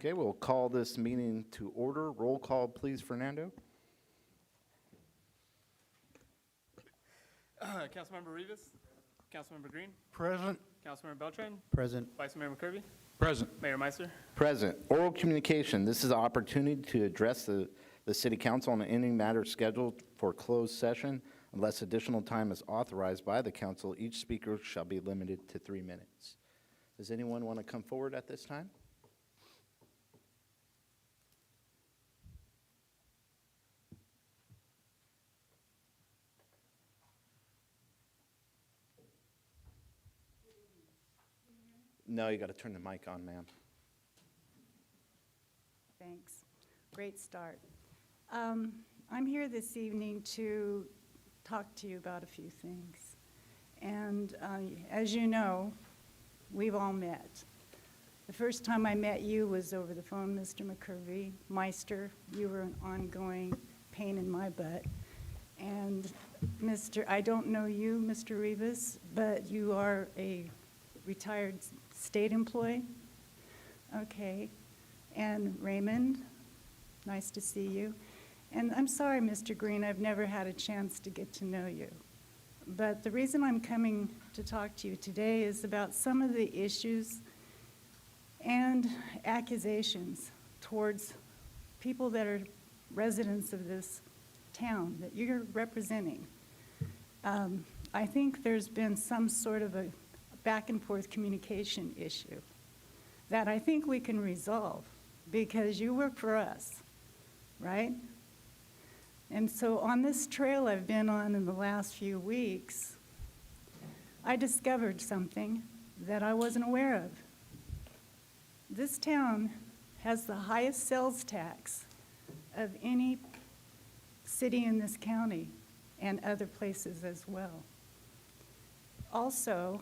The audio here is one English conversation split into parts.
Okay, we'll call this meeting to order. Roll call, please, Fernando. Councilmember Rivas. Councilmember Green. Present. Councilmember Beltran. Present. Vice Mayor McCurvey. Present. Mayor Meister. Present. Oral communication. This is an opportunity to address the city council on any matter scheduled for closed session. Unless additional time is authorized by the council, each speaker shall be limited to 3 minutes. Does anyone want to come forward at this time? No, you got to turn the mic on, ma'am. Thanks. Great start. I'm here this evening to talk to you about a few things. And as you know, we've all met. The first time I met you was over the phone, Mr. McCurvey. Meister, you were an ongoing pain in my butt. And I don't know you, Mr. Rivas, but you are a retired state employee? Okay. And Raymond, nice to see you. And I'm sorry, Mr. Green, I've never had a chance to get to know you. But the reason I'm coming to talk to you today is about some of the issues and accusations towards people that are residents of this town that you're representing. I think there's been some sort of a back and forth communication issue that I think we can resolve because you work for us, right? And so on this trail I've been on in the last few weeks, I discovered something that I wasn't aware of. This town has the highest sales tax of any city in this county and other places as well. Also,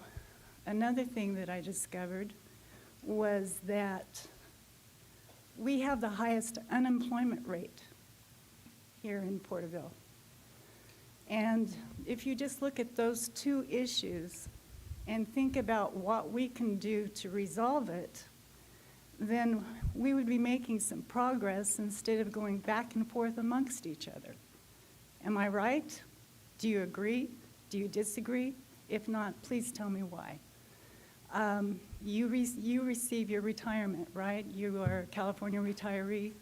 another thing that I discovered was that we have the highest unemployment rate here in Porterville. And if you just look at those two issues and think about what we can do to resolve it, then we would be making some progress instead of going back and forth amongst each other. Am I right? Do you agree? Do you disagree? If not, please tell me why. You receive your retirement, right? You are a California retiree,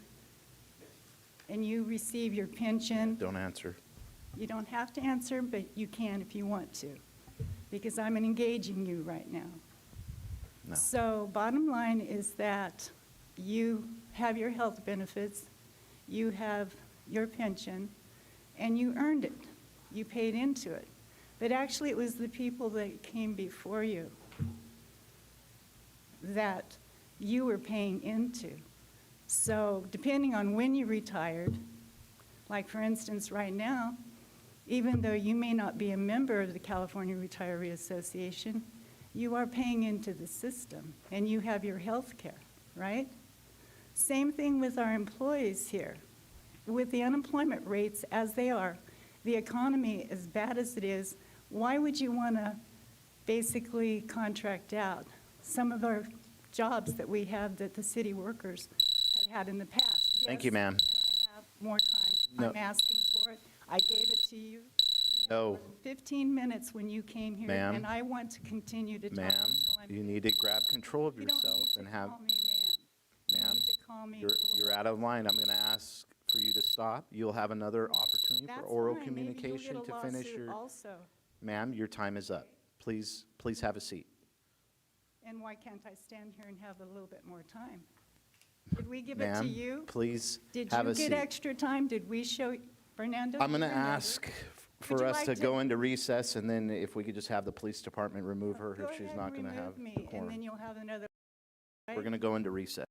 and you receive your pension. Don't answer. You don't have to answer, but you can if you want to, because I'm engaging you right now. No. So bottom line is that you have your health benefits, you have your pension, and you earned it. You paid into it. But actually it was the people that came before you that you were paying into. So depending on when you retired, like for instance right now, even though you may not be a member of the California Retiree Association, you are paying into the system and you have your health care, right? Same thing with our employees here. With the unemployment rates as they are, the economy as bad as it is, why would you want to basically contract out some of our jobs that we have that the city workers have had in the past? Thank you, ma'am. I have more time. No. I'm asking for it. I gave it to you. No. 15 minutes when you came here, Ma'am. and I want to continue to talk. Ma'am, until I'm- you need to grab control of You don't yourself need to and have, call me ma'am. You ma'am, need to call me you're out of line. I'm going to ask for you to stop. You'll have another opportunity for That's oral fine. Maybe you'll communication get a to finish lawsuit your, also. ma'am, your time is up. Please have a seat. And why can't I stand here and have a little bit more time? Did we give it to Ma'am, you? please Did have you a get seat. extra time? Did we show, Fernando? I'm going to you remember? ask Would for you us like to to- go into recess, and then if we could just have the police department remove her Go if she's ahead not and going to have remove me, the and quorum. then you'll have another. We're going to go into recess.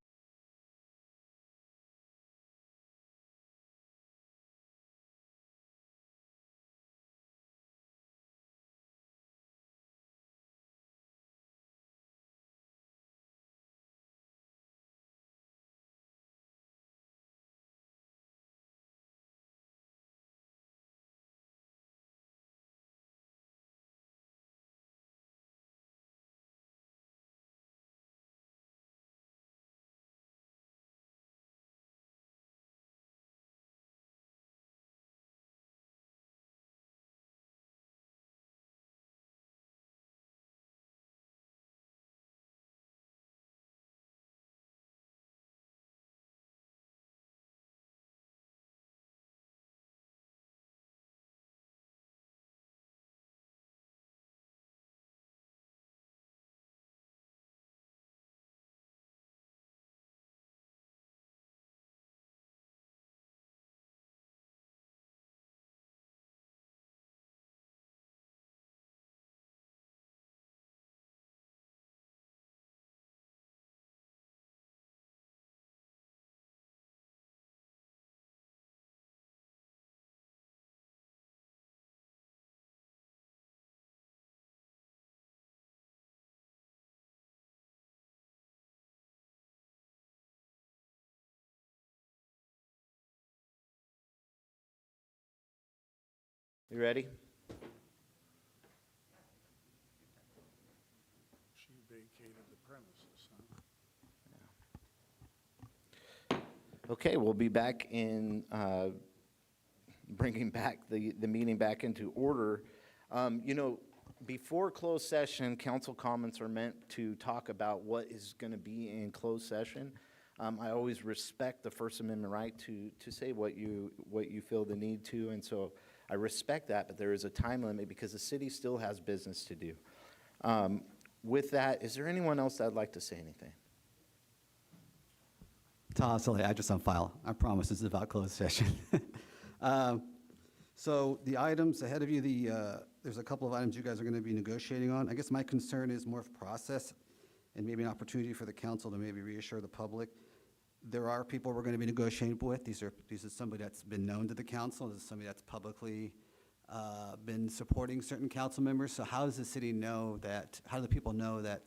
You ready? She vacated the premises, huh? Okay, we'll be back in, bringing back the meeting back into order. You know, before closed session, council comments are meant to talk about what is going to be in closed session. I always respect the First Amendment right to say what you feel the need to, and so I respect that, but there is a time limit because the city still has business to do. With that, is there anyone else that'd like to say anything? Todd, sorry, address on file. I promise this is about closed session. So the items ahead of you, there's a couple of items you guys are going to be negotiating on. I guess my concern is more of process and maybe an opportunity for the council to maybe reassure the public. There are people we're going to be negotiating with. These are somebody that's been known to the council. This is somebody that's publicly been supporting certain council members. So how does the city know that, how do the people know that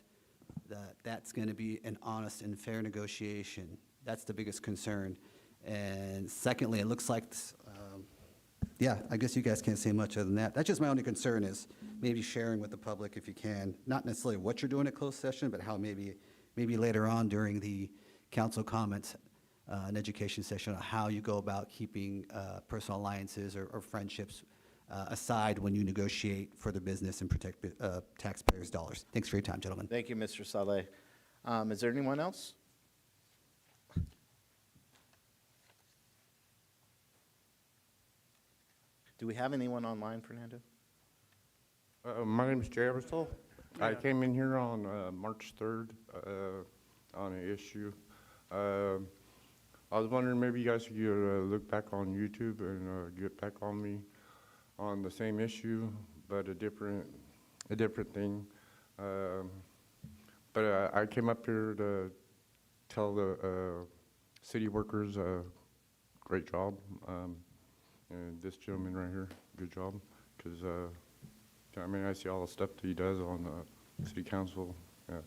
that's going to be an honest and fair negotiation? That's the biggest concern. And secondly, it looks like, yeah, I guess you guys can't say much other than that. That's just my only concern is maybe sharing with the public if you can, not necessarily what you're doing at closed session, but how maybe later on during the council comments, an education session on how you go about keeping personal alliances or friendships aside when you negotiate for the business and protect taxpayers' dollars. Thanks for your time, gentlemen. Thank you, Mr. Saleh. Is there anyone else? Do we have anyone online, Fernando? My name is Jay Eversole. I came in here on March 3rd on an issue. I was wondering maybe you guys could look back on YouTube and get back on me on the same issue, but a different thing. But I came up here to tell the city workers great job. And this gentleman right here, good job, because I mean, I see all the stuff that he does on the city council. I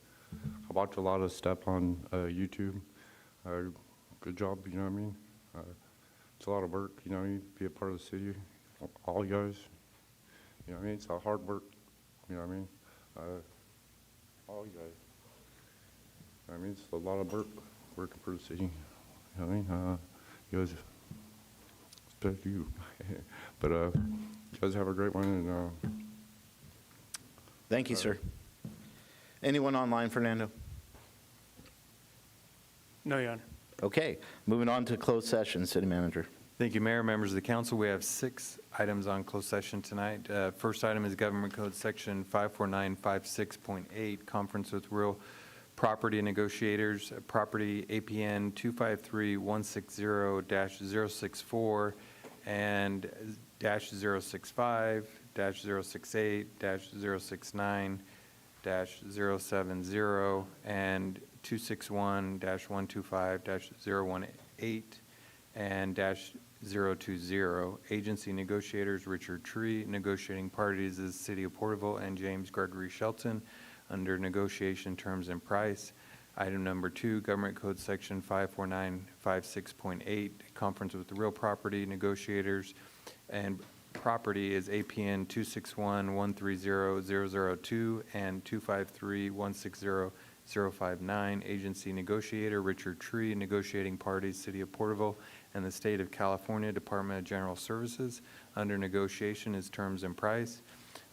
watch a lot of stuff on YouTube. Good job, you know what I mean? It's a lot of work, you know, you be a part of the city, all you guys. You know what I mean? It's a hard work, you know what I mean? All you guys. I mean, it's a lot of work working for the city. You know what I mean? You guys, especially you. But you guys have a great one. And Thank you, sir. Anyone online, Fernando? No, Your Honor. Okay, moving on to closed session, City Manager. Thank you, Mayor, members of the council. We have 6 items on closed session tonight. First item is Government Code Section 54956.8, Conference with Real Property Negotiators, Property APN 253-160-064 and -065, -068, -069, -070, and 261-125-018 and -020. Agency negotiators Richard Tree, negotiating parties is City of Porterville and James Gregory Shelton under negotiation terms and price. Item number 2, Government Code Section 54956.8, Conference with the Real Property Negotiators, and property is APN 261-130-002 and 253-160-059. Agency negotiator Richard Tree, negotiating parties City of Porterville and the State of California Department of General Services. Under negotiation is terms and price.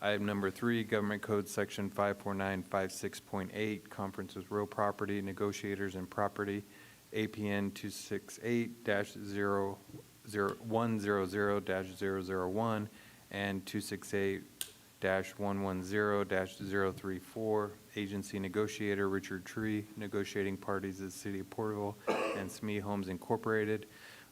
Item number 3, Government Code Section 54956.8, Conference with Real Property Negotiators and Property, APN 268-100-001 and 268-110-034. Agency negotiator Richard Tree, negotiating parties is City of Porterville and SME Homes Incorporated.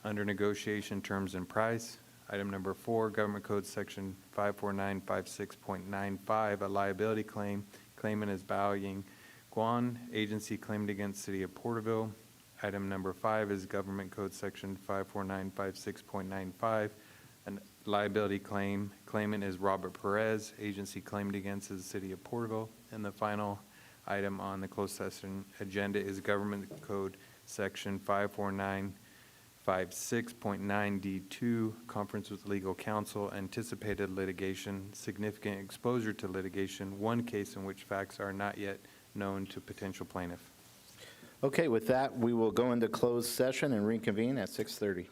Under negotiation terms and price. Item number 4, Government Code Section 54956.95, a liability claim. Claimant is Bao Guan, agency claimed against City of Porterville. Item number 5 is Government Code Section 54956.95, a liability claim. Claimant is Robert Perez, agency claimed against the City of Porterville. And the final item on the closed session agenda is Government Code Section 549 56.9D2, conference with legal counsel, anticipated litigation, significant exposure to litigation, one case in which facts are not yet known to potential plaintiff. Okay, with that, we will go into closed session and reconvene at 6:30.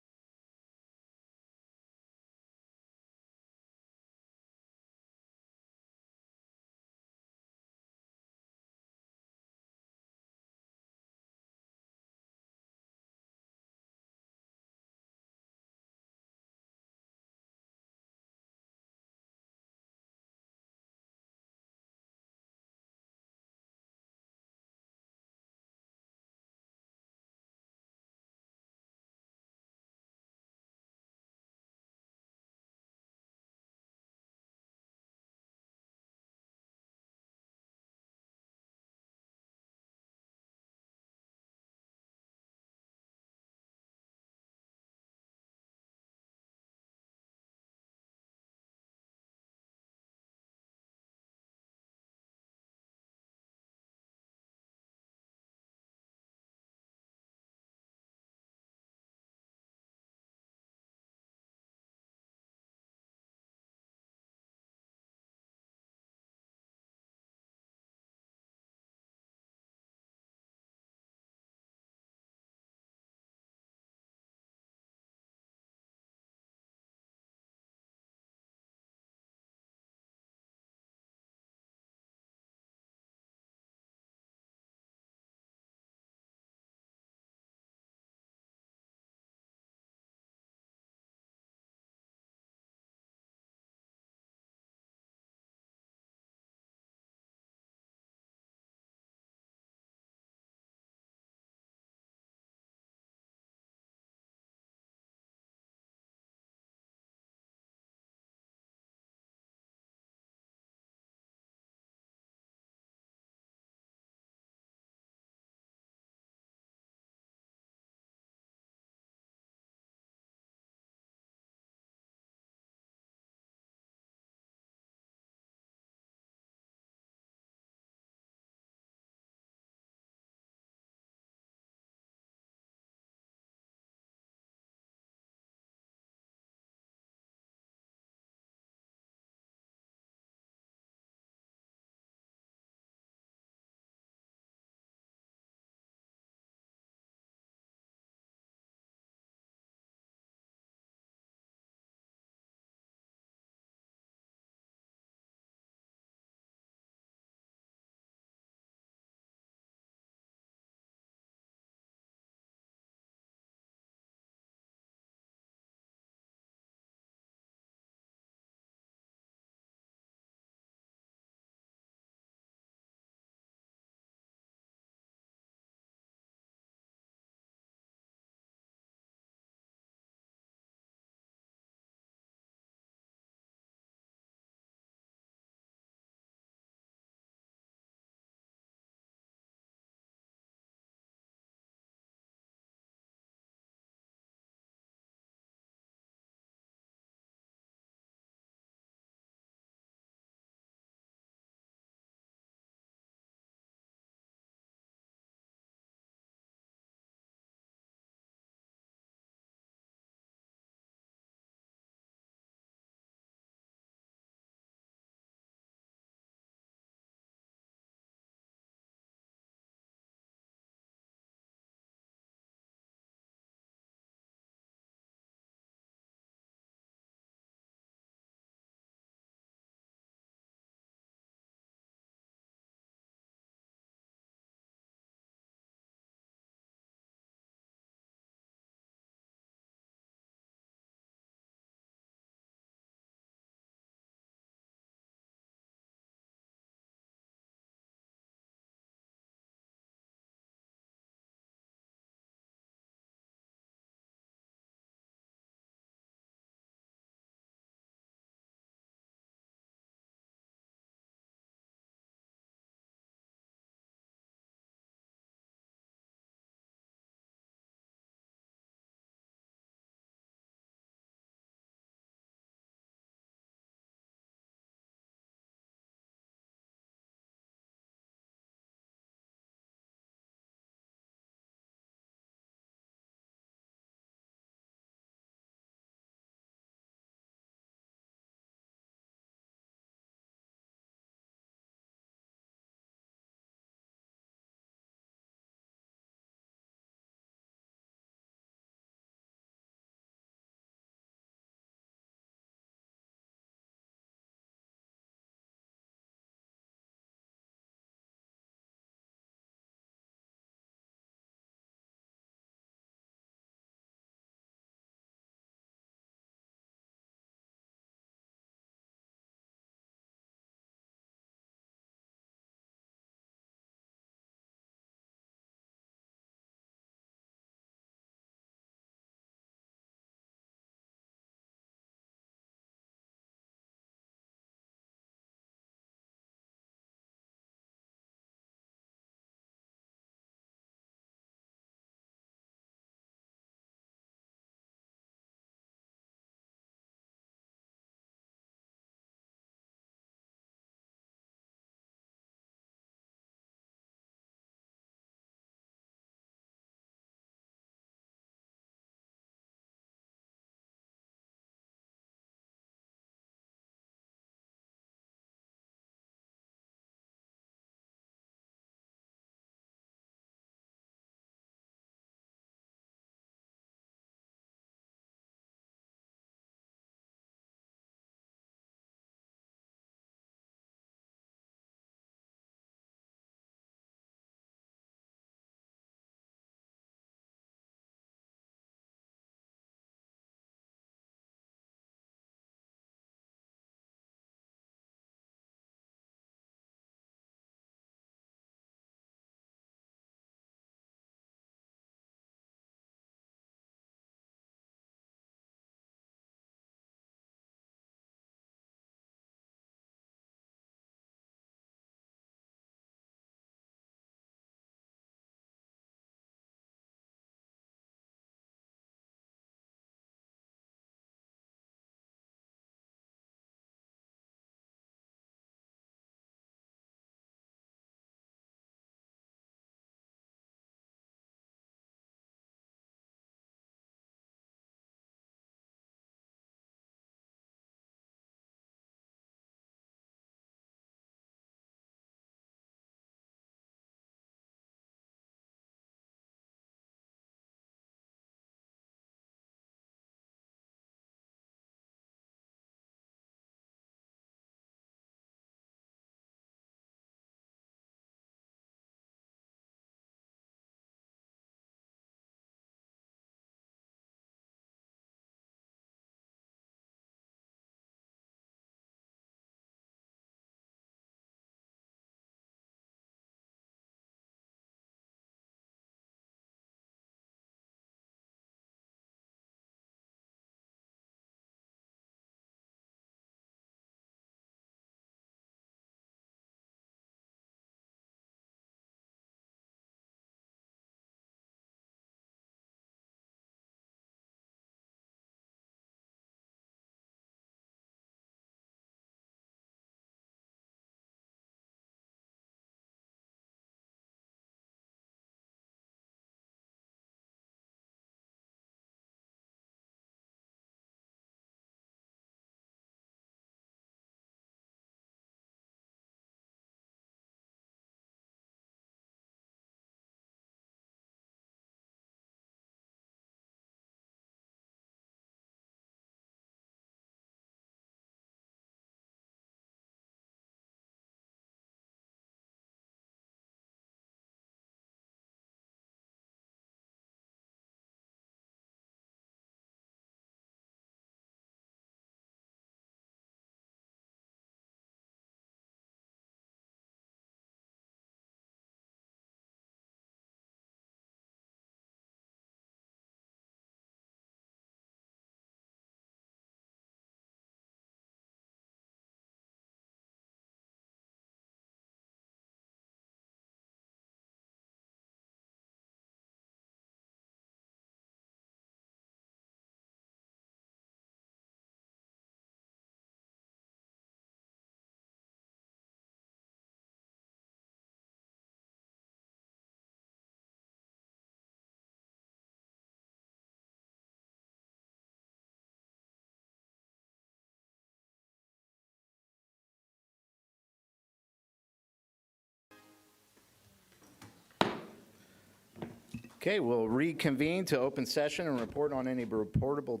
Okay, we'll reconvene to open session and report on any reportable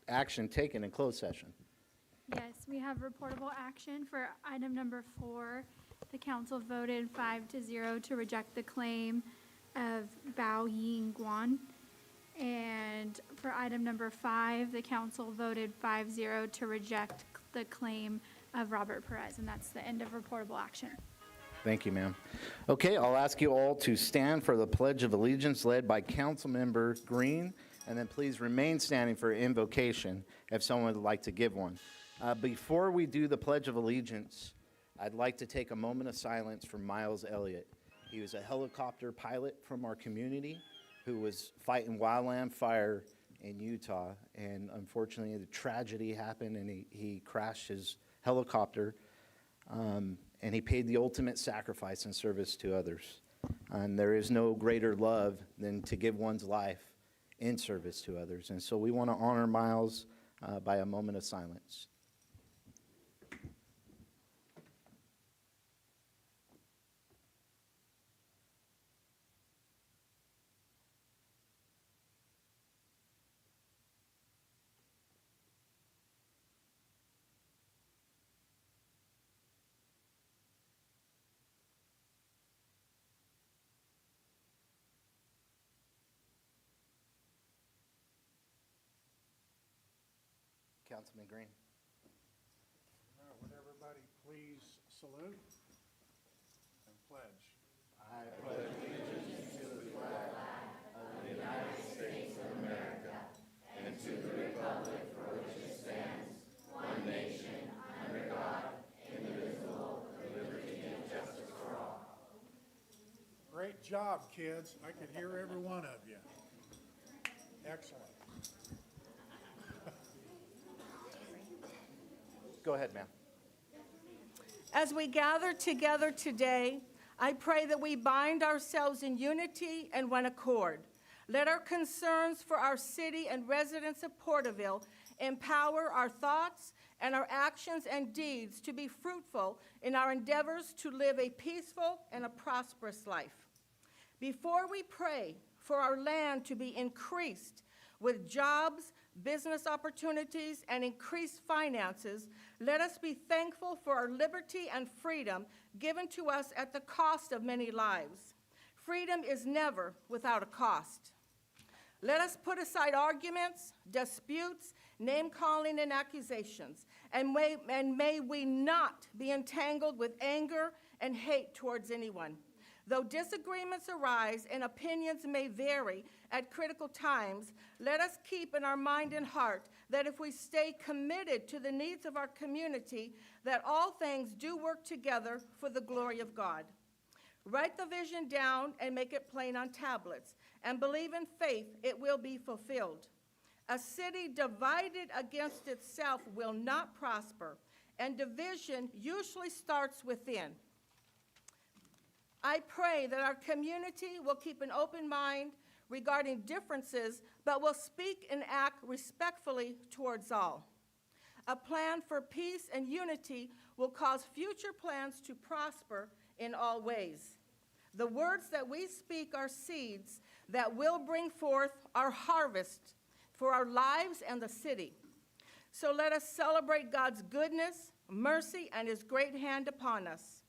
action taken in closed session. Yes, we have reportable action for item number 4. The council voted 5-0 to reject the claim of Bao Ying Guan. And for item number 5, the council voted 5-0 to reject the claim of Robert Perez. And that's the end of reportable action. Thank you, ma'am. Okay, I'll ask you all to stand for the Pledge of Allegiance led by Councilmember Green, and then please remain standing for invocation if someone would like to give one. Before we do the Pledge of Allegiance, I'd like to take a moment of silence for Miles Elliott. He was a helicopter pilot from our community who was fighting wildland fire in Utah, and unfortunately the tragedy happened and he crashed his helicopter. And he paid the ultimate sacrifice in service to others. And there is no greater love than to give one's life in service to others. And so we want to honor Miles by a moment of silence. Councilman Green. All right, would everybody please salute and pledge? Great job, kids. I could hear every one of you. Excellent. Go ahead, ma'am. As we gather together today, I pray that we bind ourselves in unity and one accord. Let our concerns for our city and residents of Porterville empower our thoughts and our actions and deeds to be fruitful in our endeavors to live a peaceful and a prosperous life. Before we pray for our land to be increased with jobs, business opportunities, and increased finances, let us be thankful for our liberty and freedom given to us at the cost of many lives. Freedom is never without a cost. Let us put aside arguments, disputes, name-calling, and accusations, and may we not be entangled with anger and hate towards anyone. Though disagreements arise and opinions may vary at critical times, let us keep in our mind and heart that if we stay committed to the needs of our community, that all things do work together for the glory of God. Write the vision down and make it plain on tablets, and believe in faith it will be fulfilled. A city divided against itself will not prosper, and division usually starts within. I pray that our community will keep an open mind regarding differences, but will speak and act respectfully towards all. A plan for peace and unity will cause future plans to prosper in all ways. The words that we speak are seeds that will bring forth our harvest for our lives and the city. So let us celebrate God's goodness, mercy, and his great hand upon us.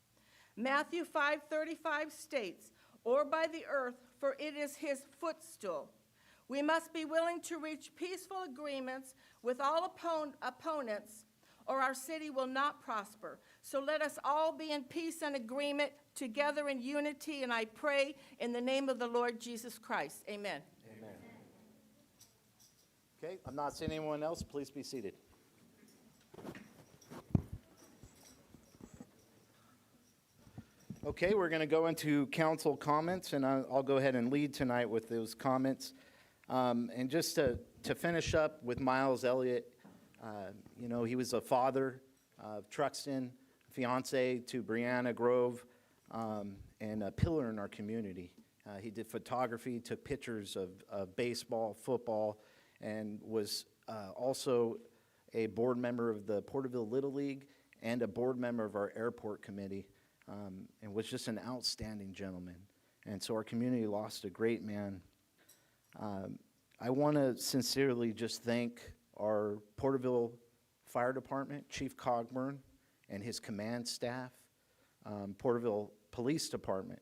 Matthew 5:35 states, "Or by the earth, for it is his footstool." We must be willing to reach peaceful agreements with all opponents, or our city will not prosper. So let us all be in peace and agreement together in unity, and I pray in the name of the Lord Jesus Christ. Amen. Amen. Okay, I'm not seeing anyone else. Please be seated. Okay, we're going to go into council comments, and I'll go ahead and lead tonight with those comments. And just to finish up with Miles Elliott, he was a father of Truxton, fiance to Brianna Grove, and a pillar in our community. He did photography, took pictures of baseball, football, and was also a board member of the Porterville Little League and a board member of our airport committee. And was just an outstanding gentleman. And so our community lost a great man I want to sincerely just thank our Porterville Fire Department, Chief Cogburn, and his command staff, Porterville Police Department,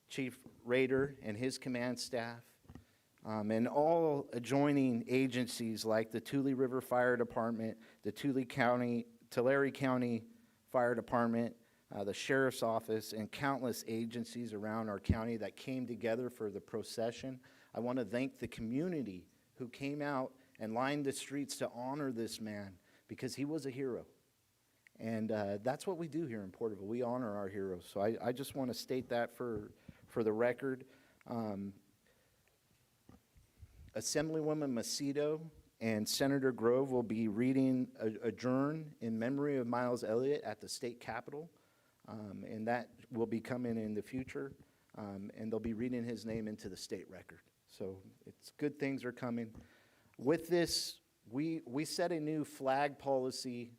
Chief Rader and his command staff, and all adjoining agencies like the Tule River Fire Department, the Tulare County Fire Department, the Sheriff's Office, and countless agencies around our county that came together for the procession. I want to thank the community who came out and lined the streets to honor this man because he was a hero. And that's what we do here in Porterville. We honor our heroes. So I just want to state that for the record. Assemblywoman Macedo and Senator Grove will be reading Adjourn in memory of Miles Elliott at the state capitol. And that will be coming in the future. And they'll be reading his name into the state record. So it's good things are coming. With this, we set a new flag policy,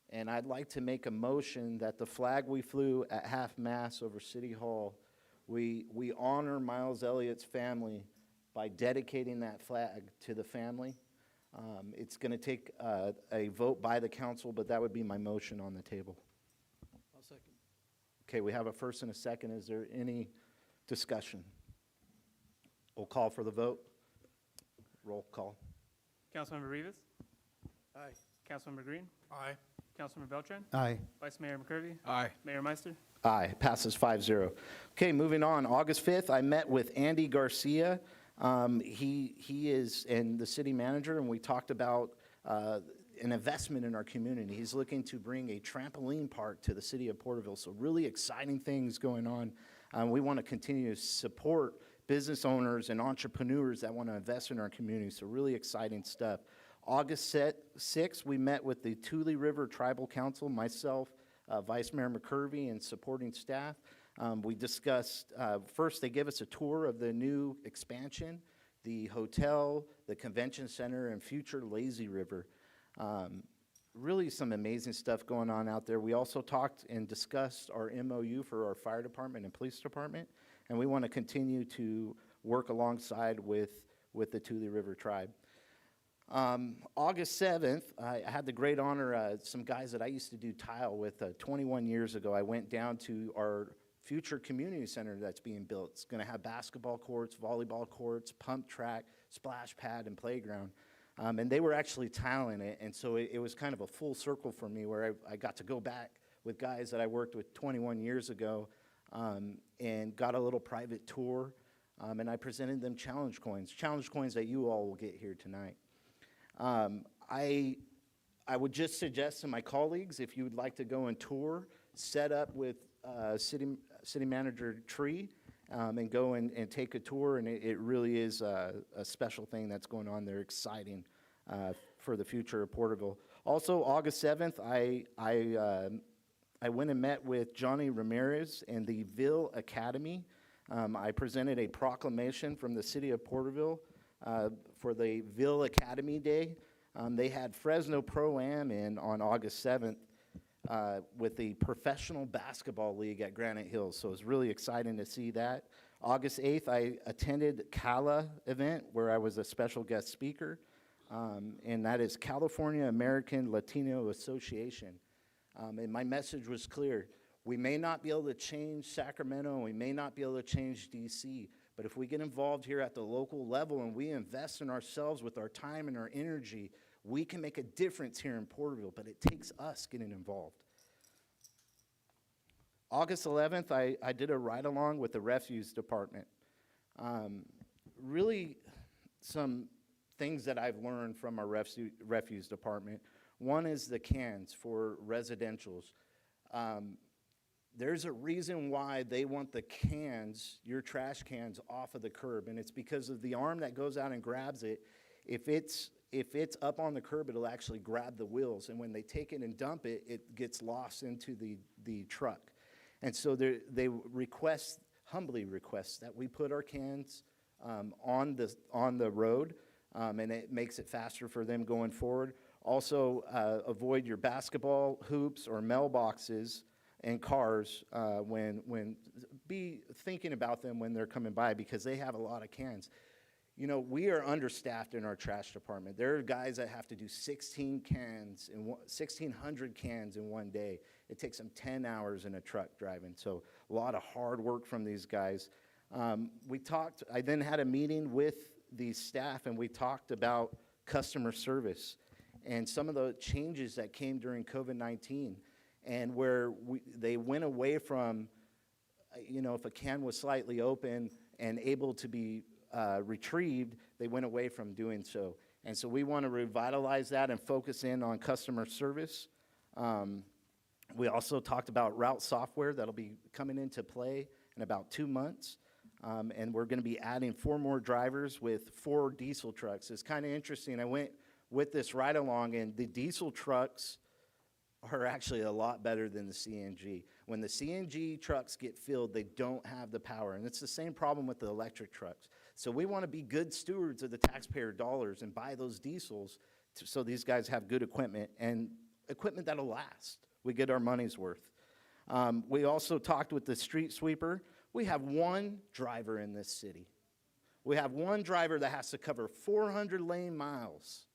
and I'd like to make a motion that the flag we flew at half-mast over City Hall, we honor Miles Elliott's family by dedicating that flag to the family. It's going to take a vote by the council, but that would be my motion on the table. I'll second. Okay, we have a first and a second. Is there any discussion? We'll call for the vote. Roll call. Councilmember Rivas, Aye. Councilmember Green, Aye. Councilmember Beltran, Aye. Vice Mayor McCurvey, Aye. Mayor Meister. Aye, passes 5-0. Okay, moving on. August 5th, I met with Andy Garcia. He is and the city manager, and we talked about an investment in our community. He's looking to bring a trampoline park to the city of Porterville. So really exciting things going on. We want to continue to support business owners and entrepreneurs that want to invest in our community. So really exciting stuff. August 6th, we met with the Tule River Tribal Council, myself, Vice Mayor McCurvey, and supporting staff. We discussed, first they gave us a tour of the new expansion, the hotel, the convention center, and future lazy river. Really some amazing stuff going on out there. We also talked and discussed our MOU for our fire department and police department, and we want to continue to work alongside with the Tule River tribe. August 7th, I had the great honor, some guys that I used to do tile with 21 years ago, I went down to our future community center that's being built. It's going to have basketball courts, volleyball courts, pump track, splash pad, and playground. And they were actually tiling it, and so it was kind of a full circle for me where I got to go back with guys that I worked with 21 years ago and got a little private tour, and I presented them challenge coins that you all will get here tonight. I would just suggest to my colleagues, if you would like to go and tour, set up with City Manager Tree and go and take a tour, and it really is a special thing that's going on there, exciting for the future of Porterville. Also, August 7th, I went and met with Johnny Ramirez and the Ville Academy. I presented a proclamation from the city of Porterville for the Ville Academy Day. They had Fresno Pro-Am in on August 7th with the Professional Basketball League at Granite Hills, so it was really exciting to see that. August 8th, I attended CALA event where I was a special guest speaker, and that is California American Latino Association. And my message was clear. We may not be able to change Sacramento, and we may not be able to change DC, but if we get involved here at the local level and we invest in ourselves with our time and our energy, we can make a difference here in Porterville, but it takes us getting involved. August 11th, I did a ride-along with the refuse department. Really some things that I've learned from our refuse department. One is the cans for residentials. There's a reason why they want the cans, your trash cans, off of the curb, and it's because of the arm that goes out and grabs it. If it's up on the curb, it'll actually grab the wheels, and when they take it and dump it, it gets lost into the truck. And so they humbly request that we put our cans on the road, and it makes it faster for them going forward. Also, avoid your basketball hoops or mailboxes and cars be thinking about them when they're coming by because they have a lot of cans. you know, we are understaffed in our trash department. There are guys that have to do 1,600 cans in one day. It takes them 10 hours in a truck driving. So a lot of hard work from these guys. I then had a meeting with the staff, and we talked about customer service and some of the changes that came during COVID-19, and where they went away from, you know, if a can was slightly open and able to be retrieved, they went away from doing so. And so we want to revitalize that and focus in on customer service. We also talked about route software that'll be coming into play in about 2 months. And we're going to be adding 4 more drivers with 4 diesel trucks. It's kind of interesting. I went with this ride along, and the diesel trucks are actually a lot better than the CNG. When the CNG trucks get filled, they don't have the power. And it's the same problem with the electric trucks. So we want to be good stewards of the taxpayer dollars and buy those diesels so these guys have good equipment and equipment that'll last. We get our money's worth. We also talked with the street sweeper. We have 1 driver in this city. We have 1 driver that has to cover 400 lane miles.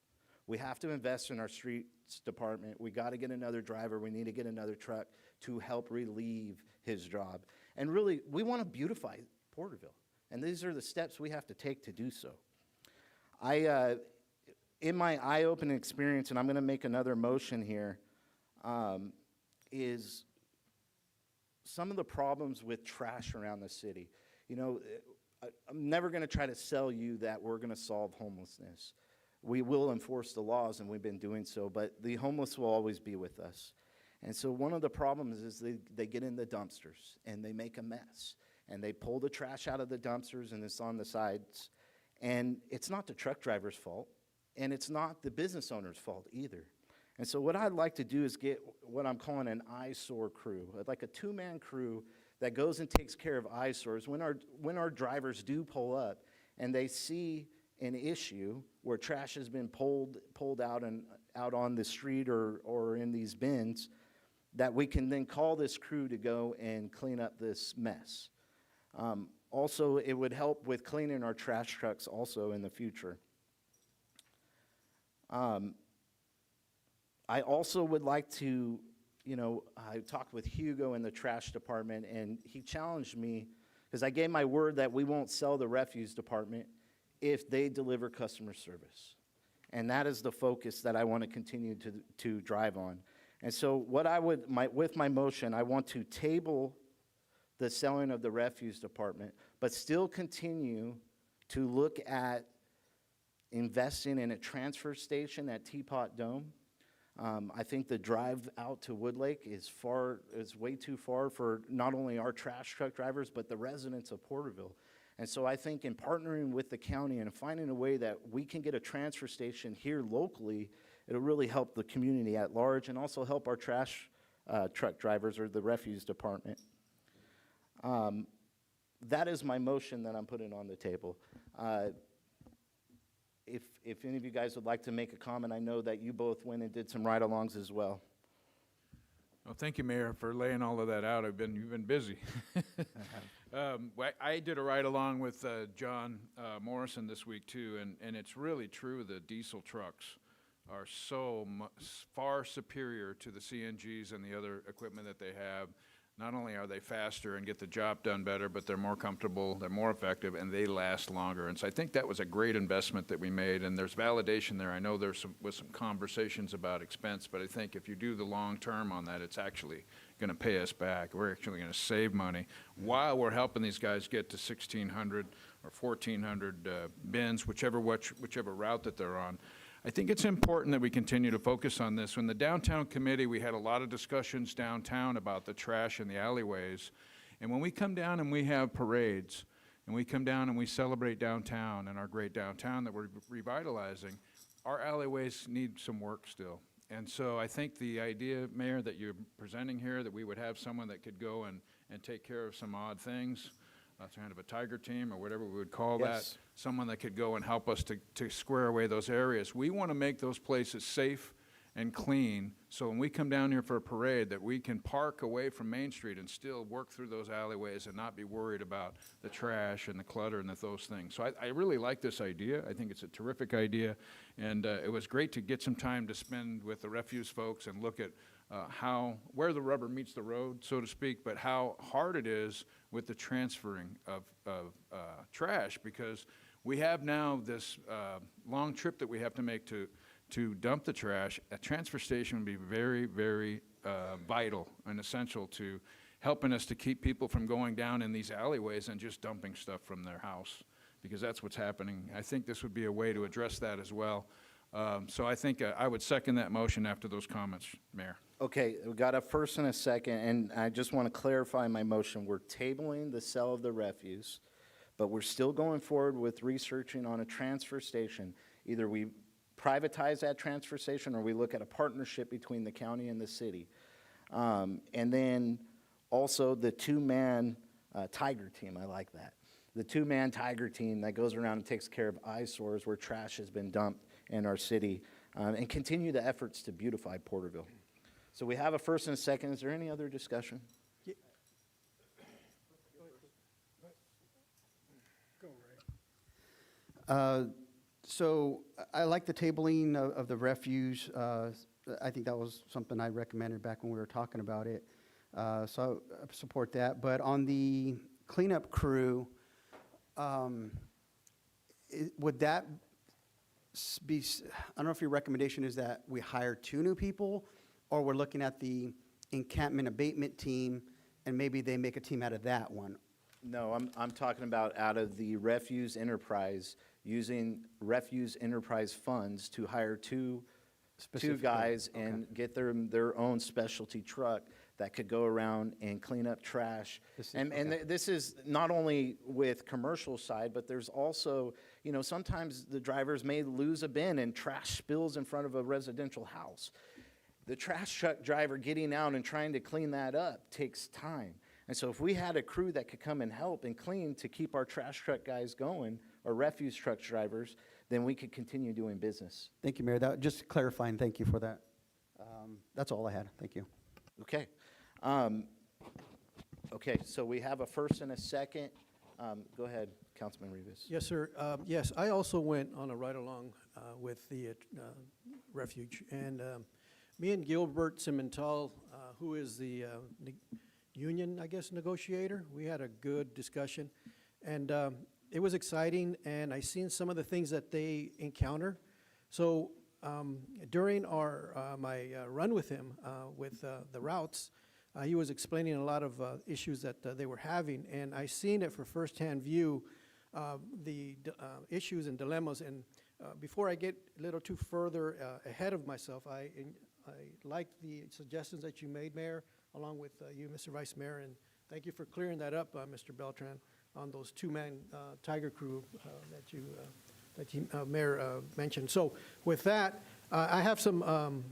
We have to invest in our streets department. We got to get another driver. We need to get another truck to help relieve his job. And really, we want to beautify Porterville. And these are the steps we have to take to do so. In my eye-opening experience, and I'm going to make another motion here, is some of the problems with trash around the city. You know, I'm never going to try to sell you that we're going to solve homelessness. We will enforce the laws, and we've been doing so, but the homeless will always be with us. And so one of the problems is they get in the dumpsters, and they make a mess. And they pull the trash out of the dumpsters, and it's on the sides. And it's not the truck driver's fault, and it's not the business owner's fault either. And so what I'd like to do is get what I'm calling an eyesore crew, like a 2-man crew that goes and takes care of eyesores. When our drivers do pull up and they see an issue where trash has been pulled out and out on the street or in these bins, that we can then call this crew to go and clean up this mess. Also, it would help with cleaning our trash trucks also in the future. I also would like to, you know, I talked with Hugo in the trash department, and he challenged me because I gave my word that we won't sell the refuse department if they deliver customer service. And that is the focus that I want to continue to drive on. And so what with my motion, I want to table the selling of the refuse department, but still continue to look at investing in a transfer station at Teapot Dome. I think the drive out to Woodlake is way too far for not only our trash truck drivers, but the residents of Porterville. And so I think in partnering with the county and finding a way that we can get a transfer station here locally, it'll really help the community at large and also help our trash truck drivers or the refuse department. That is my motion that I'm putting on the table. If any of you guys would like to make a comment, I know that you both went and did some ride-alongs as well. Well, thank you, Mayor, for laying all of that out. You've been busy. I did a ride-along with John Morrison this week, too, and it's really true that diesel trucks are far superior to the CNGs and the other equipment that they have. Not only are they faster and get the job done better, but they're more comfortable, they're more effective, and they last longer. And so I think that was a great investment that we made, and there's validation there. I know there's some conversations about expense, but I think if you do the long term on that, it's actually going to pay us back. We're actually going to save money while we're helping these guys get to 1,600 or 1,400 bins, whichever route that they're on. I think it's important that we continue to focus on this. When the downtown committee, we had a lot of discussions downtown about the trash in the alleyways. And when we come down and we have parades, and we come down and we celebrate downtown and our great downtown that we're revitalizing, our alleyways need some work still. And so I think the idea, Mayor, that you're presenting here, that we would have someone that could go and take care of some odd things, kind of a tiger team or whatever we would call that, someone that could go and help us to square away those areas. We want to make those places safe and clean, so when we come down here for a parade, that we can park away from Main Street and still work through those alleyways and not be worried about the trash and the clutter and those things. So I really like this idea. I think it's a terrific idea, and it was great to get some time to spend with the refuse folks and look at where the rubber meets the road, so to speak, but how hard it is with the transferring of trash, because we have now this long trip that we have to make to dump the trash. A transfer station would be very, very vital and essential to helping us to keep people from going down in these alleyways and just dumping stuff from their house, because that's what's happening. I think this would be a way to address that as well. So I think I would second that motion after those comments, Mayor. Okay, we got a first and a second, and I just want to clarify my motion. We're tabling the sale of the refuse, but we're still going forward with researching on a transfer station. Either we privatize that transfer station or we look at a partnership between the county and the city. And then also the two-man tiger team, I like that. The two-man tiger team that goes around and takes care of eyesores where trash has been dumped in our city, and continue the efforts to beautify Porterville. So we have a first and a second. Is there any other discussion? Go, Ray. So I like the tabling of the refuse. I think that was something I recommended back when we were talking about it. So I support that. But on the cleanup crew, would that be, I don't know if your recommendation is that we hire 2 new people, or we're looking at the encampment abatement team and maybe they make a team out of that one? No, I'm talking about out of the refuse enterprise, using refuse enterprise funds to hire two guys and get their own specialty truck that could go around and clean up trash. This is not only with commercial side, but there's also, sometimes the drivers may lose a bin and trash spills in front of a residential house. The trash truck driver getting out and trying to clean that up takes time. And so if we had a crew that could come and help and clean to keep our trash truck guys going, or refuse truck drivers, then we could continue doing business. Thank you, Mayor. That, just clarifying, thank you for that. That's all I had. Thank you. Okay. Okay, so we have a first and a second. Go ahead, Councilman Rivas. Yes, sir. Yes, I also went on a ride-along with the refuge. And me and Gilbert Cimental, who is the union, I guess, negotiator, we had a good discussion. And it was exciting, and I seen some of the things that they encounter. So during my run with him with the routes, he was explaining a lot of issues that they were having, and I seen it for firsthand view, the issues and dilemmas. And before I get a little too further ahead of myself, I like the suggestions that you made, Mayor, along with you, Mr. Vice Mayor, and thank you for clearing that up, Mr. Beltran, on those two-man tiger crew that you, Mayor, mentioned. So with that, I have some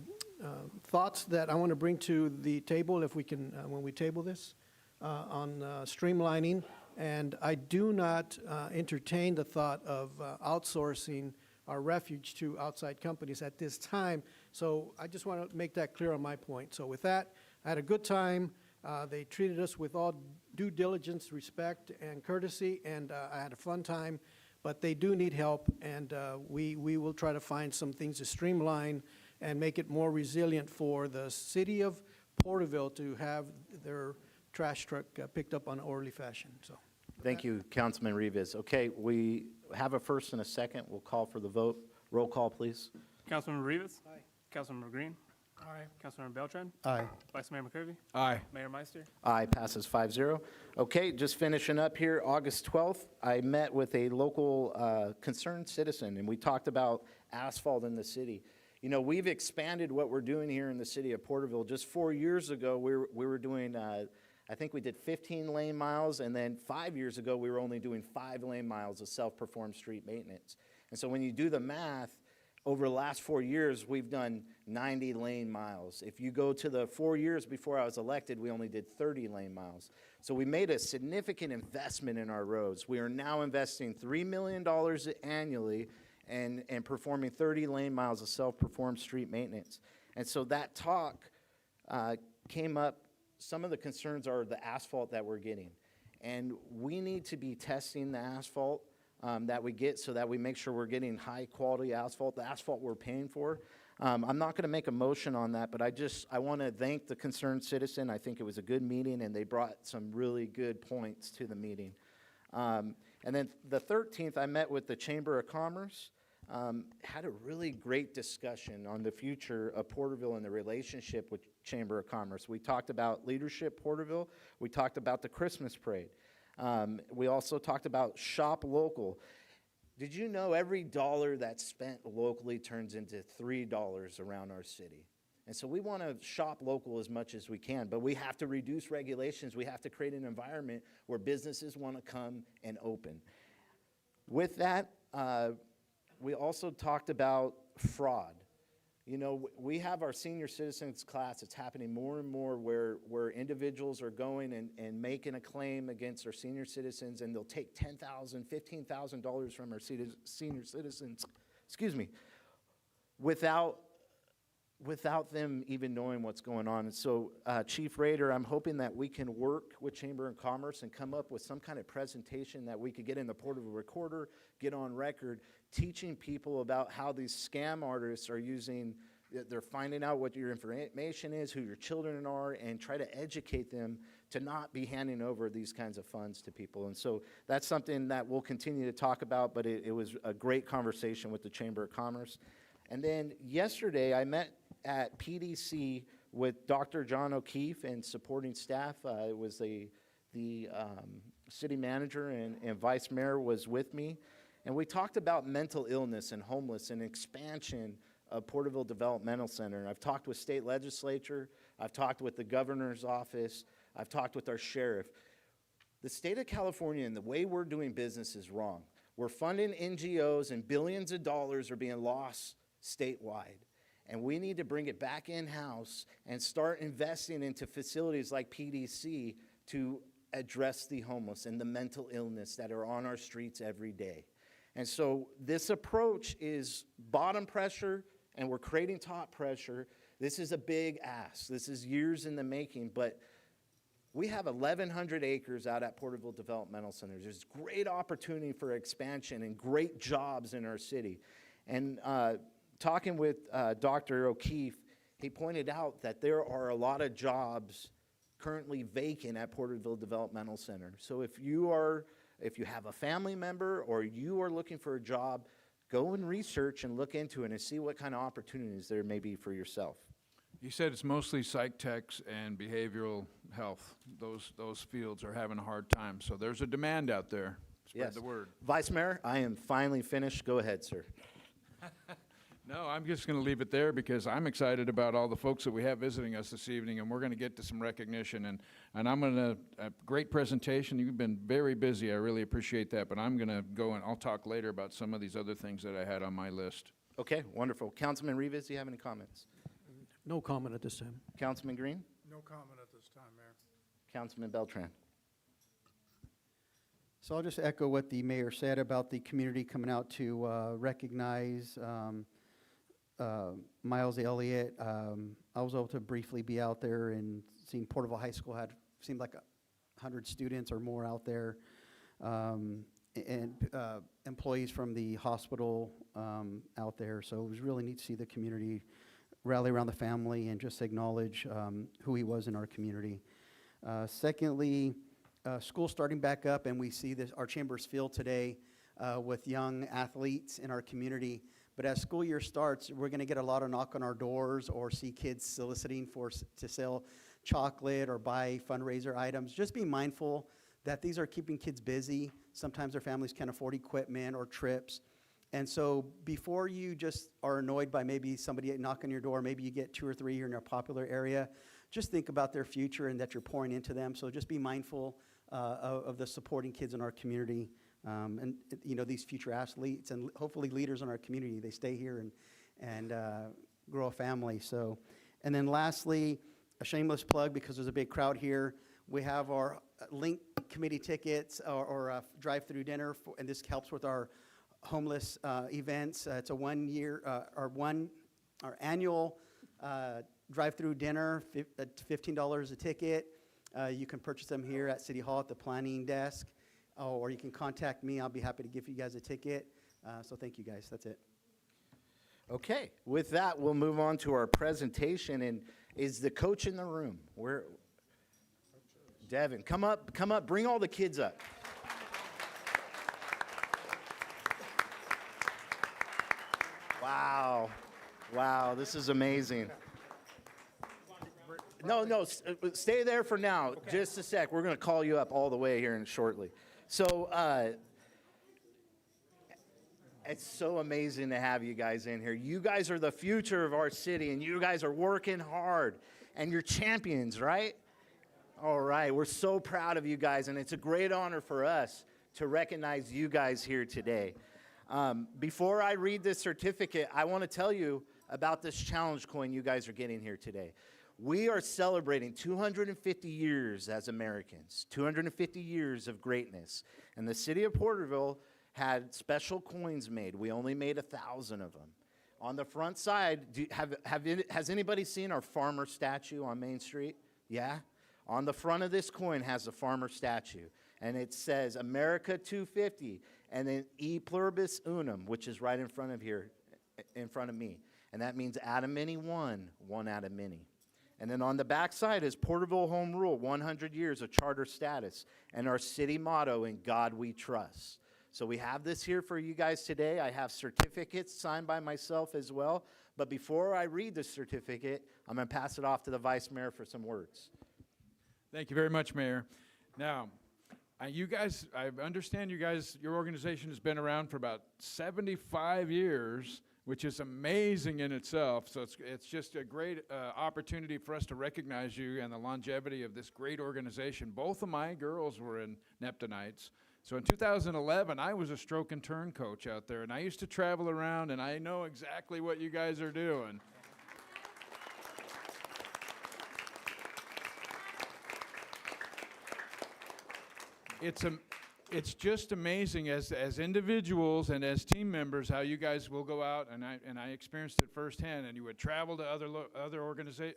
thoughts that I want to bring to the table, if we can, when we table this, on streamlining. And I do not entertain the thought of outsourcing our refuge to outside companies at this time. So I just want to make that clear on my point. So with that, I had a good time. They treated us with all due diligence, respect, and courtesy, and I had a fun time. But they do need help, and we will try to find some things to streamline and make it more resilient for the city of Porterville to have their trash truck picked up on an orderly fashion. So, Thank you, Councilman Rivas. Okay, we have a first and a second. We'll call for the vote. Roll call, please. Councilmember Rivas. Aye. Councilmember Green. Aye. Councilmember Beltran. Aye. Vice Mayor McCurdy. Aye. Mayor Meister. Aye, passes 5-0. Okay, just finishing up here, August 12th, I met with a local concerned citizen, and we talked about asphalt in the city. You know, we've expanded what we're doing here in the city of Porterville. Just 4 years ago, we were doing, I think we did 15 lane miles, and then 5 years ago, we were only doing 5 lane miles of self-performed street maintenance. And so when you do the math, over the last 4 years, we've done 90 lane miles. If you go to the 4 years before I was elected, we only did 30 lane miles. So we made a significant investment in our roads. We are now investing $3 million annually and performing 30 lane miles of self-performed street maintenance. And so that talk came up. Some of the concerns are the asphalt that we're getting. And we need to be testing the asphalt that we get so that we make sure we're getting high-quality asphalt, the asphalt we're paying for. I'm not going to make a motion on that, but I want to thank the concerned citizen. I think it was a good meeting, and they brought some really good points to the meeting. And then the 13th, I met with the Chamber of Commerce, had a really great discussion on the future of Porterville and the relationship with Chamber of Commerce. We talked about Leadership Porterville. We talked about the Christmas parade. We also talked about shop local. Did you know every dollar that's spent locally turns into $3 around our city? And so we want to shop local as much as we can, but we have to reduce regulations. We have to create an environment where businesses want to come and open. With that, we also talked about fraud. You know, we have our senior citizens class. It's happening more and more where individuals are going and making a claim against our senior citizens, and they'll take $10,000, $15,000 from our senior citizens, without them even knowing what's going on. And so, Chief Rader, I'm hoping that we can work with Chamber of Commerce and come up with some kind of presentation that we could get in the Porterville Recorder, get on record, teaching people about how these scam artists are using, they're finding out what your information is, who your children are, and try to educate them to not be handing over these kinds of funds to people. And so that's something that we'll continue to talk about, but it was a great conversation with the Chamber of Commerce. And then yesterday, I met at PDC with Dr. John O'Keefe and supporting staff. It was the city manager and vice mayor was with me. And we talked about mental illness and homeless and expansion of Porterville Developmental Center. And I've talked with state legislature. I've talked with the governor's office. I've talked with our sheriff. The state of California and the way we're doing business is wrong. We're funding NGOs and billions of dollars are being lost statewide. And we need to bring it back in-house and start investing into facilities like PDC to address the homeless and the mental illness that are on our streets every day. And so this approach is bottom pressure, and we're creating top pressure. This is a big ask. This is years in the making, but we have 1,100 acres out at Porterville Developmental Center. There's great opportunity for expansion and great jobs in our city. And talking with Dr. O'Keefe, he pointed out that there are a lot of jobs currently vacant at Porterville Developmental Center. So if you have a family member or you are looking for a job, go and research and look into it and see what kind of opportunities there may be for yourself. You said it's mostly psych techs and behavioral health. Those fields are having a hard time, so there's a demand out there. Spread the word. Vice Mayor, I am finally finished. Go ahead, sir. No, I'm just going to leave it there because I'm excited about all the folks that we have visiting us this evening, and we're going to get to some recognition. And I'm going to, a great presentation. You've been very busy. I really appreciate that. But I'm going to go and I'll talk later about some of these other things that I had on my list. Okay, wonderful. Councilman Rivas, do you have any comments? No comment at this time. Councilman Green? No comment at this time, Mayor. Councilman Beltran? So I'll just echo what the mayor said about the community coming out to recognize Miles Elliott. I was able to briefly be out there and seeing Porterville High School seemed like 100 students or more out there, and employees from the hospital out there. So it was really neat to see the community rally around the family and just acknowledge who he was in our community. Secondly, school starting back up, and we see this, our chambers filled today with young athletes in our community. But as school year starts, we're going to get a lot of knock on our doors or see kids soliciting to sell chocolate or buy fundraiser items. Just be mindful that these are keeping kids busy. Sometimes their families can't afford equipment or trips. And so before you just are annoyed by maybe somebody knocking on your door, maybe you get 2 or 3 here in a popular area, just think about their future and that you're pouring into them. So just be mindful of the supporting kids in our community. And you know, these future athletes and hopefully leaders in our community, they stay here and grow a family. So, and then lastly, a shameless plug because there's a big crowd here. We have our link committee tickets or drive-through dinner, and this helps with our homeless events. It's a our annual Drive-through dinner, $15 a ticket. You can purchase them here at City Hall at the planning desk, or you can contact me. I'll be happy to give you guys a ticket. So thank you, guys. That's it. Okay, with that, we'll move on to our presentation. And is the coach in the room? Where? Devin, come up, bring all the kids up. Wow, this is amazing. No, stay there for now. Okay. Just a sec. We're going to call you up all the way here shortly. So, it's so amazing to have you guys in here. You guys are the future of our city, and you guys are working hard, and you're champions, right? All right, we're so proud of you guys, and it's a great honor for us to recognize you guys here today. Before I read this certificate, I want to tell you about this challenge coin you guys are getting here today. We are celebrating 250 years as Americans, 250 years of greatness, and the city of Porterville had special coins made. We only made 1,000 of them. On the front side, has anybody seen our farmer statue on Main Street? Yeah? On the front of this coin has a farmer statue, and it says America 250, and then E pluribus unum, which is right in front of here, in front of me. And that means out of many, one out of many. And then on the back side is Porterville Home Rule, 100 years of charter status, and our city motto, In God We Trust. So we have this here for you guys today. I have certificates signed by myself as well. But before I read the certificate, I'm going to pass it off to the Vice Mayor for some words. Thank you very much, Mayor. Now, you guys, I understand your organization has been around for about 75 years, which is amazing in itself. So it's just a great opportunity for us to recognize you and the longevity of this great organization. Both of my girls were in Neptunites. So in 2011, I was a stroke and turn coach out there, and I used to travel around, and I know exactly what you guys are doing. It's just amazing as individuals and as team members how you guys will go out, and I experienced it firsthand, and you would travel to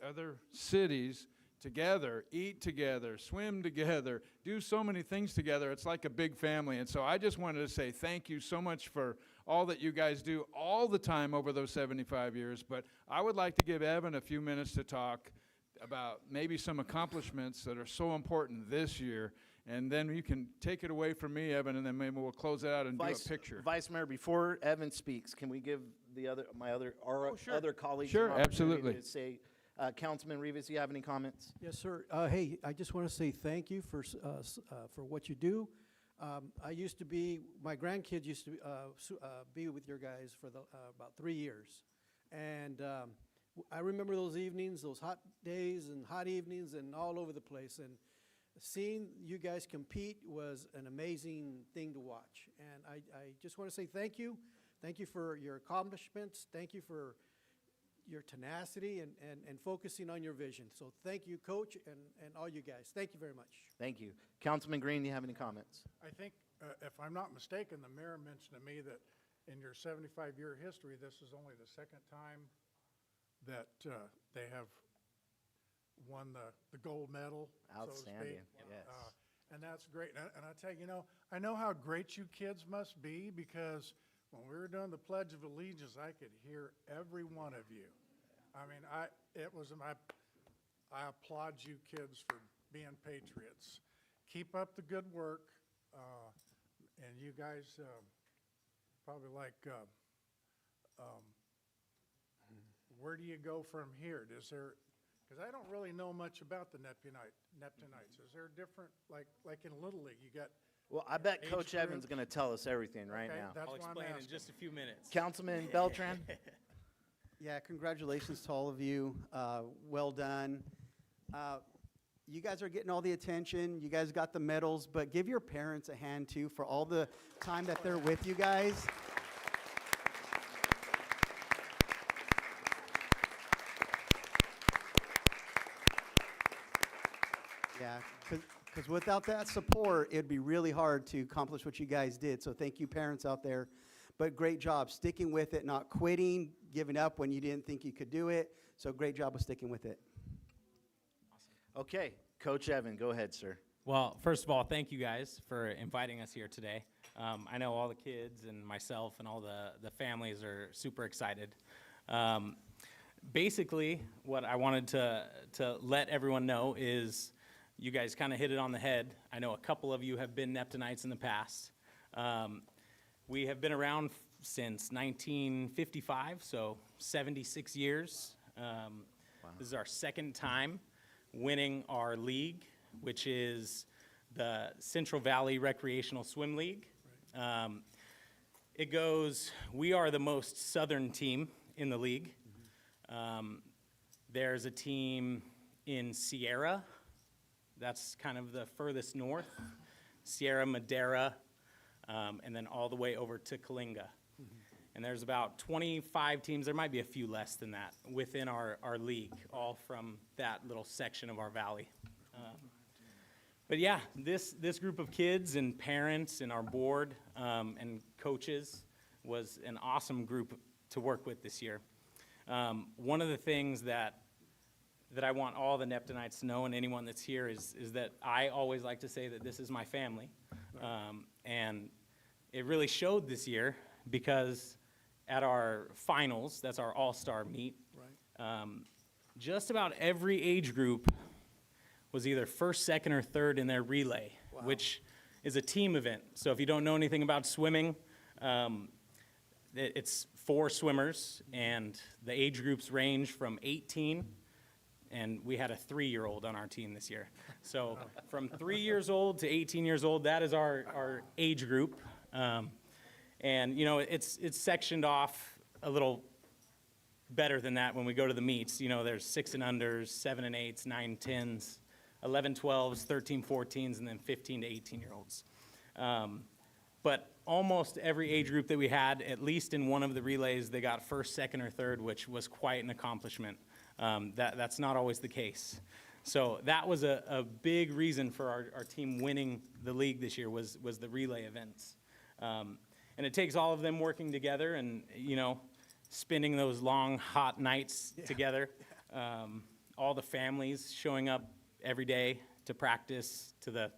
other cities together, eat together, swim together, do so many things together. It's like a big family. And so I just wanted to say thank you so much for all that you guys do all the time over those 75 years. But I would like to give Evan a few minutes to talk about maybe some accomplishments that are so important this year. And then you can take it away from me, Evan, and then maybe we'll close it out and do a picture. Vice Mayor, before Evan speaks, can we give other colleagues Sure, an opportunity absolutely. to say, Councilman Rivas, do you have any comments? Yes, sir. Hey, I just want to say thank you for what you do. My grandkids used to be with your guys for about 3 years. And I remember those evenings, those hot days and hot evenings and all over the place. And seeing you guys compete was an amazing thing to watch. And I just want to say thank you. Thank you for your accomplishments. Thank you for your tenacity and focusing on your vision. So thank you, Coach, and all you guys. Thank you very much. Thank you. Councilman Green, do you have any comments? I think, if I'm not mistaken, the mayor mentioned to me that in your 75-year history, this is only the second time that they have won the gold medal. Outstanding, so to speak. yes. And that's great. And I tell you, I know how great you kids must be, because when we were doing the Pledge of Allegiance, I could hear every one of you. I mean, I applaud you kids for being patriots. Keep up the good work, and you guys probably like, where do you go from here? Because I don't really know much about the Neptunites. Is there different, like in Little League, you got? Well, I bet Age Coach group? Evan's going to tell us everything right Okay, now. that's I'll why I'm explain in asking. just a few minutes. Councilman Beltran? Yeah, congratulations to all of you. Well done. You guys are getting all the attention. You guys got the medals, but give your parents a hand too for all the time that they're with you guys. Yeah, because without that support, it'd be really hard to accomplish what you guys did. So thank you, parents out there. But great job sticking with it, not quitting, giving up when you didn't think you could do it. So great job of sticking with it. Okay, Coach Evan, go ahead, sir. Well, first of all, thank you guys for inviting us here today. I know all the kids and myself and all the families are super excited. Basically, what I wanted to let everyone know is you guys kind of hit it on the head. I know a couple of you have been Neptunites in the past. We have been around since 1955, so 76 years. This is our second time winning our league, which is the Central Valley Recreational Swim League. It goes, we are the most southern team in the league. There's a team in Sierra, that's kind of the furthest north, Sierra Madera, and then all the way over to Kalinga. And there's about 25 teams, there might be a few less than that, within our league, all from that little section of our valley. But yeah, this group of kids and parents and our board and coaches was an awesome group to work with this year. One of the things that I want all the Neptunites to know, and anyone that's here, is that I always like to say that this is my family. And it really showed this year because at our finals, that's our all-star meet, just about every age group was either first, second, or third in their relay, which is a team event. So if you don't know anything about swimming, it's 4 swimmers, and the age groups range from 18, and we had a 3-year-old on our team this year. So from 3 years old to 18 years old, that is our age group. And you know, it's sectioned off a little better than that when we go to the meets. You know, there's 6 and unders, 7 and 8s, 9, 10s, 11, 12s, 13, 14s, and then 15 to 18-year-olds. But almost every age group that we had, at least in one of the relays, they got first, second, or third, which was quite an accomplishment. That's not always the case. So that was a big reason for our team winning the league this year was the relay events. And it takes all of them working together and, you know, spending those long, hot nights together. All the families showing up every day to practice, to the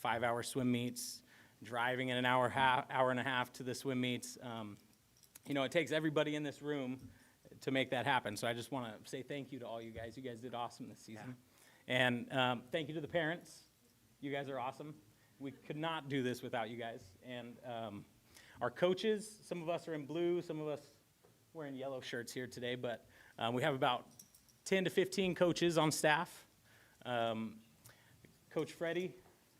5-hour swim meets, driving in an hour and a half to the swim meets. You know, it takes everybody in this room to make that happen. So I just want to say thank you to all you guys. You guys did awesome this season. And thank you to the parents. You guys are awesome. We could not do this without you guys. And our coaches, some of us are in blue, some of us wearing yellow shirts here today, but we have about 10 to 15 coaches on staff. Coach Freddie,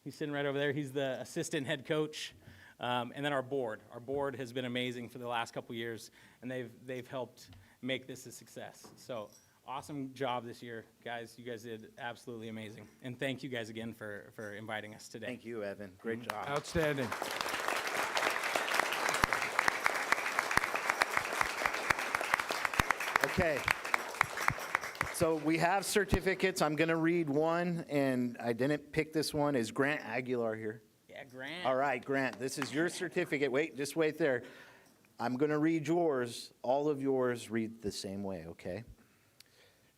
he's sitting right over there. He's the assistant head coach. And then our board. Our board has been amazing for the last couple years, and they've helped make this a success. So awesome job this year, guys. You guys did absolutely amazing. And thank you guys again for inviting us today. Thank you, Evan. Great job. Outstanding. Okay. So we have certificates. I'm going to read one, and I didn't pick this one. Is Grant Aguilar here? Yeah, Grant. All right, Grant, this is your certificate. Wait, just wait there. I'm going to read yours. All of yours read the same way, okay?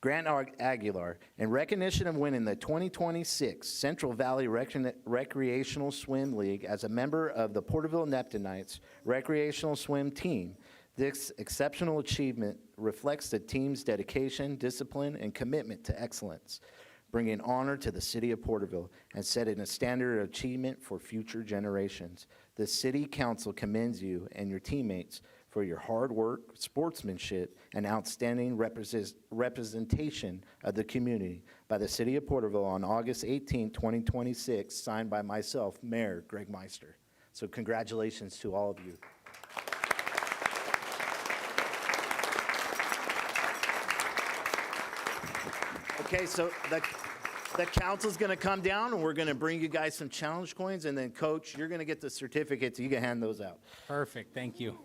Grant Aguilar, in recognition of winning the 2026 Central Valley Recreational Swim League as a member of the Porterville Neptunites recreational swim team, this exceptional achievement reflects the team's dedication, discipline, and commitment to excellence, bringing honor to the city of Porterville and setting a standard of achievement for future generations. The city council commends you and your teammates for your hard work, sportsmanship, and outstanding representation of the community by the city of Porterville on August 18, 2026, signed by myself, Mayor Greg Meister. So congratulations to all of you. Okay, so the council's going to come down, and we're going to bring you guys some challenge coins, and then, Coach, you're going to get the certificates. You can hand those out. Perfect. Thank you.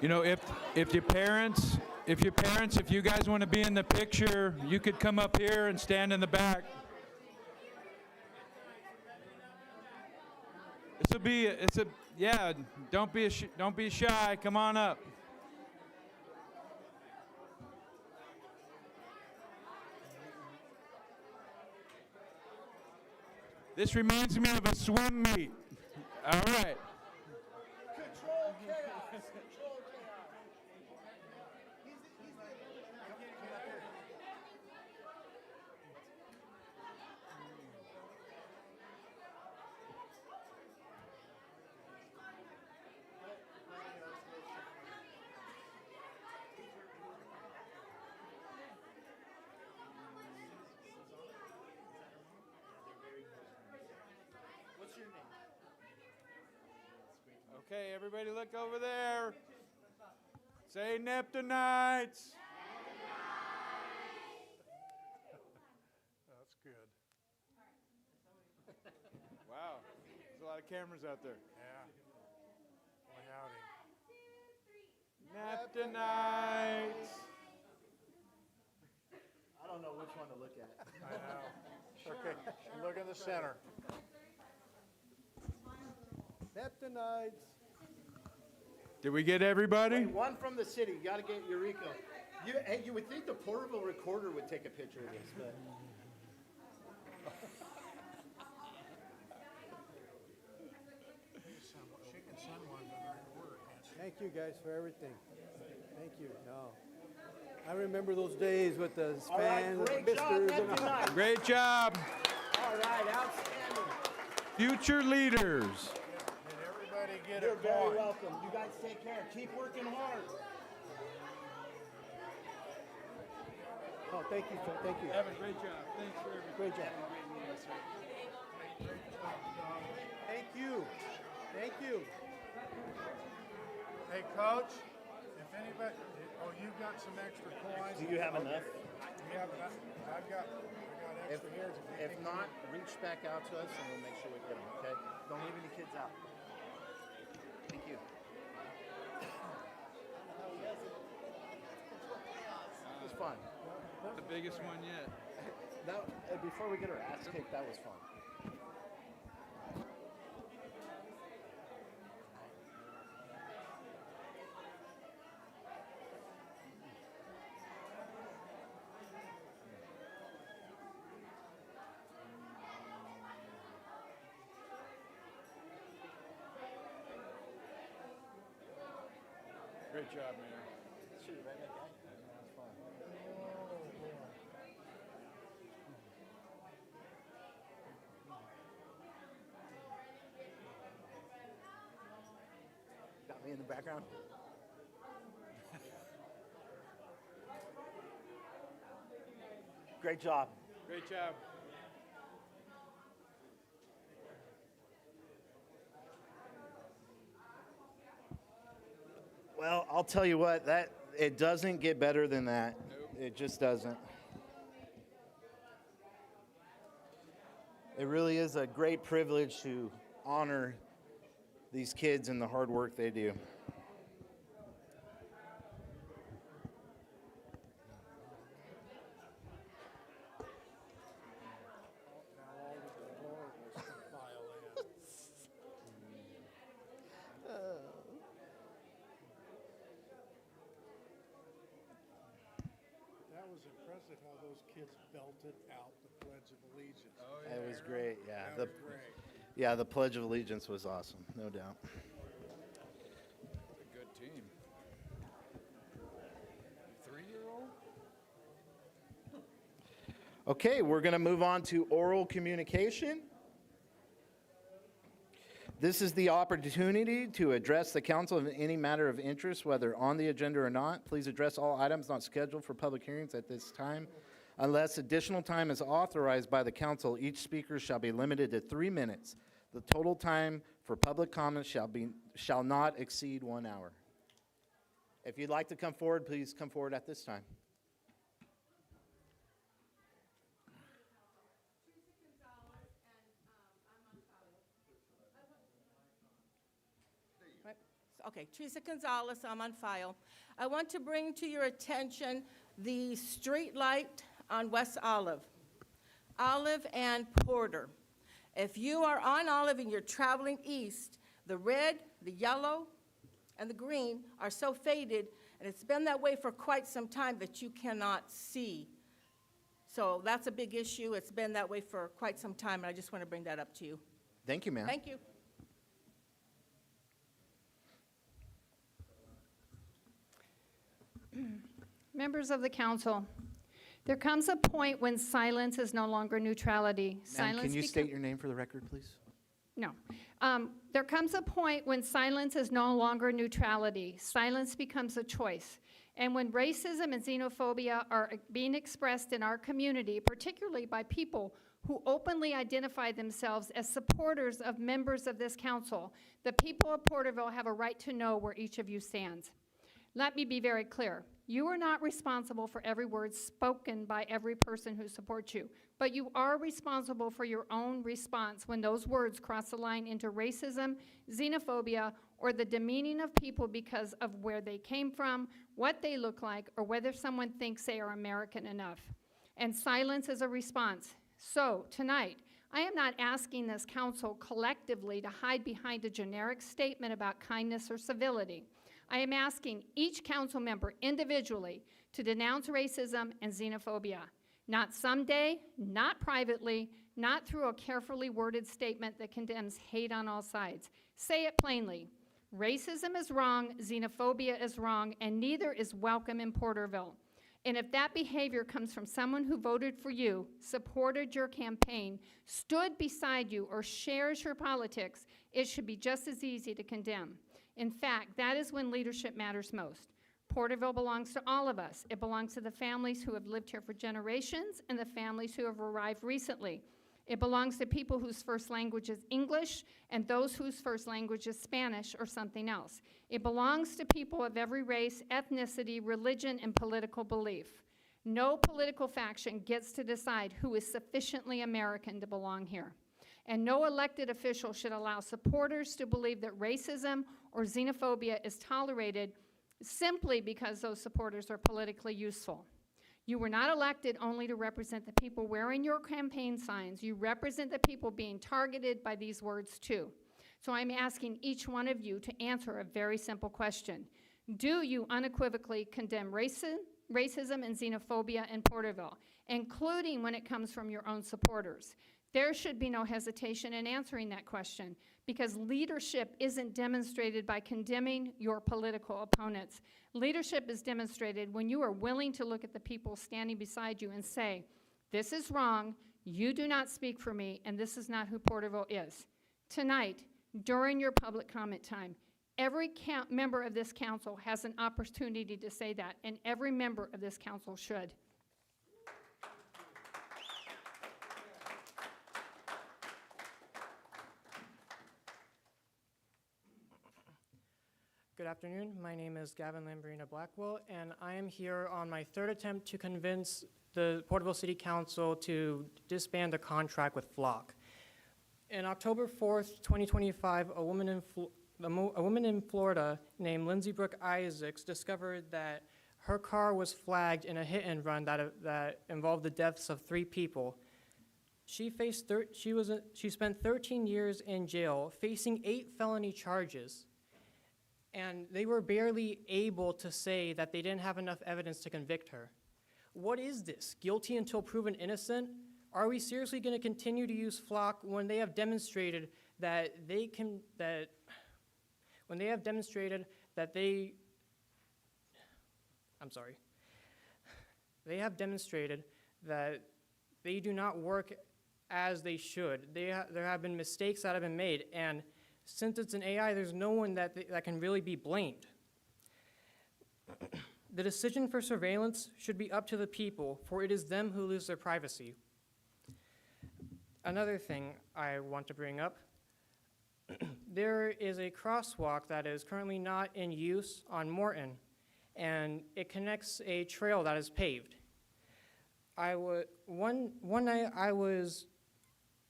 You know, if your parents, if you guys want to be in the picture, you could come up here and stand in the back. Yeah, don't be shy. Come on up. This reminds me of a swim meet. All right. Control chaos. Control chaos. What's your name? Okay, everybody look over there. Say Neptunites. That's good. Wow, there's a lot of cameras out there. Yeah. Boy, howdy. Neptunites. I don't know which one to look at. I know. Okay, look in the center. Neptunites. Did we get everybody? Wait, one from the city. You got to get Eureka. Hey, you would think the Porterville recorder would take a picture of this, but. She can send one to the recorder, can't she? Thank you guys for everything. Thank you. No. I remember those days with the All right, spans and great job, whiskers and Neptunites. Great job. All right, outstanding. Future leaders. Did everybody get You're a very coin? welcome. You guys take care. Keep working hard. Oh, thank you, sir. Thank you. Evan, great job. Thanks for everything. Great job. Thank you. Thank you. Hey, Coach, if anybody, you've got some extra coins. Do you have enough? Yeah, but I've got extra here. If not, reach back out to us and we'll make sure we get them, okay? Don't leave any kids out. Thank you. It was fun. The biggest one yet. Before we get our ass kicked, that was fun. Great job, man. Shoot, right back at you. That was fun. Got me in the background. Great job. Great job. Well, I'll tell you what, it doesn't get better than that. Nope. It just doesn't. It really is a great privilege to honor these kids and the hard work they do. That was impressive how those kids belted out the Pledge of Allegiance. Oh, It was great, yeah. That was great. Yeah, the Pledge of Allegiance was awesome, no doubt. A good team. 3-year-old? Okay, we're going to move on to oral communication. This is the opportunity to address the council of any matter of interest, whether on the agenda or not. Please address all items not scheduled for public hearings at this time. Unless additional time is authorized by the council, each speaker shall be limited to 3 minutes. The total time for public comment shall not exceed 1 hour. If you'd like to come forward, please come forward at this time. Okay, Teresa Gonzalez, I'm on file. I want to bring to your attention the street light on West Olive and Porter. If you are on Olive and you're traveling east, the red, the yellow, and the green are so faded, and it's been that way for quite some time that you cannot see. So that's a big issue. It's been that way for quite some time, and I just want to bring that up to you. Thank you, ma'am. Thank you. Members of the council, there comes a point when silence is no longer neutrality. Ma'am, can you Silence state your name for the record, please? No. There comes a point when silence is no longer neutrality. Silence becomes a choice. And when racism and xenophobia are being expressed in our community, particularly by people who openly identify themselves as supporters of members of this council, the people of Porterville have a right to know where each of you stands. Let me be very clear. You are not responsible for every word spoken by every person who supports you, but you are responsible for your own response when those words cross the line into racism, xenophobia, or the demeaning of people because of where they came from, what they look like, or whether someone thinks they are American enough. And silence is a response. So, tonight, I am not asking this council collectively to hide behind a generic statement about kindness or civility. I am asking each council member individually to denounce racism and xenophobia. Not someday, not privately, not through a carefully worded statement that condemns hate on all sides. Say it plainly. Racism is wrong, xenophobia is wrong, and neither is welcome in Porterville. And if that behavior comes from someone who voted for you, supported your campaign, stood beside you, or shares your politics, it should be just as easy to condemn. In fact, that is when leadership matters most. Porterville belongs to all of us. It belongs to the families who have lived here for generations and the families who have arrived recently. It belongs to people whose first language is English and those whose first language is Spanish or something else. It belongs to people of every race, ethnicity, religion, and political belief. No political faction gets to decide who is sufficiently American to belong here. And no elected official should allow supporters to believe that racism or xenophobia is tolerated simply because those supporters are politically useful. You were not elected only to represent the people wearing your campaign signs. You represent the people being targeted by these words too. So I'm asking each one of you to answer a very simple question. Do you unequivocally condemn racism and xenophobia in Porterville, including when it comes from your own supporters? There should be no hesitation in answering that question, because leadership isn't demonstrated by condemning your political opponents. Leadership is demonstrated when you are willing to look at the people standing beside you and say, this is wrong, you do not speak for me, and this is not who Porterville is. Tonight, during your public comment time, every member of this council has an opportunity to say that, and every member of this council should. Good afternoon. My name is Gavin Lambrina Blackwell, and I am here on my third attempt to convince the Porterville City Council to disband the contract with Flock. In October 4th, 2025, a woman in Florida named Lindsay Brooke Isaacs discovered that her car was flagged in a hit and run that involved the deaths of 3 people. She spent 13 years in jail, facing 8 felony charges. And they were barely able to say that they didn't have enough evidence to convict her. What is this? Guilty until proven innocent? Are we seriously going to continue to use Flock when they have demonstrated that they have demonstrated that they do not work as they should. There have been mistakes that have been made, and since it's an AI, there's no one that can really be blamed. The decision for surveillance should be up to the people, for it is them who lose their privacy. Another thing I want to bring up, there is a crosswalk that is currently not in use on Morton, and it connects a trail that is paved. One night I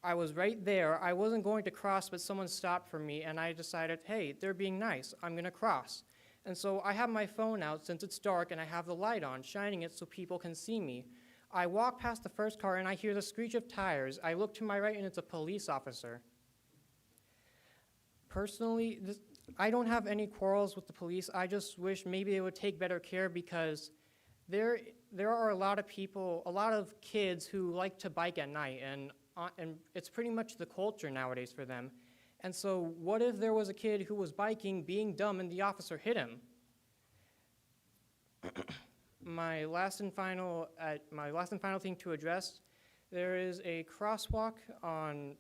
I was right there. I wasn't going to cross, but someone stopped for me, and I decided, hey, they're being nice. I'm going to cross. And so I have my phone out since it's dark, and I have the light on, shining it so people can see me. I walk past the first car, and I hear the screech of tires. I look to my right, and it's a police officer. Personally, I don't have any quarrels with the police. I just wish maybe they would take better care, because there are a lot of people, a lot of kids who like to bike at night, and it's pretty much the culture nowadays for them. And so what if there was a kid who was biking, being dumb, and the officer hit him? My last and final thing to address, there is a crosswalk on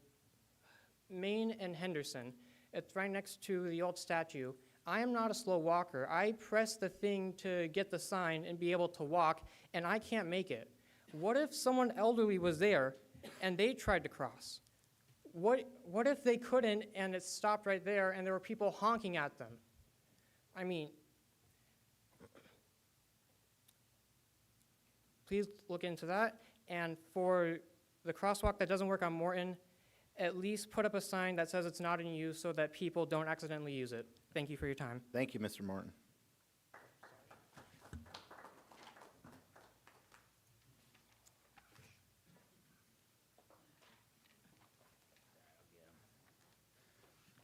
Main and Henderson. It's right next to the old statue. I am not a slow walker. I press the thing to get the sign and be able to walk, and I can't make it. What if someone elderly was there and they tried to cross? What if they couldn't and it stopped right there and there were people honking at them? I mean, please look into that. And for the crosswalk that doesn't work on Morton, at least put up a sign that says it's not in use so that people don't accidentally use it. Thank you for your time. Thank you, Mr. Morton.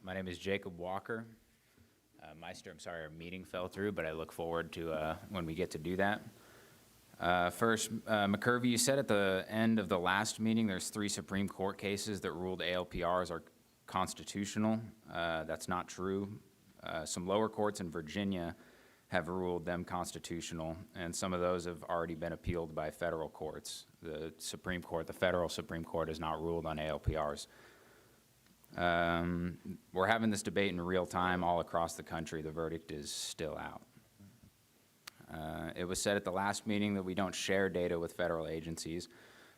My name is Jacob Walker. Meister, I'm sorry our meeting fell through, but I look forward to when we get to do that. First, McCurvey, you said at the end of the last meeting there's 3 Supreme Court cases that ruled ALPRs are constitutional. That's not true. Some lower courts in Virginia have ruled them constitutional, and some of those have already been appealed by federal courts. The Supreme Court, the federal Supreme Court, has not ruled on ALPRs. We're having this debate in real time all across the country. The verdict is still out. It was said at the last meeting that we don't share data with federal agencies,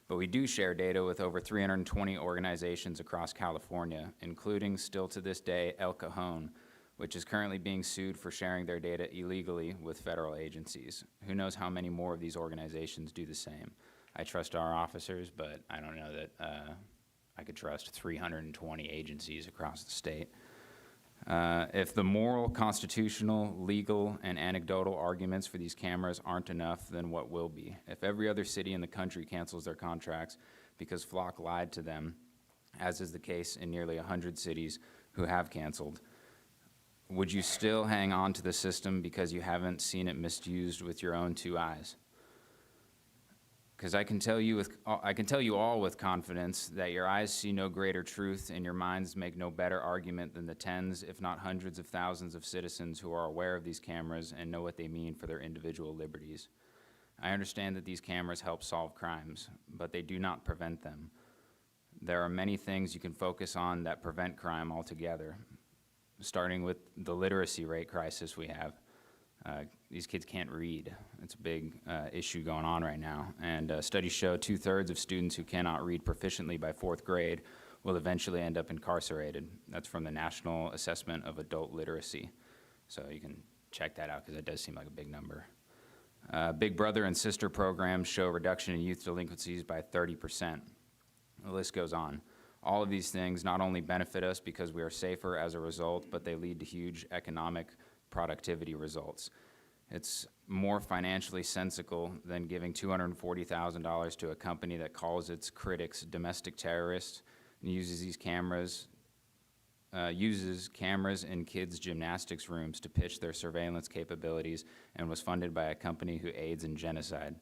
but we do share data with over 320 organizations across California, including, still to this day, El Cajon, which is currently being sued for sharing their data illegally with federal agencies. Who knows how many more of these organizations do the same? I trust our officers, but I don't know that I could trust 320 agencies across the state. If the moral, constitutional, legal, and anecdotal arguments for these cameras aren't enough, then what will be? If every other city in the country cancels their contracts because Flock lied to them, as is the case in nearly 100 cities who have canceled, would you still hang on to the system because you haven't seen it misused with your own 2 eyes? Because I can tell you all with confidence that your eyes see no greater truth and your minds make no better argument than the tens, if not hundreds of thousands of citizens who are aware of these cameras and know what they mean for their individual liberties. I understand that these cameras help solve crimes, but they do not prevent them. There are many things you can focus on that prevent crime altogether, starting with the literacy rate crisis we have. These kids can't read. It's a big issue going on right now. And studies show 2/3 of students who cannot read proficiently by 4th grade will eventually end up incarcerated. That's from the National Assessment of Adult Literacy. So you can check that out because it does seem like a big number. Big Brother and Sister programs show reduction in youth delinquencies by 30%. The list goes on. All of these things not only benefit us because we are safer as a result, but they lead to huge economic productivity results. It's more financially sensible than giving $240,000 to a company that calls its critics domestic terrorists and uses cameras in kids' gymnastics rooms to pitch their surveillance capabilities and was funded by a company who aids in genocide.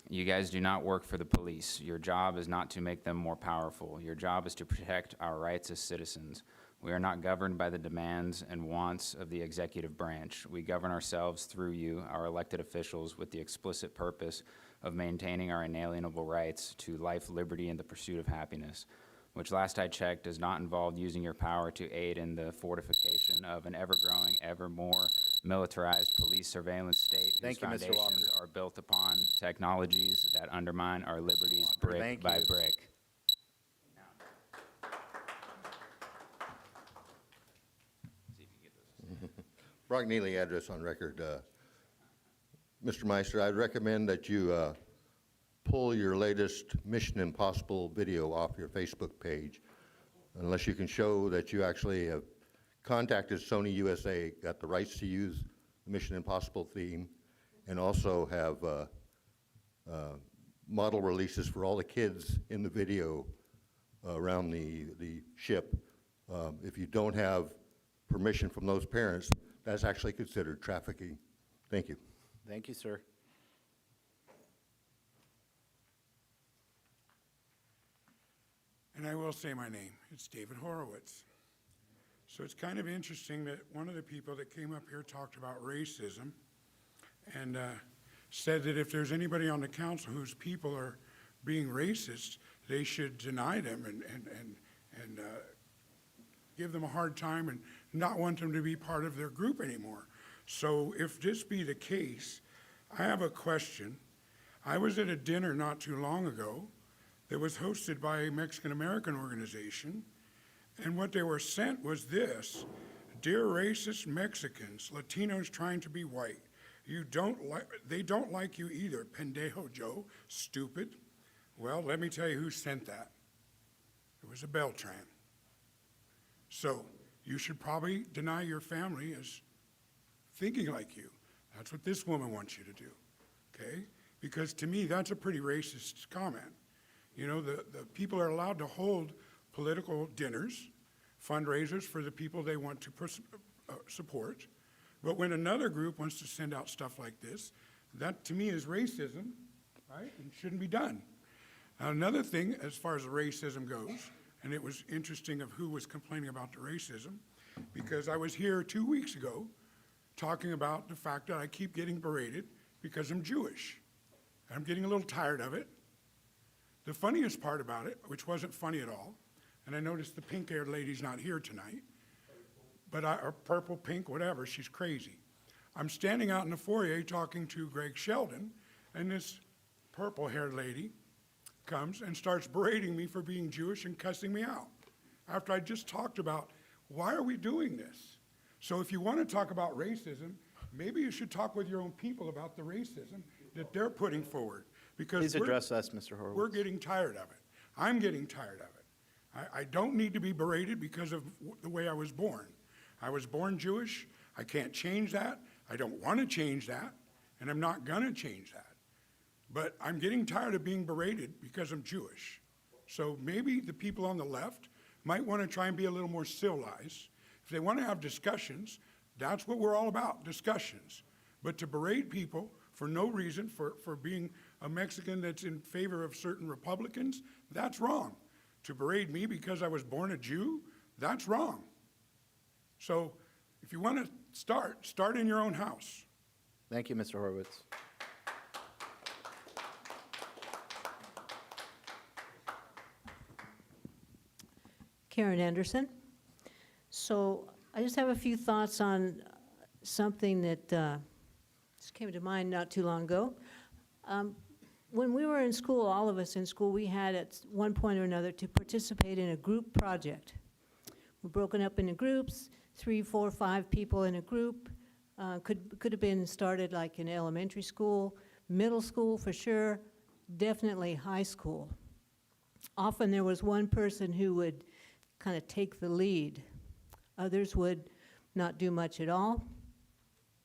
You guys do not work for the police. Your job is not to make them more powerful. Your job is to protect our rights as citizens. We are not governed by the demands and wants of the executive branch. We govern ourselves through you, our elected officials, with the explicit purpose of maintaining our inalienable rights to life, liberty, and the pursuit of happiness, which last I checked does not involve using your power to aid in the fortification of an ever-growing, ever more militarized police surveillance state whose foundations are built upon technologies that undermine our liberties brick by brick. Brock Neely, address on record. Mr. Meister, I'd recommend that you pull your latest Mission Impossible video off your Facebook page unless you can show that you actually have contacted Sony USA, got the rights to use the Mission Impossible theme, and also have model releases for all the kids in the video around the ship. If you don't have permission from those parents, that's actually considered trafficking. Thank you. Thank you, sir. And I will say my name. It's David Horowitz. So it's kind of interesting that one of the people that came up here talked about racism and said that if there's anybody on the council whose people are being racist, they should deny them and give them a hard time and not want them to be part of their group anymore. So if this be the case, I have a question. I was at a dinner not too long ago that was hosted by a Mexican-American organization, and what they were sent was this: "Dear racist Mexicans, Latinos trying to be white, they don't like you either, pendejo Joe, stupid." Well, let me tell you who sent that. It was a Beltran. So you should probably deny your family as thinking like you. That's what this woman wants you to do, okay? Because to me, that's a pretty racist comment. You know, the people are allowed to hold political dinners, fundraisers for the people they want to support. But when another group wants to send out stuff like this, that to me is racism, right? And shouldn't be done. Now, another thing, as far as racism goes, and it was interesting of who was complaining about the racism, because I was here 2 weeks ago talking about the fact that I keep getting berated because I'm Jewish. I'm getting a little tired of it. The funniest part about it, which wasn't funny at all, and I noticed the pink-haired lady's not here tonight, but or purple, pink, whatever, she's crazy. I'm standing out in the foyer talking to Greg Sheldon, and this purple-haired lady comes and starts berating me for being Jewish and cussing me out after I just talked about why are we doing this? So if you want to talk about racism, maybe you should talk with your own people about the racism that they're putting forward. Because Please address us, Mr. Horowitz. we're getting tired of it. I'm getting tired of it. I don't need to be berated because of the way I was born. I was born Jewish. I can't change that. I don't want to change that, and I'm not going to change that. But I'm getting tired of being berated because I'm Jewish. So maybe the people on the left might want to try and be a little more civilized. If they want to have discussions, that's what we're all about, discussions. But to berate people for no reason, for being a Mexican that's in favor of certain Republicans, that's wrong. To berate me because I was born a Jew, that's wrong. So if you want to start in your own house. Thank you, Mr. Horowitz. Karen Anderson. So I just have a few thoughts on something that just came to mind not too long ago. When we were in school, all of us in school, we had at one point or another to participate in a group project. We're broken up into groups, 3, 4, 5 people in a group. Could have been started like in elementary school, middle school for sure, definitely high school. Often there was one person who would kind of take the lead. Others would not do much at all.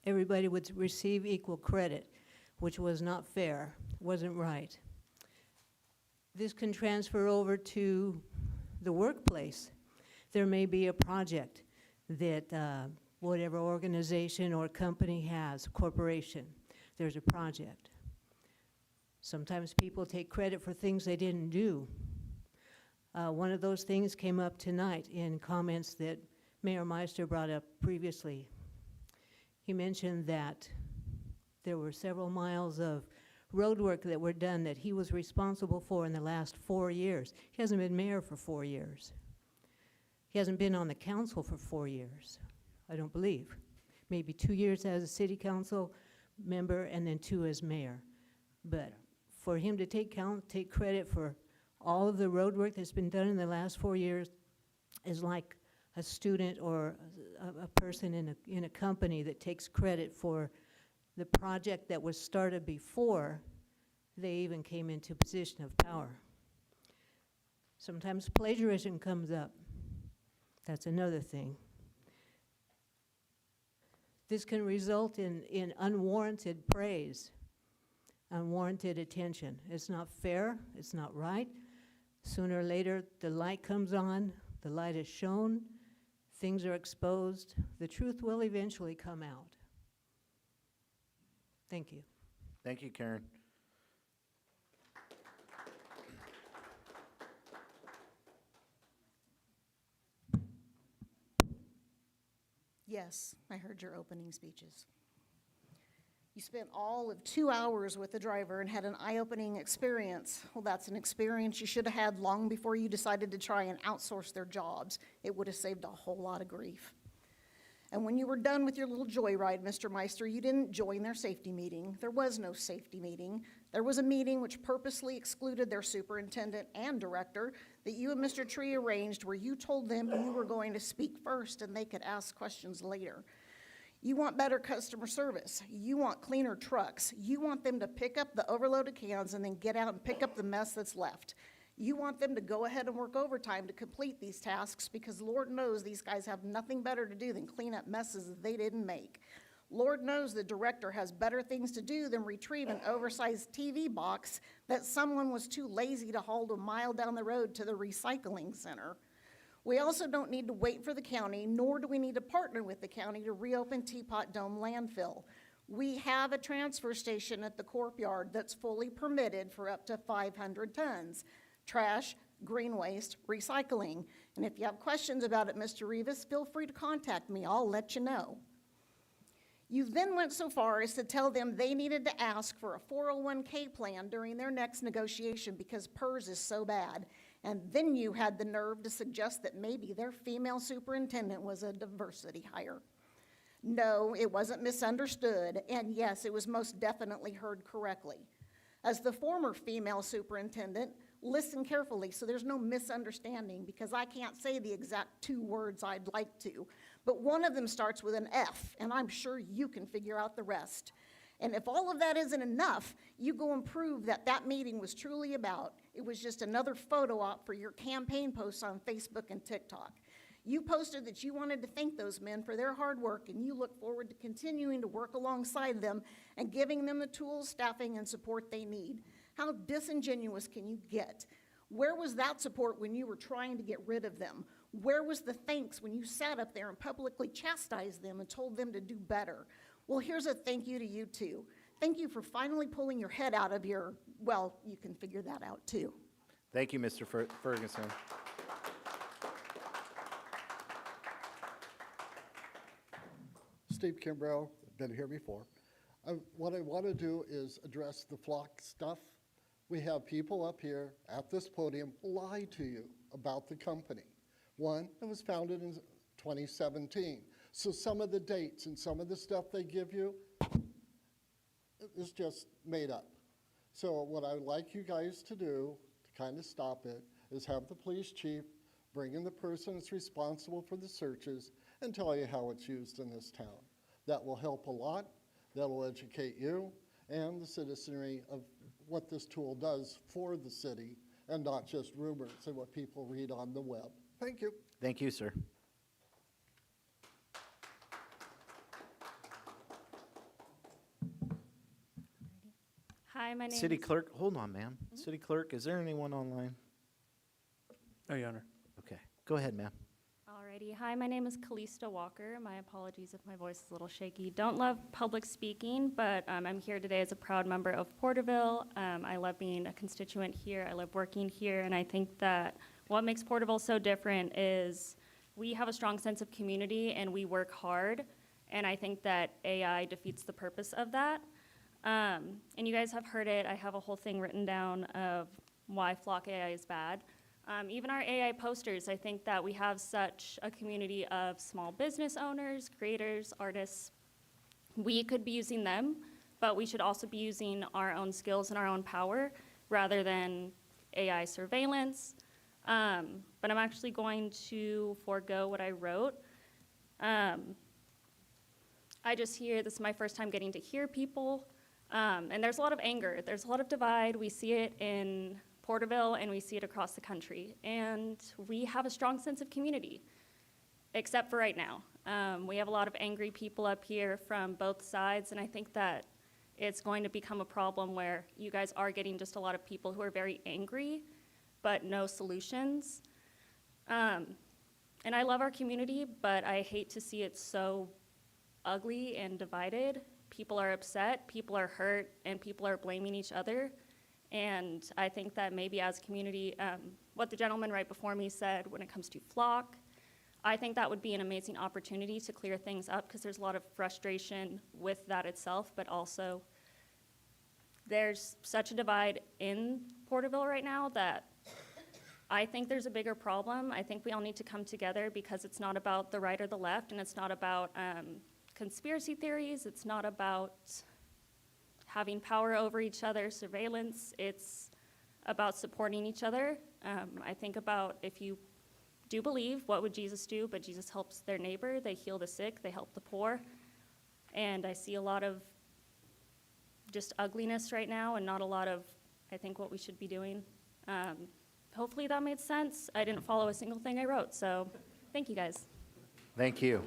Everybody would receive equal credit, which was not fair, wasn't right. This can transfer over to the workplace. There may be a project that whatever organization or company has, corporation, there's a project. Sometimes people take credit for things they didn't do. One of those things came up tonight in comments that Mayor Meister brought up previously. He mentioned that there were several miles of road work that were done that he was responsible for in the last 4 years. He hasn't been mayor for 4 years. He hasn't been on the council for 4 years, I don't believe. Maybe 2 years as a city council member and then 2 as mayor. But for him to take credit for all of the road work that's been done in the last 4 years is like a student or a person in a company that takes credit for the project that was started before they even came into position of power. Sometimes plagiarism comes up. That's another thing. This can result in unwarranted praise, unwarranted attention. It's not fair, it's not right. Sooner or later, the light comes on, the light is shown, things are exposed, the truth will eventually come out. Thank you. Thank you, Karen. Yes, I heard your opening speeches. You spent all of 2 hours with the driver and had an eye-opening experience. Well, that's an experience you should have had long before you decided to try and outsource their jobs. It would have saved a whole lot of grief. And when you were done with your little joyride, Mr. Meister, you didn't join their safety meeting. There was no safety meeting. There was a meeting which purposely excluded their superintendent and director that you and Mr. Tree arranged, where you told them you were going to speak first and they could ask questions later. You want better customer service. You want cleaner trucks. You want them to pick up the overloaded cans and then get out and pick up the mess that's left. You want them to go ahead and work overtime to complete these tasks, because Lord knows these guys have nothing better to do than clean up messes that they didn't make. Lord knows the director has better things to do than retrieve an oversized TV box that someone was too lazy to haul a mile down the road to the recycling center. We also don't need to wait for the county, nor do we need to partner with the county to reopen Teapot Dome landfill. We have a transfer station at the Corp Yard that's fully permitted for up to 500 tons. Trash, green waste, recycling. And if you have questions about it, Mr. Rivas, feel free to contact me. I'll let you know. You then went so far as to tell them they needed to ask for a 401k plan during their next negotiation because PERS is so bad. And then you had the nerve to suggest that maybe their female superintendent was a diversity hire. No, it wasn't misunderstood, and yes, it was most definitely heard correctly. As the former female superintendent, listen carefully so there's no misunderstanding, because I can't say the exact 2 words I'd like to, but one of them starts with an F, and I'm sure you can figure out the rest. And if all of that isn't enough, you go and prove that that meeting was truly about, it was just another photo op for your campaign posts on Facebook and TikTok. You posted that you wanted to thank those men for their hard work, and you look forward to continuing to work alongside them and giving them the tools, staffing, and support they need. How disingenuous can you get? Where was that support when you were trying to get rid of them? Where was the thanks when you sat up there and publicly chastised them and told them to do better? Well, here's a thank you to you too. Thank you for finally pulling your head out of your, well, you can figure that out too. Thank you, Mr. Ferguson. Steve Kimbrell, been here before. What I want to do is address the flock stuff. We have people up here at this podium lie to you about the company. One, it was founded in 2017. So some of the dates and some of the stuff they give you is just made up. So what I would like you guys to do to kind of stop it is have the police chief bring in the person that's responsible for the searches and tell you how it's used in this town. That will help a lot. That will educate you and the citizenry of what this tool does for the city, and not just rumors and what people read on the web. Thank you. Thank you, sir. Hi, my name City is... Clerk, hold on, ma'am. City Clerk, is there anyone online? No, Your Honor. Okay, go ahead, ma'am. Alrighty. Hi, my name is Calista Walker. My apologies if my voice is a little shaky. Don't love public speaking, but I'm here today as a proud member of Porterville. I love being a constituent here. I love working here, and I think that what makes Porterville so different is we have a strong sense of community and we work hard, and I think that AI defeats the purpose of that. And you guys have heard it. I have a whole thing written down of why Flock AI is bad. Even our AI posters, I think that we have such a community of small business owners, creators, artists. We could be using them, but we should also be using our own skills and our own power rather than AI surveillance. But I'm actually going to forego what I wrote. I just hear, this is my first time getting to hear people. And there's a lot of anger. There's a lot of divide. We see it in Porterville and we see it across the country. And we have a strong sense of community, except for right now. We have a lot of angry people up here from both sides, and I think that it's going to become a problem where you guys are getting just a lot of people who are very angry, but no solutions. And I love our community, but I hate to see it so ugly and divided. People are upset, people are hurt, and people are blaming each other. And I think that maybe as a community, what the gentleman right before me said when it comes to flock, I think that would be an amazing opportunity to clear things up, because there's a lot of frustration with that itself, but also there's such a divide in Porterville right now that I think there's a bigger problem. I think we all need to come together, because it's not about the right or the left, and it's not about conspiracy theories. It's not about having power over each other, surveillance. It's about supporting each other. I think about, if you do believe, what would Jesus do? But Jesus helps their neighbor. They heal the sick. They help the poor. And I see a lot of just ugliness right now, and not a lot of, I think, what we should be doing. Hopefully that made sense. I didn't follow a single thing I wrote, so thank you guys. Thank you.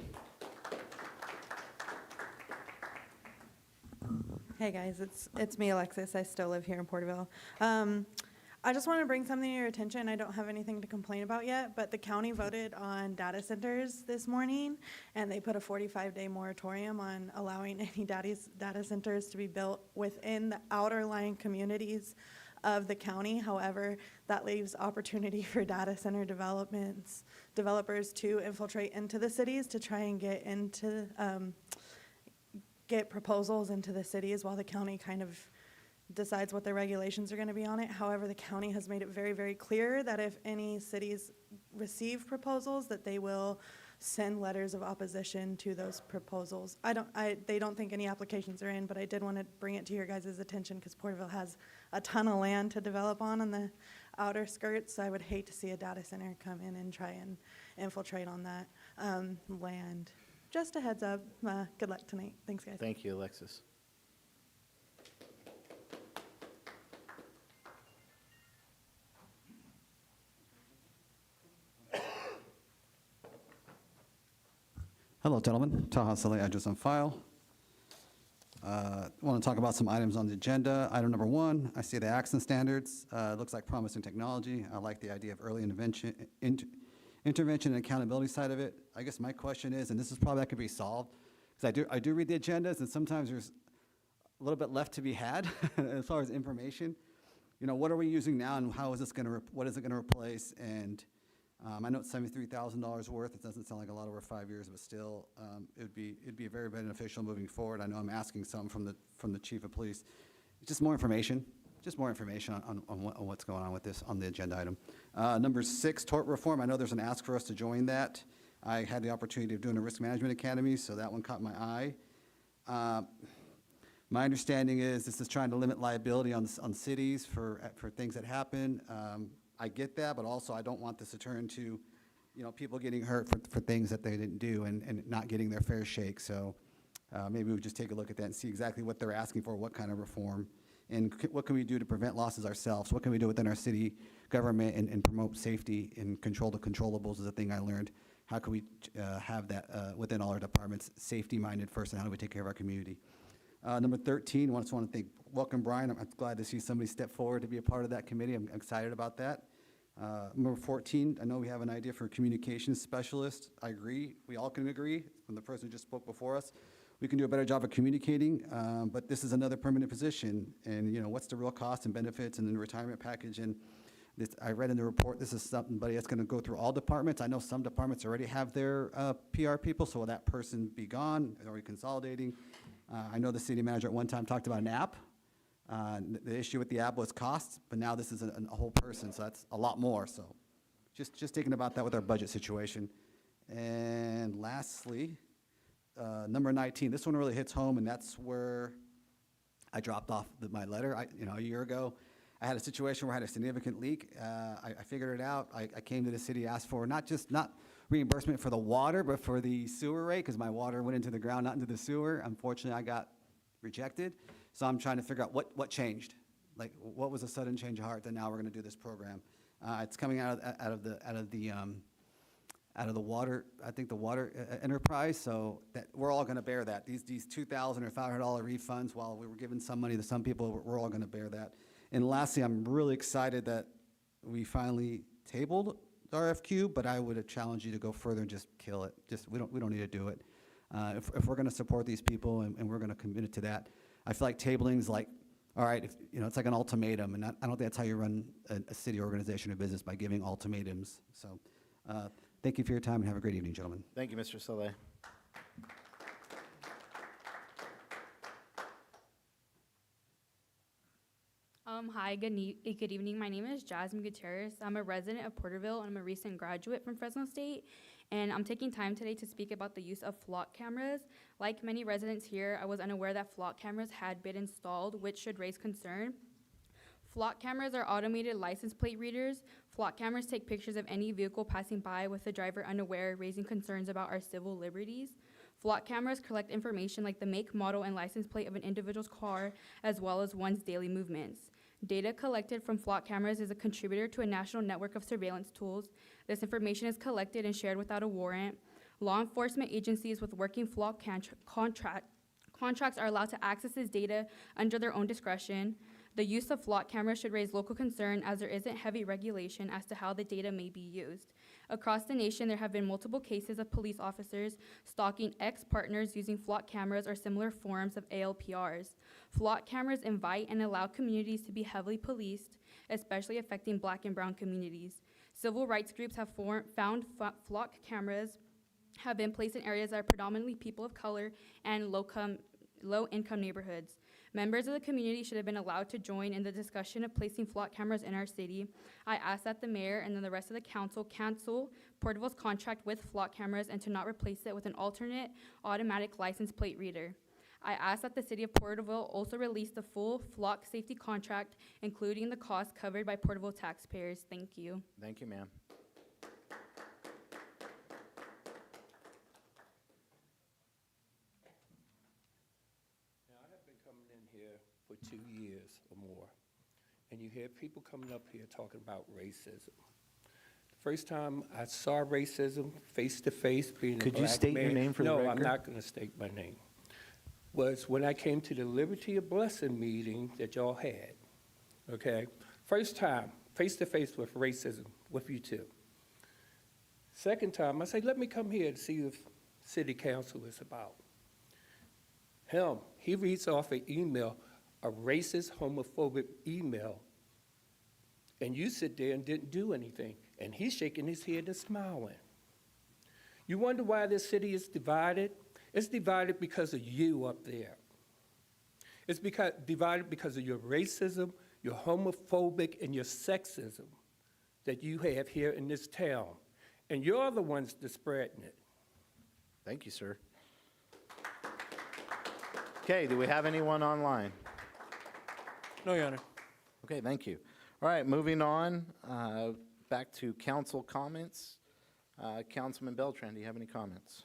Hey guys, it's me, Alexis. I still live here in Porterville. I just want to bring something to your attention. I don't have anything to complain about yet, but the county voted on data centers this morning, and they put a 45-day moratorium on allowing any data centers to be built within the outer line communities of the county. However, that leaves opportunity for data center developers to infiltrate into the cities to try and get proposals into the cities while the county kind of decides what their regulations are going to be on it. However, the county has made it very, very clear that if any cities receive proposals, that they will send letters of opposition to those proposals. They don't think any applications are in, but I did want to bring it to your guys' attention, because Porterville has a ton of land to develop on the outer skirts. So I would hate to see a data center come in and try and infiltrate on that land. Just a heads up. Good luck tonight. Thanks, guys. Thank you, Alexis. Hello, gentlemen. Taha Saleh, address on file. I want to talk about some items on the agenda. Item number 1, I see the accent standards. Looks like promising technology. I like the idea of early intervention and accountability side of it. I guess my question is, and this is probably that could be solved, because I do read the agendas, and sometimes there's a little bit left to be had as far as information. You know, what are we using now, and how is this going to, what is it going to replace? And I know it's $73,000 worth. It doesn't sound like a lot over 5 years, but still, it'd be very beneficial moving forward. I know I'm asking some from the chief of police. Just more information on what's going on with this on the agenda item. Number 6, tort reform. I know there's an ask for us to join that. I had the opportunity of doing a risk management academy, so that one caught my eye. My understanding is this is trying to limit liability on cities for things that happen. I get that, but also I don't want this to turn to, people getting hurt for things that they didn't do and not getting their fair shake. So maybe we just take a look at that and see exactly what they're asking for, what kind of reform, and what can we do to prevent losses ourselves? What can we do within our city government and promote safety and control the controllables is a thing I learned. How can we have that within all our departments, safety-minded first, and how do we take care of our community? Number 13, I just want to welcome Brian. I'm glad to see somebody step forward to be a part of that committee. I'm excited about that. Number 14, I know we have an idea for a communications specialist. I agree. We all can agree from the person who just spoke before us. We can do a better job of communicating, but this is another permanent position. And, what's the real cost and benefits and the retirement package? And this, I read in the report, this is somebody that's going to go through all departments. I know some departments already have their PR people, so will that person be gone? Are we consolidating? I know the city manager at one time talked about an app. The issue with the app was cost, but now this is a whole person, so that's a lot more. So just thinking about that with our budget situation. And lastly, number 19, this one really hits home, and that's where I dropped off my letter. A year ago, I had a situation where I had a significant leak. I figured it out. I came to the city, asked for not reimbursement for the water, but for the sewer rate, because my water went into the ground, not into the sewer. Unfortunately, I got rejected. So I'm trying to figure out what changed. Like, what was a sudden change of heart that now we're going to do this program? It's coming out of the water, I think the water enterprise, so that we're all going to bear that. These $2,000 or $500 refunds, while we were giving some money to some people, we're all going to bear that. And lastly, I'm really excited that we finally tabled the RFQ, but I would challenge you to go further and just kill it. We don't need to do it. If we're going to support these people and we're going to commit it to that, I feel like tabling is like, all right, it's like an ultimatum, and I don't think that's how you run a city organization or business, by giving ultimatums. So thank you for your time, and have a great evening, gentlemen. Thank you, Mr. Saleh. Hi, good evening. My name is Jasmine Gutierrez. I'm a resident of Porterville, and I'm a recent graduate from Fresno State. And I'm taking time today to speak about the use of flock cameras. Like many residents here, I was unaware that flock cameras had been installed, which should raise concern. Flock cameras are automated license plate readers. Flock cameras take pictures of any vehicle passing by with the driver unaware, raising concerns about our civil liberties. Flock cameras collect information like the make, model, and license plate of an individual's car, as well as one's daily movements. Data collected from flock cameras is a contributor to a national network of surveillance tools. This information is collected and shared without a warrant. Law enforcement agencies with working flock contracts are allowed to access this data under their own discretion. The use of flock cameras should raise local concern, as there isn't heavy regulation as to how the data may be used. Across the nation, there have been multiple cases of police officers stalking ex-partners using flock cameras or similar forms of ALPRs. Flock cameras invite and allow communities to be heavily policed, especially affecting Black and brown communities. Civil rights groups have found flock cameras have been placed in areas that are predominantly people of color and low-income neighborhoods. Members of the community should have been allowed to join in the discussion of placing flock cameras in our city. I ask that the mayor and then the rest of the council cancel Porterville's contract with flock cameras and to not replace it with an alternate automatic license plate reader. I ask that the city of Porterville also release the full flock safety contract, including the costs covered by Porterville taxpayers. Thank you. Thank you, ma'am. For 2 years or more, and you hear people coming up here talking about racism. The first time I saw racism face to face, being a black man. Could you state your name for the record? No, I'm not going to state my name. Was when I came to the Liberty of Blessing meeting that y'all had. Okay, first time face to face with racism with you two. Second time, I said, let me come here to see if city council is about. He reads off an email, a racist, homophobic email, and you sit there and didn't do anything, and he's shaking his head and smiling. You wonder why this city is divided? It's divided because of you up there. It's divided because of your racism, your homophobic, and your sexism that you have here in this town, and you're the ones that's spreading it. Thank you, sir. Okay, do we have anyone online? No, Your Honor. Okay, thank you. All right, moving on, back to council comments. Councilman Beltran, do you have any comments?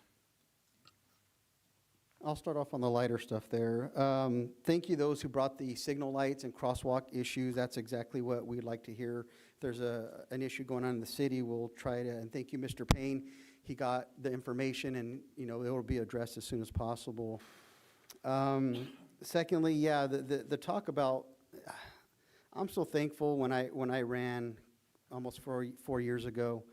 I'll start off on the lighter stuff there. Thank you those who brought the signal lights and crosswalk issues. That's exactly what we'd like to hear. If there's an issue going on in the city, we'll try to, and thank you, Mr. Payne. He got the information and, it will be addressed as soon as possible. Secondly, yeah, the talk about, I'm so thankful when I ran almost 4 years ago.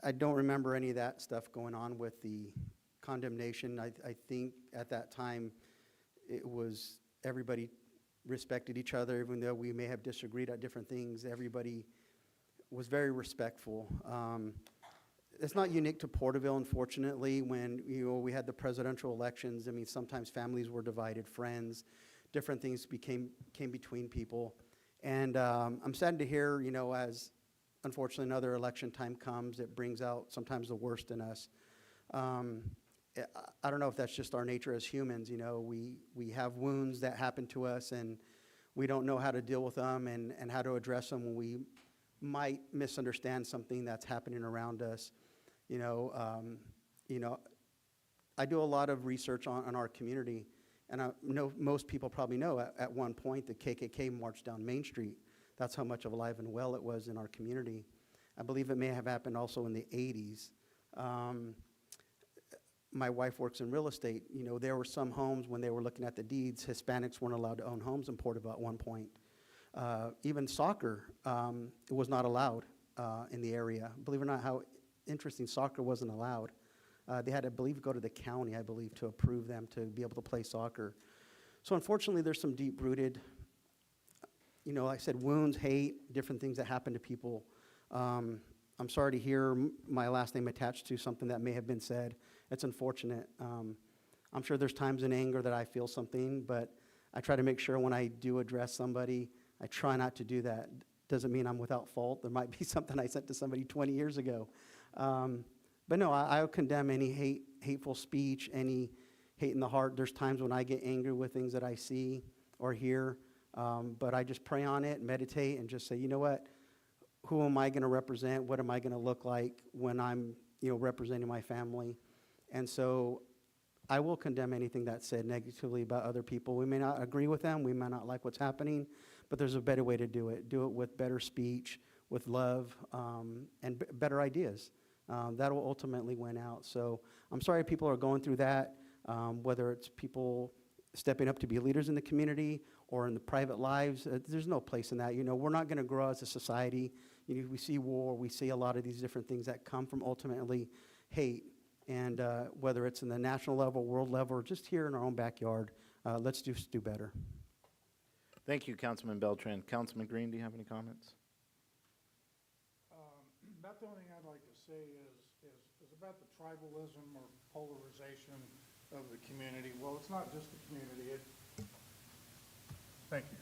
I don't remember any of that stuff going on with the condemnation. I think at that time it was everybody respected each other, even though we may have disagreed on different things. Everybody was very respectful. It's not unique to Porterville, unfortunately. When we had the presidential elections, I mean, sometimes families were divided, friends, different things came between people. And I'm saddened to hear, as unfortunately another election time comes, it brings out sometimes the worst in us. I don't know if that's just our nature as humans. We have wounds that happen to us, and we don't know how to deal with them and how to address them when we might misunderstand something that's happening around us. I do a lot of research on our community, And I know most people probably know at one point the KKK marched down Main Street. That's how much of alive and well it was in our community. I believe it may have happened also in the 80s. My wife works in real estate. You know, there were some homes when they were looking at the deeds, Hispanics weren't allowed to own homes in Porterville at one point. Even soccer was not allowed in the area. Believe it or not, how interesting, soccer wasn't allowed. They had to, go to the county, I believe, to approve them to be able to play soccer. So unfortunately, there's some deep-rooted, you know, like I said, wounds, hate, different things that happen to people. I'm sorry to hear my last name attached to something that may have been said. It's unfortunate. I'm sure there's times in anger that I feel something, but I try to make sure when I do address somebody, I try not to do that. Doesn't mean I'm without fault. There might be something I said to somebody 20 years ago. But no, I would condemn any hateful speech, any hate in the heart. There's times when I get angry with things that I see or hear, but I just pray on it, meditate, and just say, you know what? Who am I going to represent? What am I going to look like when I'm, you know, representing my family? And so I will condemn anything that's said negatively about other people. We may not agree with them. We may not like what's happening, but there's a better way to do it. Do it with better speech, with love, and better ideas. That will ultimately win out. So I'm sorry people are going through that, whether it's people stepping up to be leaders in the community or in the private lives. There's no place in that. You know, we're not going to grow as a society. You know, we see war, we see a lot of these different things that come from ultimately hate. And whether it's in the national level, world level, or just here in our own backyard, let's just do better. Thank you, Councilman Beltran. Councilman Green, do you have any comments? About the only thing I'd like to say is about the tribalism or polarization of the community. Well, it's not just the community. Thank you.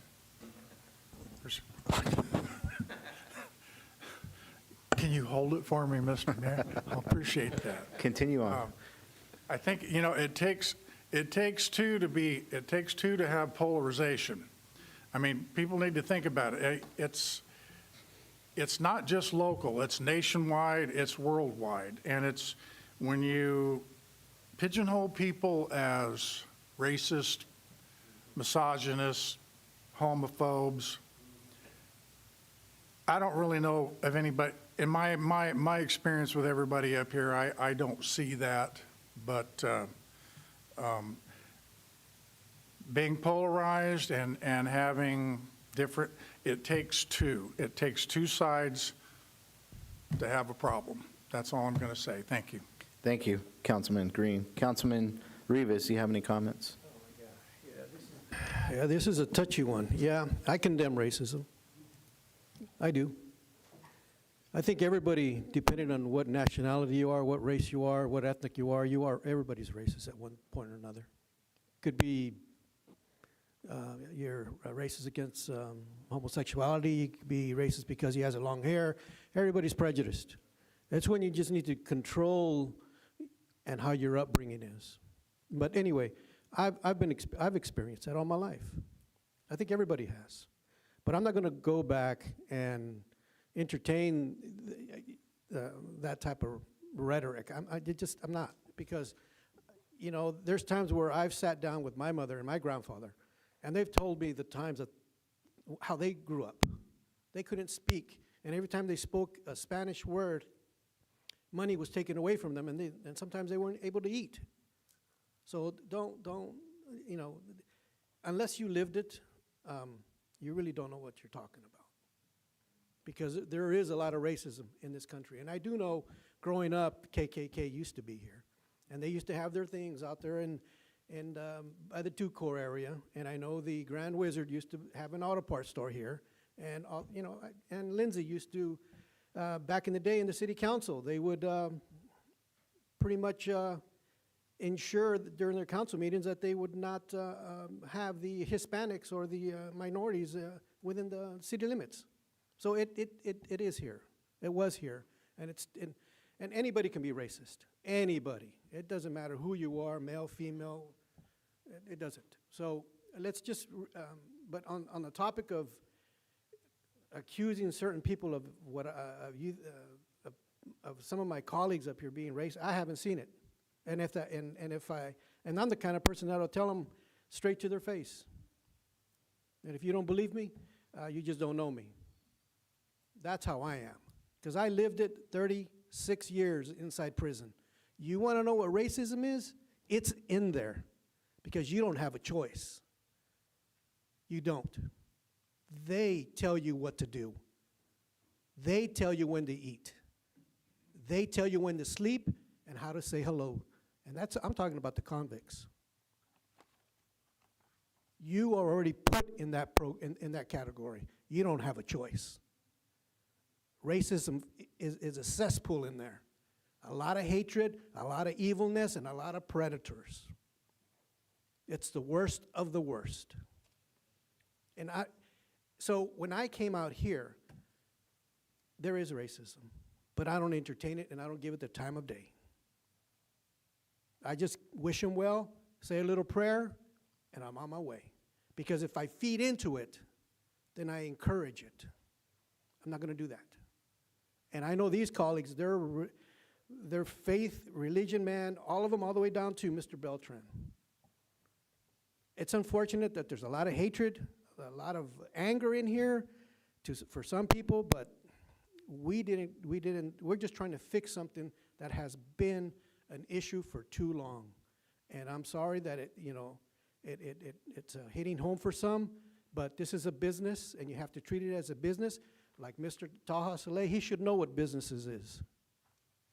Can you hold it for me, Mr. Mayor? I'll appreciate that. Continue on. I think, you know, it takes two to have polarization. I mean, people need to think about it. It's not just local, it's nationwide, it's worldwide. And it's when you pigeonhole people as racist, misogynist, homophobes, I don't really know of anybody, in my experience with everybody up here, I don't see that, but being polarized and having different, it takes two sides to have a problem. That's all I'm going to say. Thank you. Thank you, Councilman Green. Councilman Rivas, do you have any comments? Yeah, this is a touchy one. Yeah, I condemn racism. I do. I think everybody, depending on what nationality you are, what race you are, what ethnic you are, everybody's racist at one point or another. Could be you're racist against homosexuality, you could be racist because he has long hair. Everybody's prejudiced. That's when you just need to control and how your upbringing is. But anyway, I've experienced that all my life. I think everybody has. But I'm not going to go back and entertain that type of rhetoric. I'm not, because, you know, there's times where I've sat down with my mother and my grandfather, and they've told me the times that how they grew up. They couldn't speak, and every time they spoke a Spanish word, money was taken away from them, and sometimes they weren't able to eat. So don't, you know, unless you lived it, you really don't know what you're talking about. Because there is a lot of racism in this country. And I do know, growing up, KKK used to be here. And they used to have their things out there by the Two-Core area. And I know the Grand Wizard used to have an auto parts store here. And, you know, and Lindsay used to, back in the day in the city council, they would pretty much ensure that during their council meetings that they would not have the Hispanics or the minorities within the city limits. So it is here. It was here. And anybody can be racist. Anybody. It doesn't matter who you are, male, female. It doesn't. So let's just, but on the topic of accusing certain people of what of some of my colleagues up here being racist, I haven't seen it. And I'm the kind of person that'll tell them straight to their face. And if you don't believe me, you just don't know me. That's how I am. Because I lived it 36 years inside prison. You want to know what racism is? It's in there. Because you don't have a choice. You don't. They tell you what to do. They tell you when to eat. They tell you when to sleep and how to say hello. And I'm talking about the convicts. You are already put in that in that category. You don't have a choice. Racism is a cesspool in there. A lot of hatred, a lot of evilness, and a lot of predators. It's the worst of the worst. And so when I came out here, there is racism, but I don't entertain it and I don't give it the time of day. I just wish them well, say a little prayer, and I'm on my way. Because if I feed into it, then I encourage it. I'm not going to do that. And I know these colleagues, their faith, religion, man, all of them, all the way down to Mr. Beltran. It's unfortunate that there's a lot of hatred, a lot of anger in here for some people, but we're just trying to fix something that has been an issue for too long. And I'm sorry that it's hitting home for some, but this is a business, and you have to treat it as a business. Like Mr. Taha Saleh, he should know what businesses is.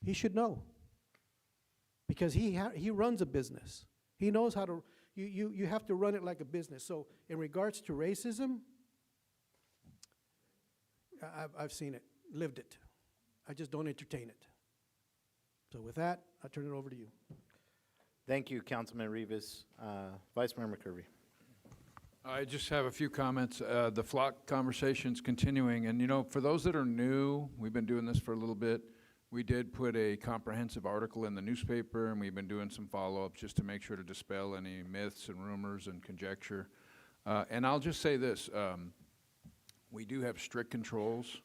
He should know. Because he runs a business. He knows how to, you have to run it like a business. So in regards to racism, I've seen it, lived it. I just don't entertain it. So with that, I turn it over to you. Thank you, Councilman Rivas. Vice Mayor McCurvey. I just have a few comments. The flock conversation's continuing, and for those that are new, we've been doing this for a little bit. We did put a comprehensive article in the newspaper, and we've been doing some follow-ups just to make sure to dispel any myths and rumors and conjecture. And I'll just say this, we do have strict controls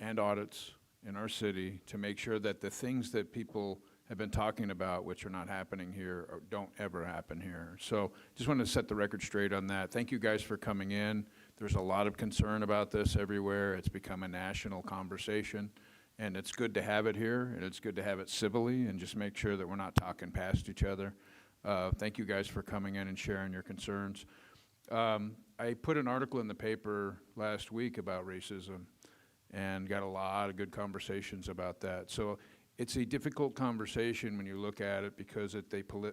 and audits in our city to make sure that the things that people have been talking about, which are not happening here, or don't ever happen here. So just wanted to set the record straight on that. Thank you guys for coming in. There's a lot of concern about this everywhere. It's become a national conversation, and it's good to have it here, and it's good to have it civilly, and just make sure that we're not talking past each other. Thank you guys for coming in and sharing your concerns. I put an article in the paper last week about racism and got a lot of good conversations about that. So it's a difficult conversation when you look at it because a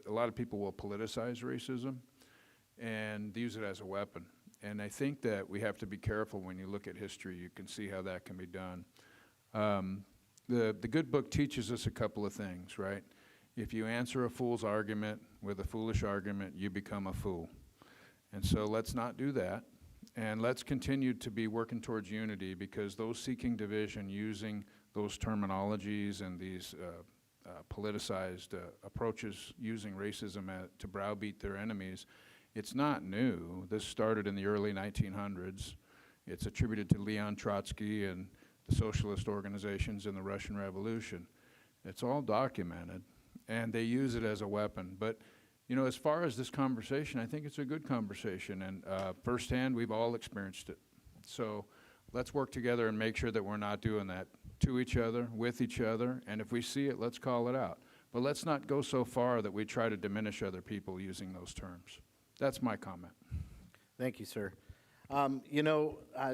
lot of people will politicize racism and use it as a weapon. And I think that we have to be careful when you look at history. You can see how that can be done. The good book teaches us a couple of things, right? If you answer a fool's argument with a foolish argument, you become a fool. And so let's not do that. And let's continue to be working towards unity, because those seeking division using those terminologies and these politicized approaches using racism to browbeat their enemies, it's not new. This started in the early 1900s. It's attributed to Leon Trotsky and the socialist organizations in the Russian Revolution. It's all documented, and they use it as a weapon. But as far as this conversation, I think it's a good conversation, and firsthand, we've all experienced it. So let's work together and make sure that we're not doing that to each other, with each other, and if we see it, let's call it out. But let's not go so far that we try to diminish other people using those terms. That's my comment. Thank you, sir.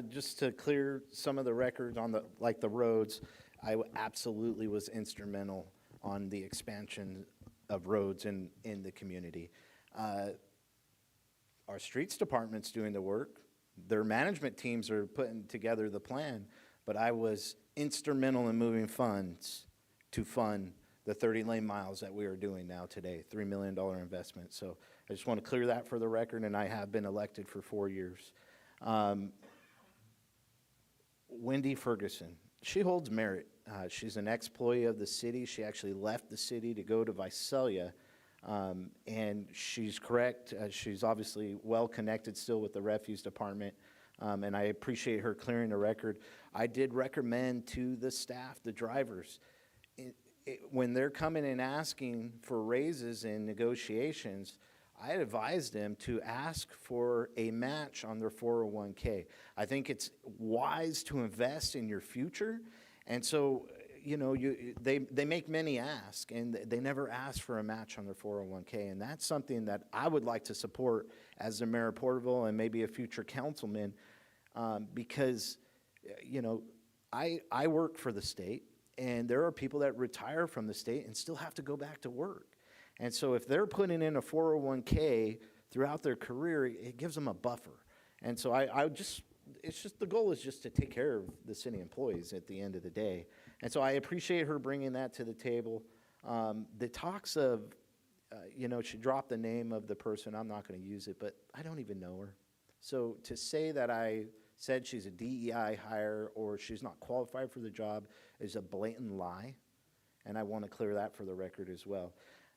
Just to clear some of the records on the roads, I absolutely was instrumental on the expansion of roads in the community. Our streets department's doing the work. Their management teams are putting together the plan, but I was instrumental in moving funds to fund the 30 lane miles that we are doing now today, $3 million investment. So I just want to clear that for the record, and I have been elected for 4 years. Wendy Ferguson, she holds merit. She's an ex-employee of the city. She actually left the city to go to Visalia, and she's correct. She's obviously well-connected still with the refuse department, and I appreciate her clearing the record. I did recommend to the staff, the drivers, when they're coming and asking for raises in negotiations, I advised them to ask for a match on their 401k. I think it's wise to invest in your future. And so, they make many asks, and they never ask for a match on their 401k. And that's something that I would like to support as the mayor of Porterville and maybe a future councilman, because, I work for the state, and there are people that retire from the state and still have to go back to work. And so if they're putting in a 401k throughout their career, it gives them a buffer. And so the goal is just to take care of the city employees at the end of the day. And so I appreciate her bringing that to the table. The talks of, she dropped the name of the person. I'm not going to use it, but I don't even know her. So to say that I said she's a DEI hire or she's not qualified for the job is a blatant lie. And I want to clear that for the record as well.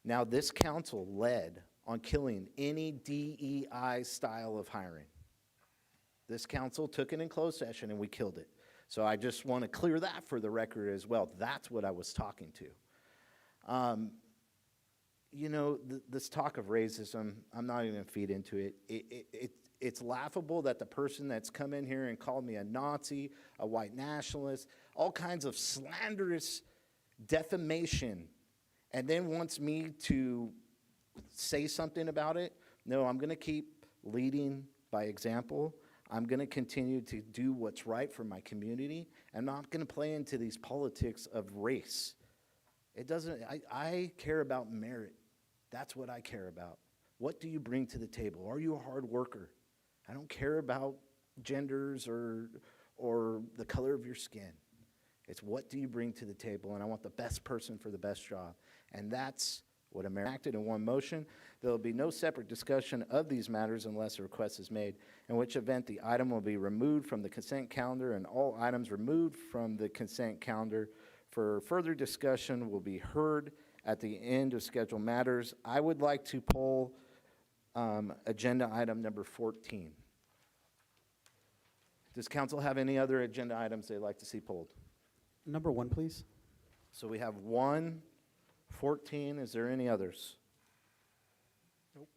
Now, this council led on killing any DEI style of hiring. This council took it in closed session and we killed it. So I just want to clear that for the record as well. That's what I was talking to. This talk of racism, I'm not even going to feed into it. It's laughable that the person that's come in here and called me a Nazi, a white nationalist, all kinds of slanderous defamation, and then wants me to say something about it. No, I'm going to keep leading by example. I'm going to continue to do what's right for my community. I'm not going to play into these politics of race. I care about merit. That's what I care about. What do you bring to the table? Are you a hard worker? I don't care about genders or the color of your skin. It's what do you bring to the table, and I want the best person for the best job. And that's what America acted in one motion. There will be no separate discussion of these matters unless a request is made, in which event the item will be removed from the consent calendar, and all items removed from the consent calendar for further discussion will be heard at the end of scheduled matters. I would like to poll agenda item number 14. Does council have any other agenda items they'd like to see polled? Number 1, please. So we have 1, 14. Is there any others? Nope.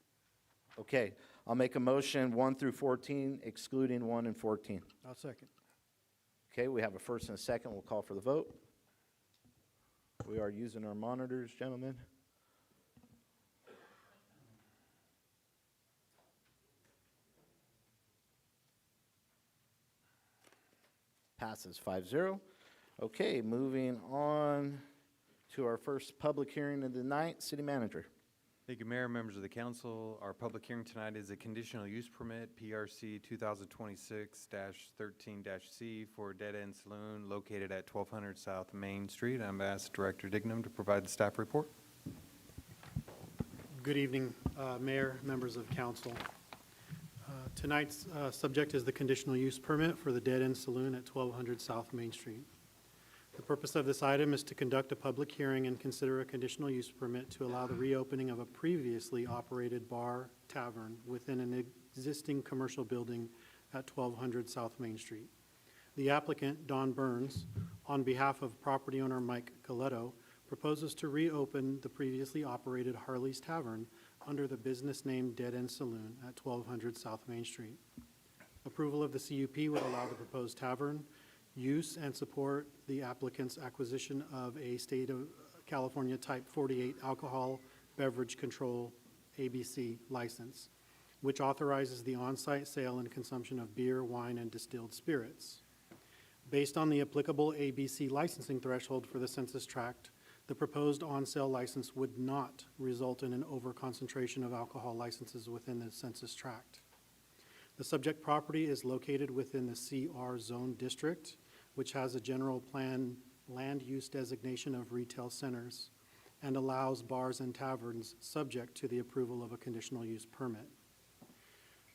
Okay, I'll make a motion 1 through 14, excluding 1 and 14. I'll second. Okay, we have a first and a second. We'll call for the vote. We are using our monitors, gentlemen. Passes 5-0. Okay, moving on to our first public hearing of the night. City Manager. Thank you, Mayor, members of the council. Our public hearing tonight is a conditional use permit, PRC 2026-13-C for Deadend Saloon located at 1200 South Main Street. I'm asked Director Dignam to provide the staff report. Good evening, Mayor, members of council. Tonight's subject is the conditional use permit for the Deadend Saloon at 1200 South Main Street. The purpose of this item is to conduct a public hearing and consider a conditional use permit to allow the reopening of a previously operated bar tavern within an existing commercial building at 1200 South Main Street. The applicant, Don Burns, on behalf of property owner Mike Galetto, proposes to reopen the previously operated Harley's Tavern under the business name Deadend Saloon at 1200 South Main Street. Approval of the CUP would allow the proposed tavern use and support the applicant's acquisition of a state of California Type 48 alcohol beverage control ABC license, which authorizes the on-site sale and consumption of beer, wine, and distilled spirits. Based on the applicable ABC licensing threshold for the census tract, the proposed on-sale license would not result in an overconcentration of alcohol licenses within the census tract. The subject property is located within the CR Zone District, which has a general plan land use designation of retail centers and allows bars and taverns subject to the approval of a conditional use permit.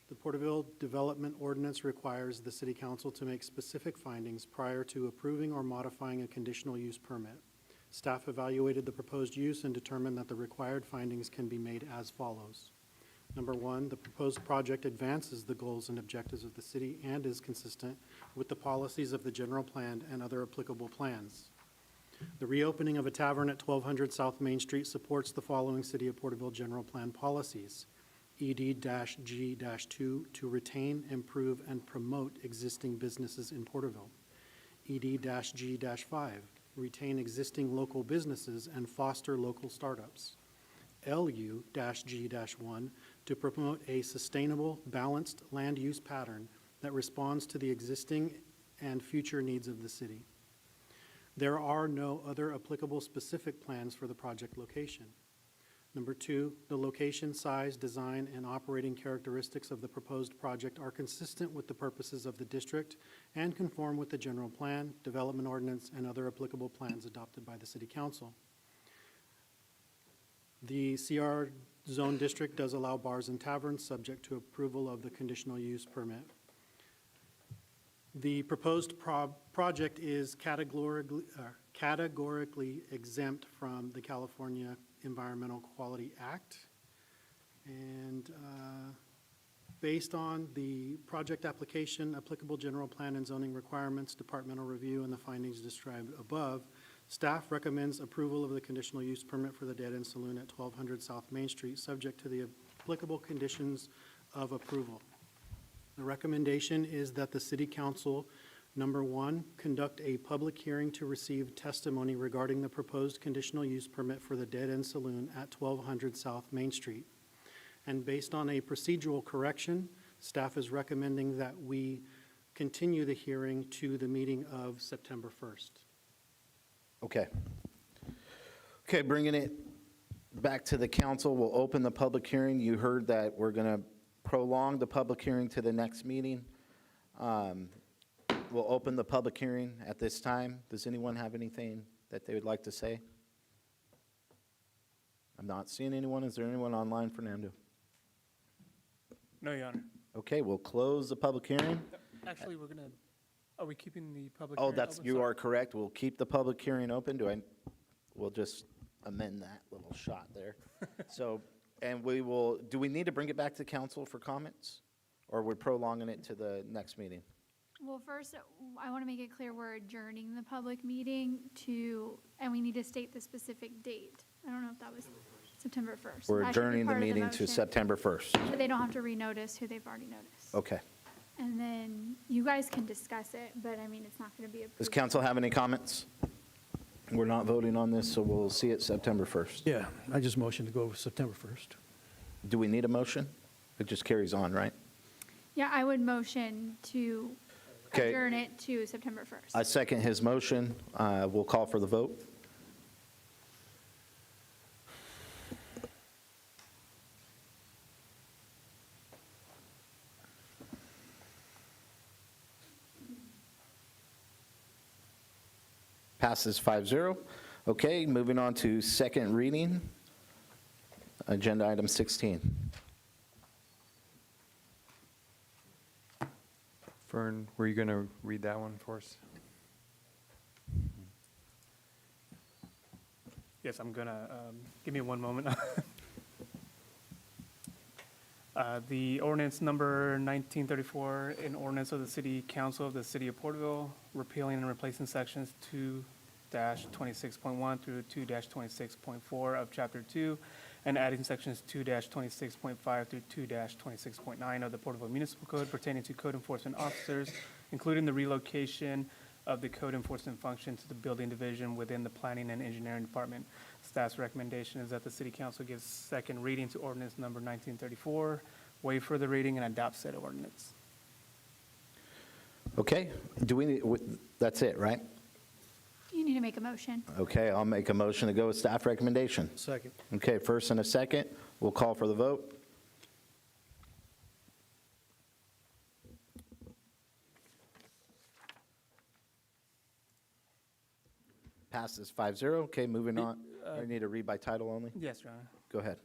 The Porterville Development Ordinance requires the City Council to make specific findings prior to approving or modifying a conditional use permit. Staff evaluated the proposed use and determined that the required findings can be made as follows. Number 1, the proposed project advances the goals and objectives of the city and is consistent with the policies of the general plan and other applicable plans. The reopening of a tavern at 1200 South Main Street supports the following City of Porterville general plan policies. ED-G-2 to retain, improve, and promote existing businesses in Porterville. ED-G-5, retain existing local businesses and foster local startups. LU-G-1, to promote a sustainable, balanced land use pattern that responds to the existing and future needs of the city. There are no other applicable specific plans for the project location. Number 2, the location, size, design, and operating characteristics of the proposed project are consistent with the purposes of the district and conform with the general plan, development ordinance, and other applicable plans adopted by the City Council. The CR Zone District does allow bars and taverns, subject to approval of the conditional use permit. The proposed project is categorically exempt from the California Environmental Quality Act. And based on the project application, applicable general plan and zoning requirements, departmental review, and the findings described above, staff recommends approval of the conditional use permit for the Deadend Saloon at 1200 South Main Street, subject to the applicable conditions of approval. The recommendation is that the City Council, number 1, conduct a public hearing to receive testimony regarding the proposed conditional use permit for the Deadend Saloon at 1200 South Main Street. And based on a procedural correction, staff is recommending that we continue the hearing to the meeting of September 1st. Okay. Okay, bringing it back to the council, we'll open the public hearing. You heard that we're going to prolong the public hearing to the next meeting. We'll open the public hearing at this time. Does anyone have anything that they would like to say? I'm not seeing anyone. Is there anyone online, Fernando? No, Your Honor. Okay, we'll close the public hearing. Actually, are we keeping the public Oh, hearing open? you Sorry. are correct. We'll keep the public hearing open. We'll just amend that little shot there. So, and do we need to bring it back to council for comments? Or we're prolonging it to the next meeting? Well, first, I want to make it clear we're adjourning the public meeting and we need to state the specific date. I don't know if that was September 1st. We're That should be adjourning the part of meeting to motion. September 1st. But they don't have to renotice who they've already noticed. Okay. And then you guys can discuss it, but I mean, it's not going to be approved. Does council have any comments? We're not voting on this, so we'll see it September 1st. Yeah, I just motioned to go with September 1st. Do we need a motion? It just carries on, right? Yeah, I would motion to Okay. adjourn it to September 1st. I second his motion. We'll call for the vote. Passes 5-0. Okay, moving on to second reading. Agenda item 16. Fern, were you going to read that one for us? Yes, I'm gonna, give me one moment. The ordinance number 1934, an ordinance of the City Council of the City of Porterville, repealing and replacing sections 2-26.1 through 2-26.4 of Chapter 2, and adding sections 2-26.5 through 2-26.9 of the Porterville Municipal Code pertaining to code enforcement officers, including the relocation of the code enforcement function to the building division within the planning and engineering department. Staff's recommendation is that the City Council gives second reading to ordinance number 1934, waive further reading, and adopt said ordinance. Okay, that's it, right? You need to make a motion. Okay, I'll make a motion to go with staff recommendation. Second. Okay, first and a second. We'll call for the vote. Passes 5-0. Okay, moving on. I need to read by title only? Yes, Your Honor. Go ahead.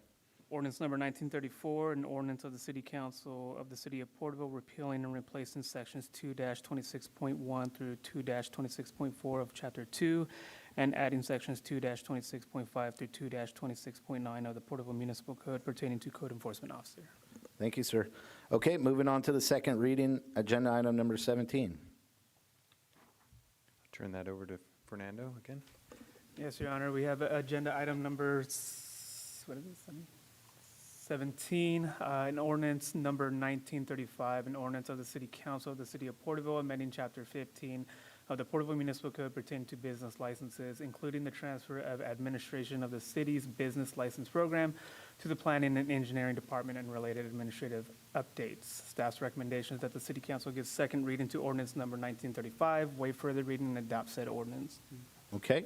Ordinance number 1934, an ordinance of the City Council of the City of Porterville repealing and replacing sections 2-26.1 through 2-26.4 of Chapter 2, and adding sections 2-26.5 through 2-26.9 of the Porterville Municipal Code pertaining to code enforcement officer. Thank you, sir. Okay, moving on to the second reading, agenda item number 17. Turn that over to Fernando again. Yes, Your Honor, we have agenda item number, 17, an ordinance number 1935, an ordinance of the City Council of the City of Porterville, amending Chapter 15 of the Porterville Municipal Code pertaining to business licenses, including the transfer of administration of the city's business license program to the Planning and Engineering Department and related administrative updates. Staff's recommendation is that the City Council gives second reading to ordinance number 1935, waive further reading, and adopt said ordinance. Okay,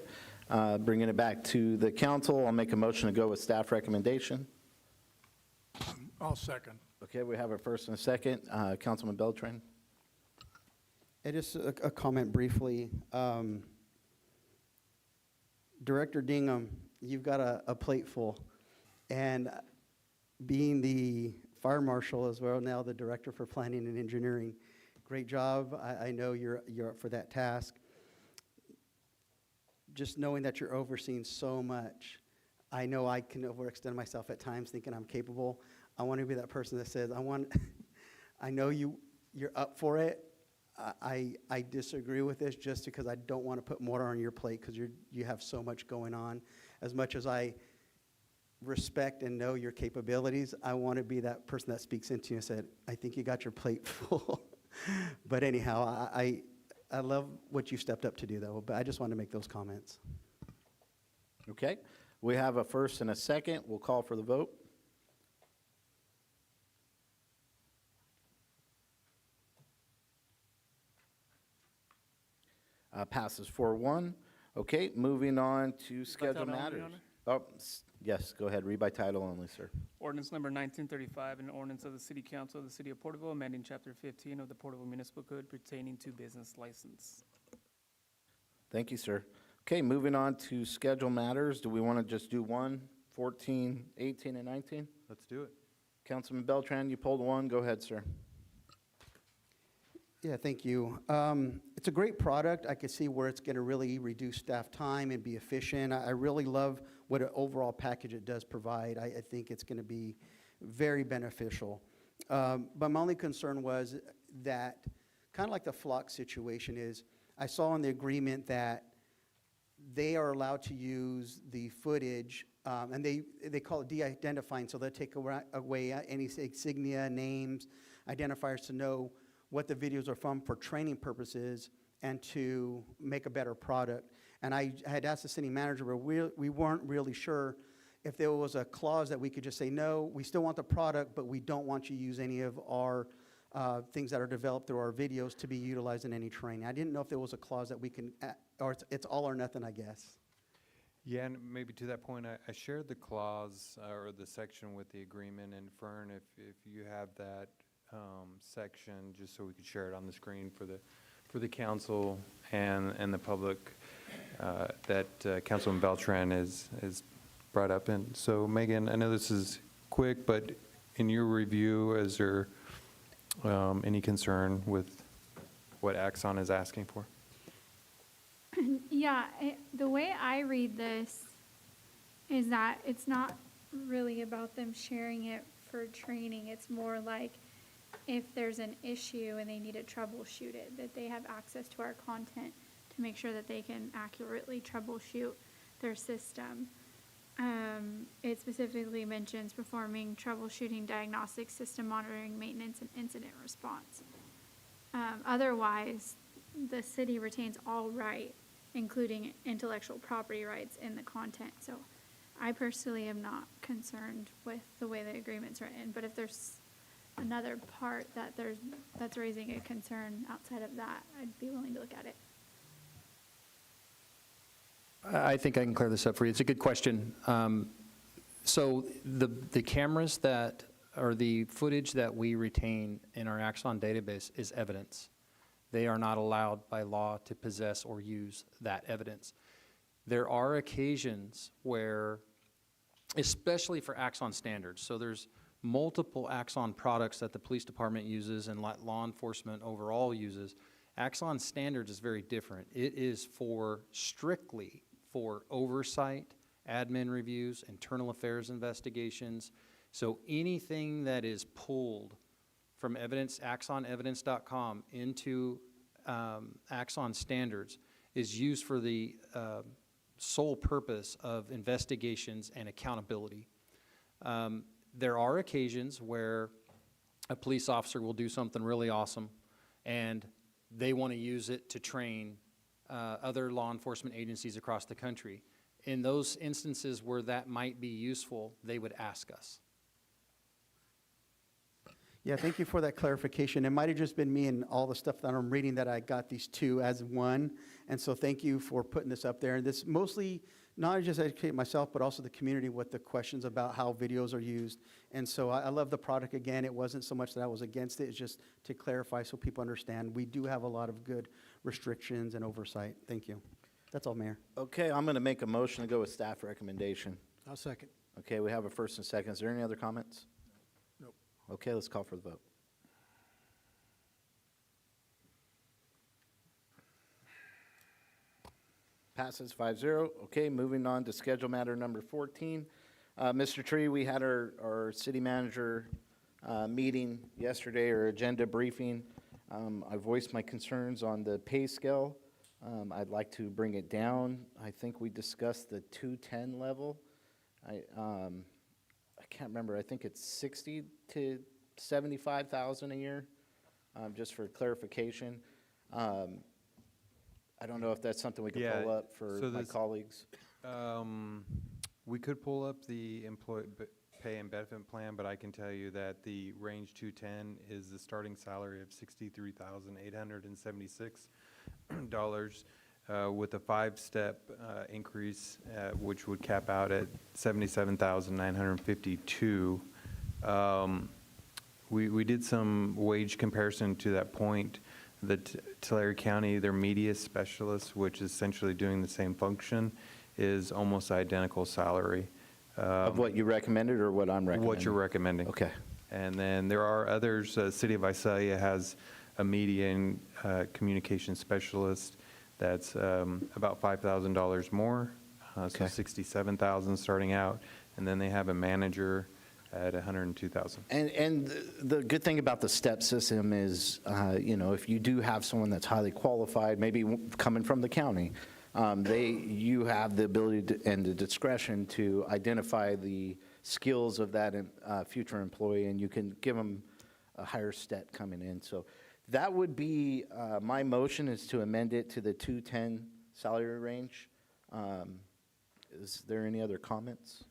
bringing it back to the council, I'll make a motion to go with staff recommendation. I'll second. Okay, we have a first and a second. Councilman Beltran? Just a comment briefly. Director Dingham, you've got a plate full. And being the fire marshal as well, now the director for planning and engineering, great job. I know you're up for that task. Just knowing that you're overseeing so much, I know I can overextend myself at times thinking I'm capable. I want to be that person that says, I know you're up for it. I disagree with this just because I don't want to put more on your plate because you have so much going on. As much as I respect and know your capabilities, I want to be that person that speaks into you and said, I think you got your plate full. But anyhow, I love what you stepped up to do, though, but I just want to make those comments. Okay, we have a first and a second. We'll call for the vote. Passes 4-1. Okay, moving on to scheduled title only, matters. Your Honor? Oh, yes, go ahead. Read by title only, sir. Ordinance number 1935, an ordinance of the City Council of the City of Porterville, amending Chapter 15 of the Porterville Municipal Code pertaining to business license. Thank you, sir. Okay, moving on to scheduled matters. Do we want to just do 1, 14, 18, and 19? Let's do it. Councilman Beltran, you pulled one. Go ahead, sir. Yeah, thank you. It's a great product. I can see where it's going to really reduce staff time and be efficient. I really love what an overall package it does provide. I think it's going to be very beneficial. But my only concern was that, kind of like the flock situation is, I saw in the agreement that they are allowed to use the footage, and they call it de-identifying, so they'll take away any insignia, names, identifiers to know what the videos are from for training purposes and to make a better product. And I had asked the city manager, but we weren't really sure if there was a clause that we could just say, no, we still want the product, but we don't want you to use any of our things that are developed through our videos to be utilized in any training. I didn't know if there was a clause that we can, or it's all or nothing, I guess. Yeah, and maybe to that point, I shared the clause or the section with the agreement, and Fern, if you have that section, just so we could share it on the screen for the council and the public that Councilman Beltran is brought up. And so, Megan, I know this is quick, but in your review, is there any concern with what Axon is asking for? Yeah, the way I read this is that it's not really about them sharing it for training. It's more like if there's an issue and they need to troubleshoot it, that they have access to our content to make sure that they can accurately troubleshoot their system. It specifically mentions performing troubleshooting, diagnostic, system monitoring, maintenance, and incident response. Otherwise, the city retains all right, including intellectual property rights in the content. So I personally am not concerned with the way the agreement's written, but if there's another part that's raising a concern outside of that, I'd be willing to look at it. I think I can clear this up for you. It's a good question. So the cameras that, or the footage that we retain in our Axon database is evidence. They are not allowed by law to possess or use that evidence. There are occasions where, especially for Axon standards, so there's multiple Axon products that the police department uses and law enforcement overall uses. Axon standards is very different. It is strictly for oversight, admin reviews, internal affairs investigations. So anything that is pulled from AxonEvidence.com into Axon standards is used for the sole purpose of investigations and accountability. there are occasions where a police officer will do something really awesome, and they want to use it to train other law enforcement agencies across the country. In those instances where that might be useful, they would ask us. Yeah, thank you for that clarification. It might have just been me and all the stuff that I'm reading that I got these two as one. And so thank you for putting this up there. And this mostly, not just educate myself, but also the community with the questions about how videos are used. And so I love the product. Again, it wasn't so much that I was against it, it's just to clarify so people understand. We do have a lot of good restrictions and oversight. Thank you. That's all, Mayor. Okay, I'm going to make a motion to go with staff recommendation. I'll second. Okay, we have a first and second. Is there any other comments? Nope. Okay, let's call for the vote. Passes 5-0. Okay, moving on to schedule matter number 14. Mr. Tree, we had our city manager meeting yesterday, or agenda briefing. I voiced my concerns on the pay scale. I'd like to bring it down. I think we discussed the 210 level. I can't remember. I think it's 60 to 75,000 a year, just for clarification. I don't know if that's something we could pull up for so my this- colleagues. We could pull up the employee pay and benefit plan, but I can tell you that the range 210 is the starting salary of $63,876, with a 5-step increase, which would cap out at $77,952. We did some wage comparison to that point. The Tulare County, their media specialist, which is essentially doing the same function, is almost identical salary. Of what you recommended or what I'm recommending? What you're recommending. Okay. And then there are others. City of Visalia has a media and communication specialist that's about $5,000 more, so Okay. $67,000 starting out. And then they have a manager at $102,000. And the good thing about the step system is, if you do have someone that's highly qualified, maybe coming from the county, you have the ability and the discretion to identify the skills of that future employee, and you can give them a higher step coming in. So that would be, my motion is to amend it to the 210 salary range. Is there any other comments?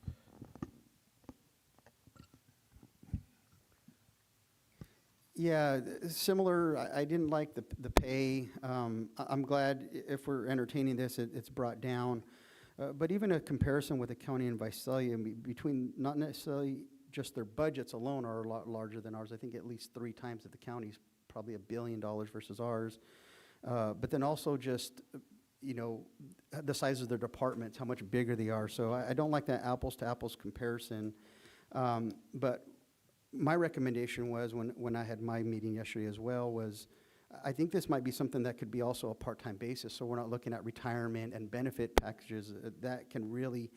Yeah, similar, I didn't like the pay. I'm glad if we're entertaining this, it's brought down. But even a comparison with the county and Visalia, between not necessarily just their budgets alone are a lot larger than ours. I think at least 3 times that the county's probably $1 billion versus ours. But then also just, the size of their departments, how much bigger they are. So I don't like that apples to apples comparison. But my recommendation was, when I had my meeting yesterday as well, was I think this might be something that could be also a part-time basis, so we're not looking at retirement and benefit packages. That can really,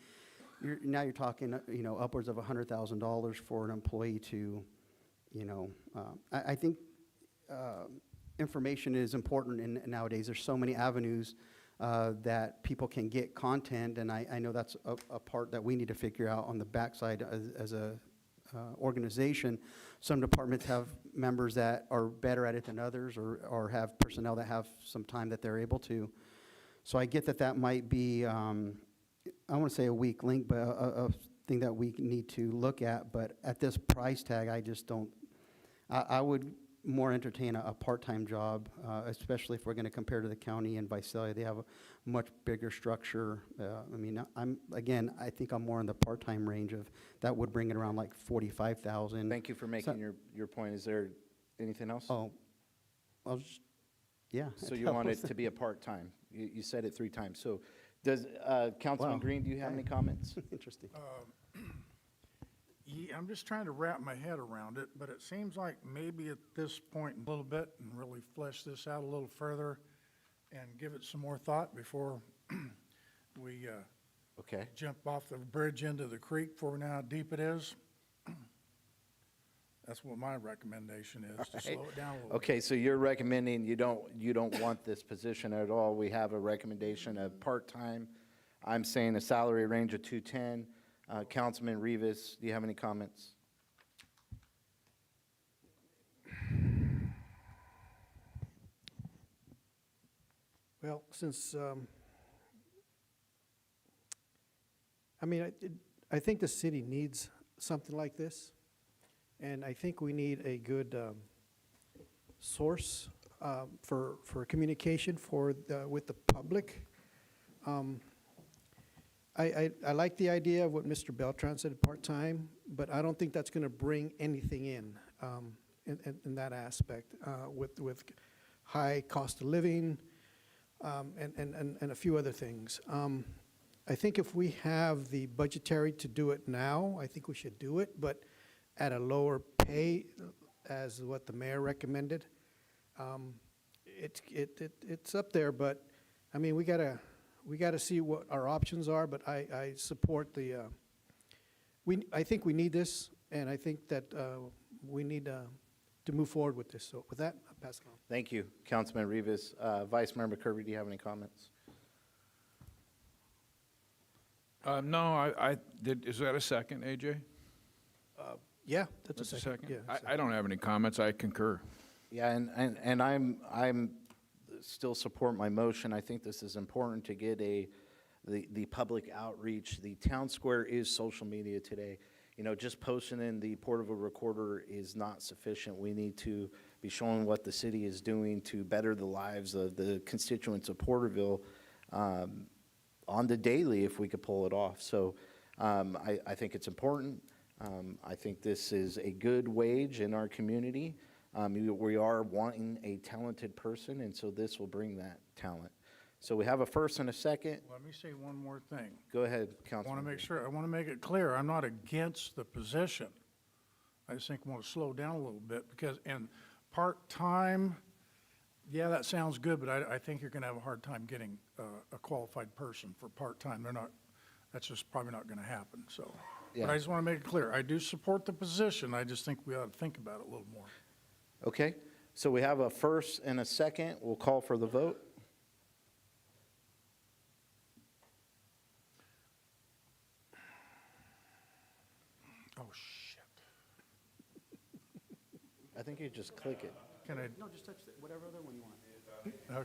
now you're talking, upwards of $100,000 for an employee to, I think information is important nowadays. There's so many avenues that people can get content, and I know that's a part that we need to figure out on the backside as a organization. Some departments have members that are better at it than others, or have personnel that have some time that they're able to. So I get that might be, I want to say a weak link, but a thing that we need to look at. But at this price tag, I just don't, I would more entertain a part-time job, especially if we're going to compare to the county and Visalia. They have a much bigger structure. I think I'm more in the part-time range of, that would bring it around like 45,000. Thank you for making your point. Is there anything else? Oh, I'll just, yeah. So you want it to be a part-time? You said it 3 times. So does, Councilman Wow. Green, do you have any comments? Interesting. Yeah, I'm just trying to wrap my head around it, but it seems like maybe at this point a little bit and really flesh this out a little further and give it some more thought before we Okay. jump off the bridge into the creek before we know how deep it is. That's what my recommendation is, to slow it down a little bit. Okay, so you're recommending you don't want this position at all. We have a recommendation of part-time. I'm saying a salary range of 210. Councilman Rivas, do you have any comments? Well, since, I mean, I think the city needs something like this, and I think we need a good source for communication with the public. I like the idea of what Mr. Beltran said, part-time, but I don't think that's going to bring anything in that aspect with high cost of living and a few other things. I think if we have the budgetary to do it now, I think we should do it, but at a lower pay as what the mayor recommended. It's up there, but, I mean, we gotta see what our options are, but I support the, I think we need this, and I think that we need to move forward with this. So with that, I'll pass it on. Thank you, Councilman Rivas. Vice Mayor McCurry, do you have any comments? No, is that a second, AJ? Yeah, that's That's a second. Yeah, I don't have any comments. I concur. Yeah, and I'm still support my motion. I think this is important to get the public outreach. The town square is social media today. You know, just posting in the Porterville Recorder is not sufficient. We need to be showing what the city is doing to better the lives of the constituents of Porterville on the daily, if we could pull it off. So I think it's important. I think this is a good wage in our community. We are wanting a talented person, and so this will bring that talent. So we have a first and a second. Let me say one more thing. Go ahead, I Councilman. want to make it clear, I'm not against the position. I just think I want to slow down a little bit because, and part-time, yeah, that sounds good, but I think you're going to have a hard time getting a qualified person for part-time. That's just probably not going to happen, so. Yeah. But I just want to make it clear, I do support the position, I just think we ought to think about it a little more. Okay, so we have a first and a second. We'll call for the vote. Oh, shit. I think you just click it. Can I? No, just touch whatever other one you want.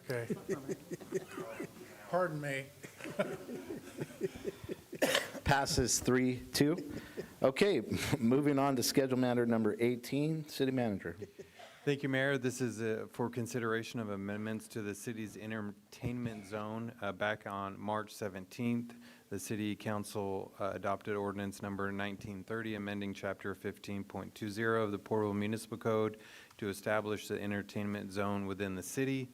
Okay. Pardon me. Passes 3-2. Okay, moving on to schedule matter number 18, City Manager. Thank you, Mayor. This is for consideration of amendments to the city's entertainment zone. Back on March 17th, the City Council adopted ordinance number 1930, amending Chapter 15.20 of the Porterville Municipal Code to establish the entertainment zone within the city.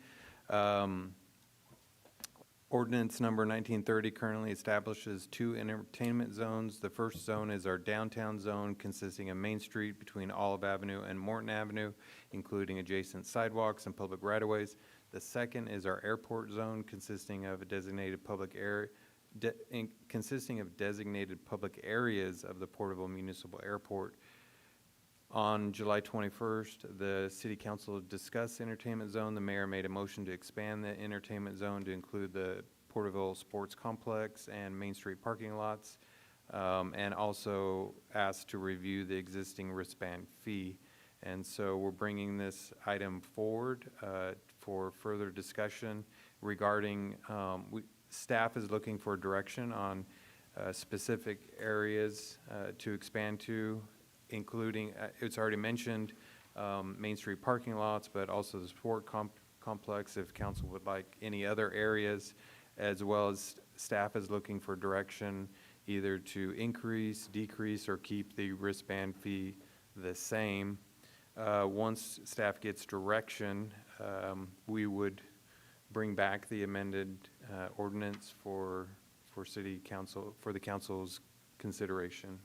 Ordinance number 1930 currently establishes 2 entertainment zones. The first zone is our downtown zone, consisting of Main Street between Olive Avenue and Morton Avenue, including adjacent sidewalks and public right-of-ways. The second is our airport zone, consisting of a designated public area, consisting of designated public areas of the Porterville Municipal Airport. On July 21st, the City Council discussed entertainment zone. The mayor made a motion to expand the entertainment zone to include the Porterville Sports Complex and Main Street parking lots, and also asked to review the existing wristband fee. And so we're bringing this item forward for further discussion regarding, staff is looking for direction on specific areas to expand to, including, it's already mentioned, Main Street parking lots, but also the sport complex, if council would like any other areas, as well as staff is looking for direction either to increase, decrease, or keep the wristband fee the same. Once staff gets direction, we would bring back the amended ordinance for city council, for the council's consideration.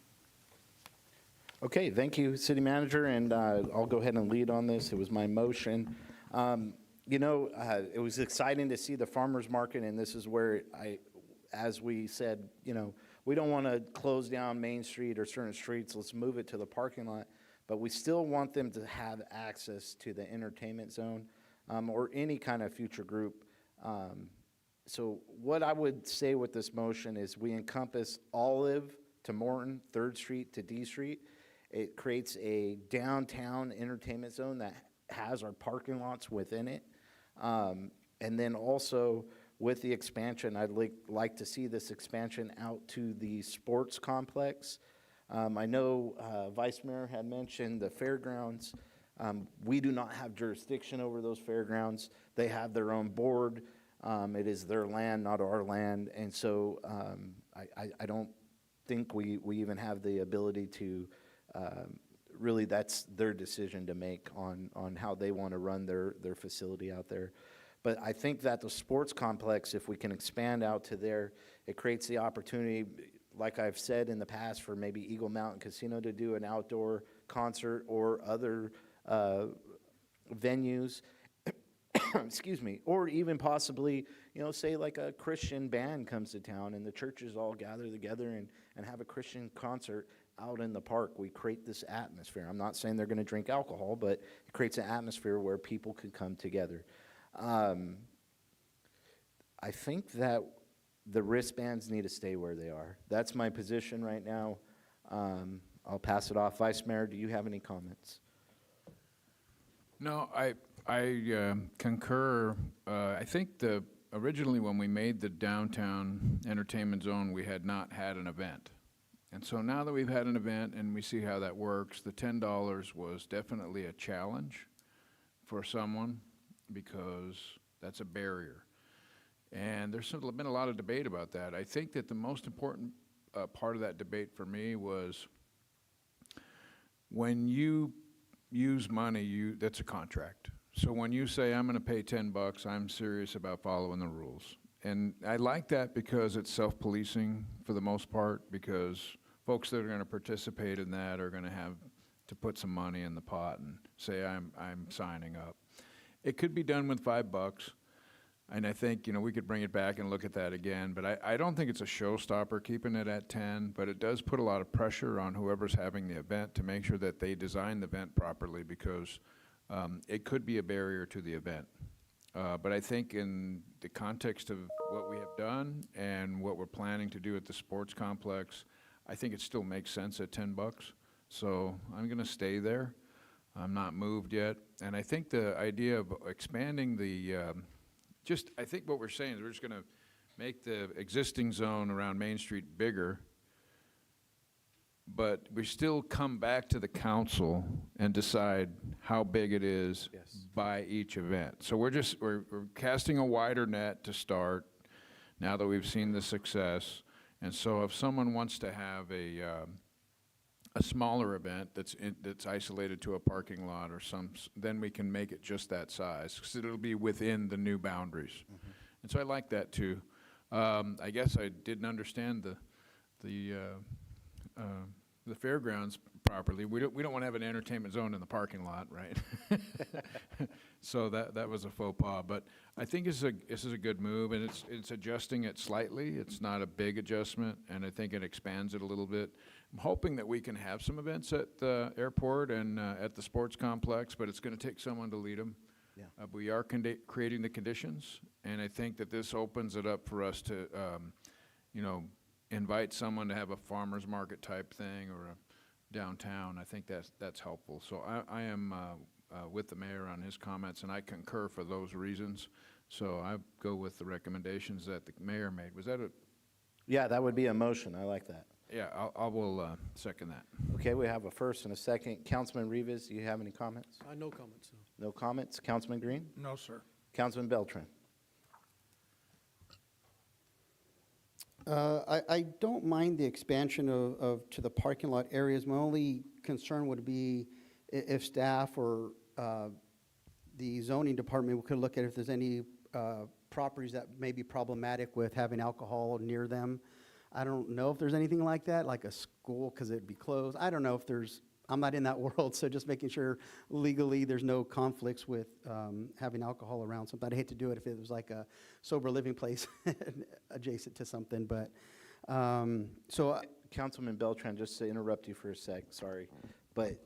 Okay, thank you, City Manager, and I'll go ahead and lead on this. It was my motion. You know, it was exciting to see the farmer's market, and this is where as we said, you know, we don't want to close down Main Street or certain streets. Let's move it to the parking lot, but we still want them to have access to the entertainment zone or any kind of future group. So what I would say with this motion is we encompass Olive to Morton, 3rd Street to D Street. It creates a downtown entertainment zone that has our parking lots within it. And then also with the expansion, I'd like to see this expansion out to the sports complex. I know Vice Mayor had mentioned the fairgrounds. We do not have jurisdiction over those fairgrounds. They have their own board. It is their land, not our land. And so I don't think we even have the ability to, really that's their decision to make on how they want to run their facility out there. But I think that the sports complex, if we can expand out to there, it creates the opportunity, like I've said in the past, for maybe Eagle Mountain Casino to do an outdoor concert or other venues, excuse me, or even possibly, you know, say like a Christian band comes to town and the churches all gather together and have a Christian concert out in the park. We create this atmosphere. I'm not saying they're going to drink alcohol, but it creates an atmosphere where people could come together. I think that the wristbands need to stay where they are. That's my position right now. I'll pass it off. Vice Mayor, do you have any comments? No, I concur. I think originally when we made the downtown entertainment zone, we had not had an event. And so now that we've had an event and we see how that works, the $10 was definitely a challenge for someone because that's a barrier. And there's been a lot of debate about that. I think that the most important part of that debate for me was when you use money, that's a contract. So when you say, I'm going to pay $10, I'm serious about following the rules. And I like that because it's self-policing for the most part, because folks that are going to participate in that are going to have to put some money in the pot and say, I'm signing up. It could be done with $5, and I think, you know, we could bring it back and look at that again, but I don't think it's a showstopper keeping it at 10, but it does put a lot of pressure on whoever's having the event to make sure that they design the event properly, because it could be a barrier to the event. But I think in the context of what we have done and what we're planning to do at the sports complex, I think it still makes sense at $10. So I'm going to stay there. I'm not moved yet. And I think the idea of expanding I think what we're saying is we're just going to make the existing zone around Main Street bigger, but we still come back to the council and decide how big it is by each event. So we're casting a wider net to start now that we've seen the success. And so if someone wants to have a smaller event that's isolated to a parking lot or then we can make it just that size, because it'll be within the new boundaries. Mm-hmm. And so I like that too. I guess I didn't understand the fairgrounds properly. We don't want to have an entertainment zone in the parking lot, right? So that was a faux pas, but I think this is a good move, and it's adjusting it slightly. It's not a big adjustment, and I think it expands it a little bit. I'm hoping that we can have some events at the airport and at the sports complex, but it's going to take someone to lead them. Yeah. We are creating the conditions, and I think that this opens it up for us to, invite someone to have a farmer's market type thing or a downtown. I think that's helpful. So I am with the mayor on his comments, and I concur for those reasons. So I go with the recommendations that the mayor made. Was that Yeah, that would be a motion. I like that. Yeah, I will second that. Okay, we have a first and a second. Councilman Rivas, do you have any comments? No comments, no. No comments. Councilman Green? No, sir. Councilman Beltran? I don't mind the expansion to the parking lot areas. My only concern would be if staff or the zoning department could look at if there's any properties that may be problematic with having alcohol near them. I don't know if there's anything like that, like a school, because it'd be closed. I don't know if I'm not in that world, so just making sure legally there's no conflicts with having alcohol around something. I'd hate to do it if it was like a sober living place adjacent to something, but Councilman Beltran, just to interrupt you for a sec, sorry, but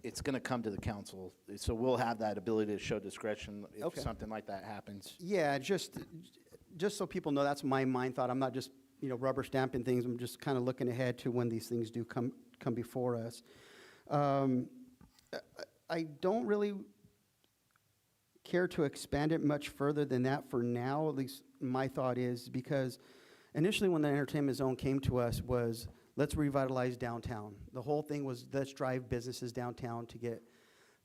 it's going to come to the council, so we'll have that ability to show discretion if something like that happens. Yeah, just so people know, that's my mind thought. I'm not just rubber stamping things. I'm just kind of looking ahead to when these things do come before us. I don't really care to expand it much further than that for now, at least my thought is, because initially when the entertainment zone came to us was, let's revitalize downtown. The whole thing was, let's drive businesses downtown to get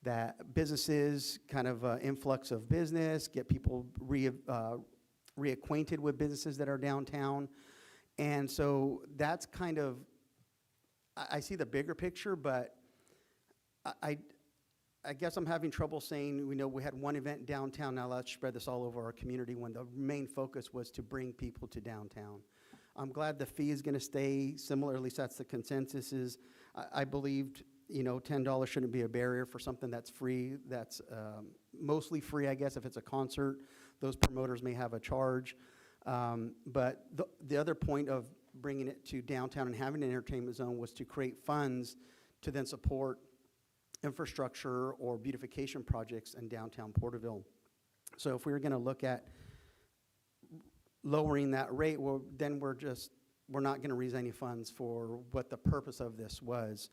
that businesses, kind of influx of business, get people reacquainted with businesses that are downtown. And so that's kind of, I see the bigger picture, but I guess I'm having trouble saying, we had one event downtown, now let's spread this all over our community, when the main focus was to bring people to downtown. I'm glad the fee is going to stay similar, at least that's the consensus is. I believed, $10 shouldn't be a barrier for something that's free, that's mostly free, I guess. If it's a concert, those promoters may have a charge. But the other point of bringing it to downtown and having an entertainment zone was to create funds to then support infrastructure or beautification projects in downtown Porterville. So if we were going to look at lowering that rate, well, then we're not going to raise any funds for what the purpose of this was.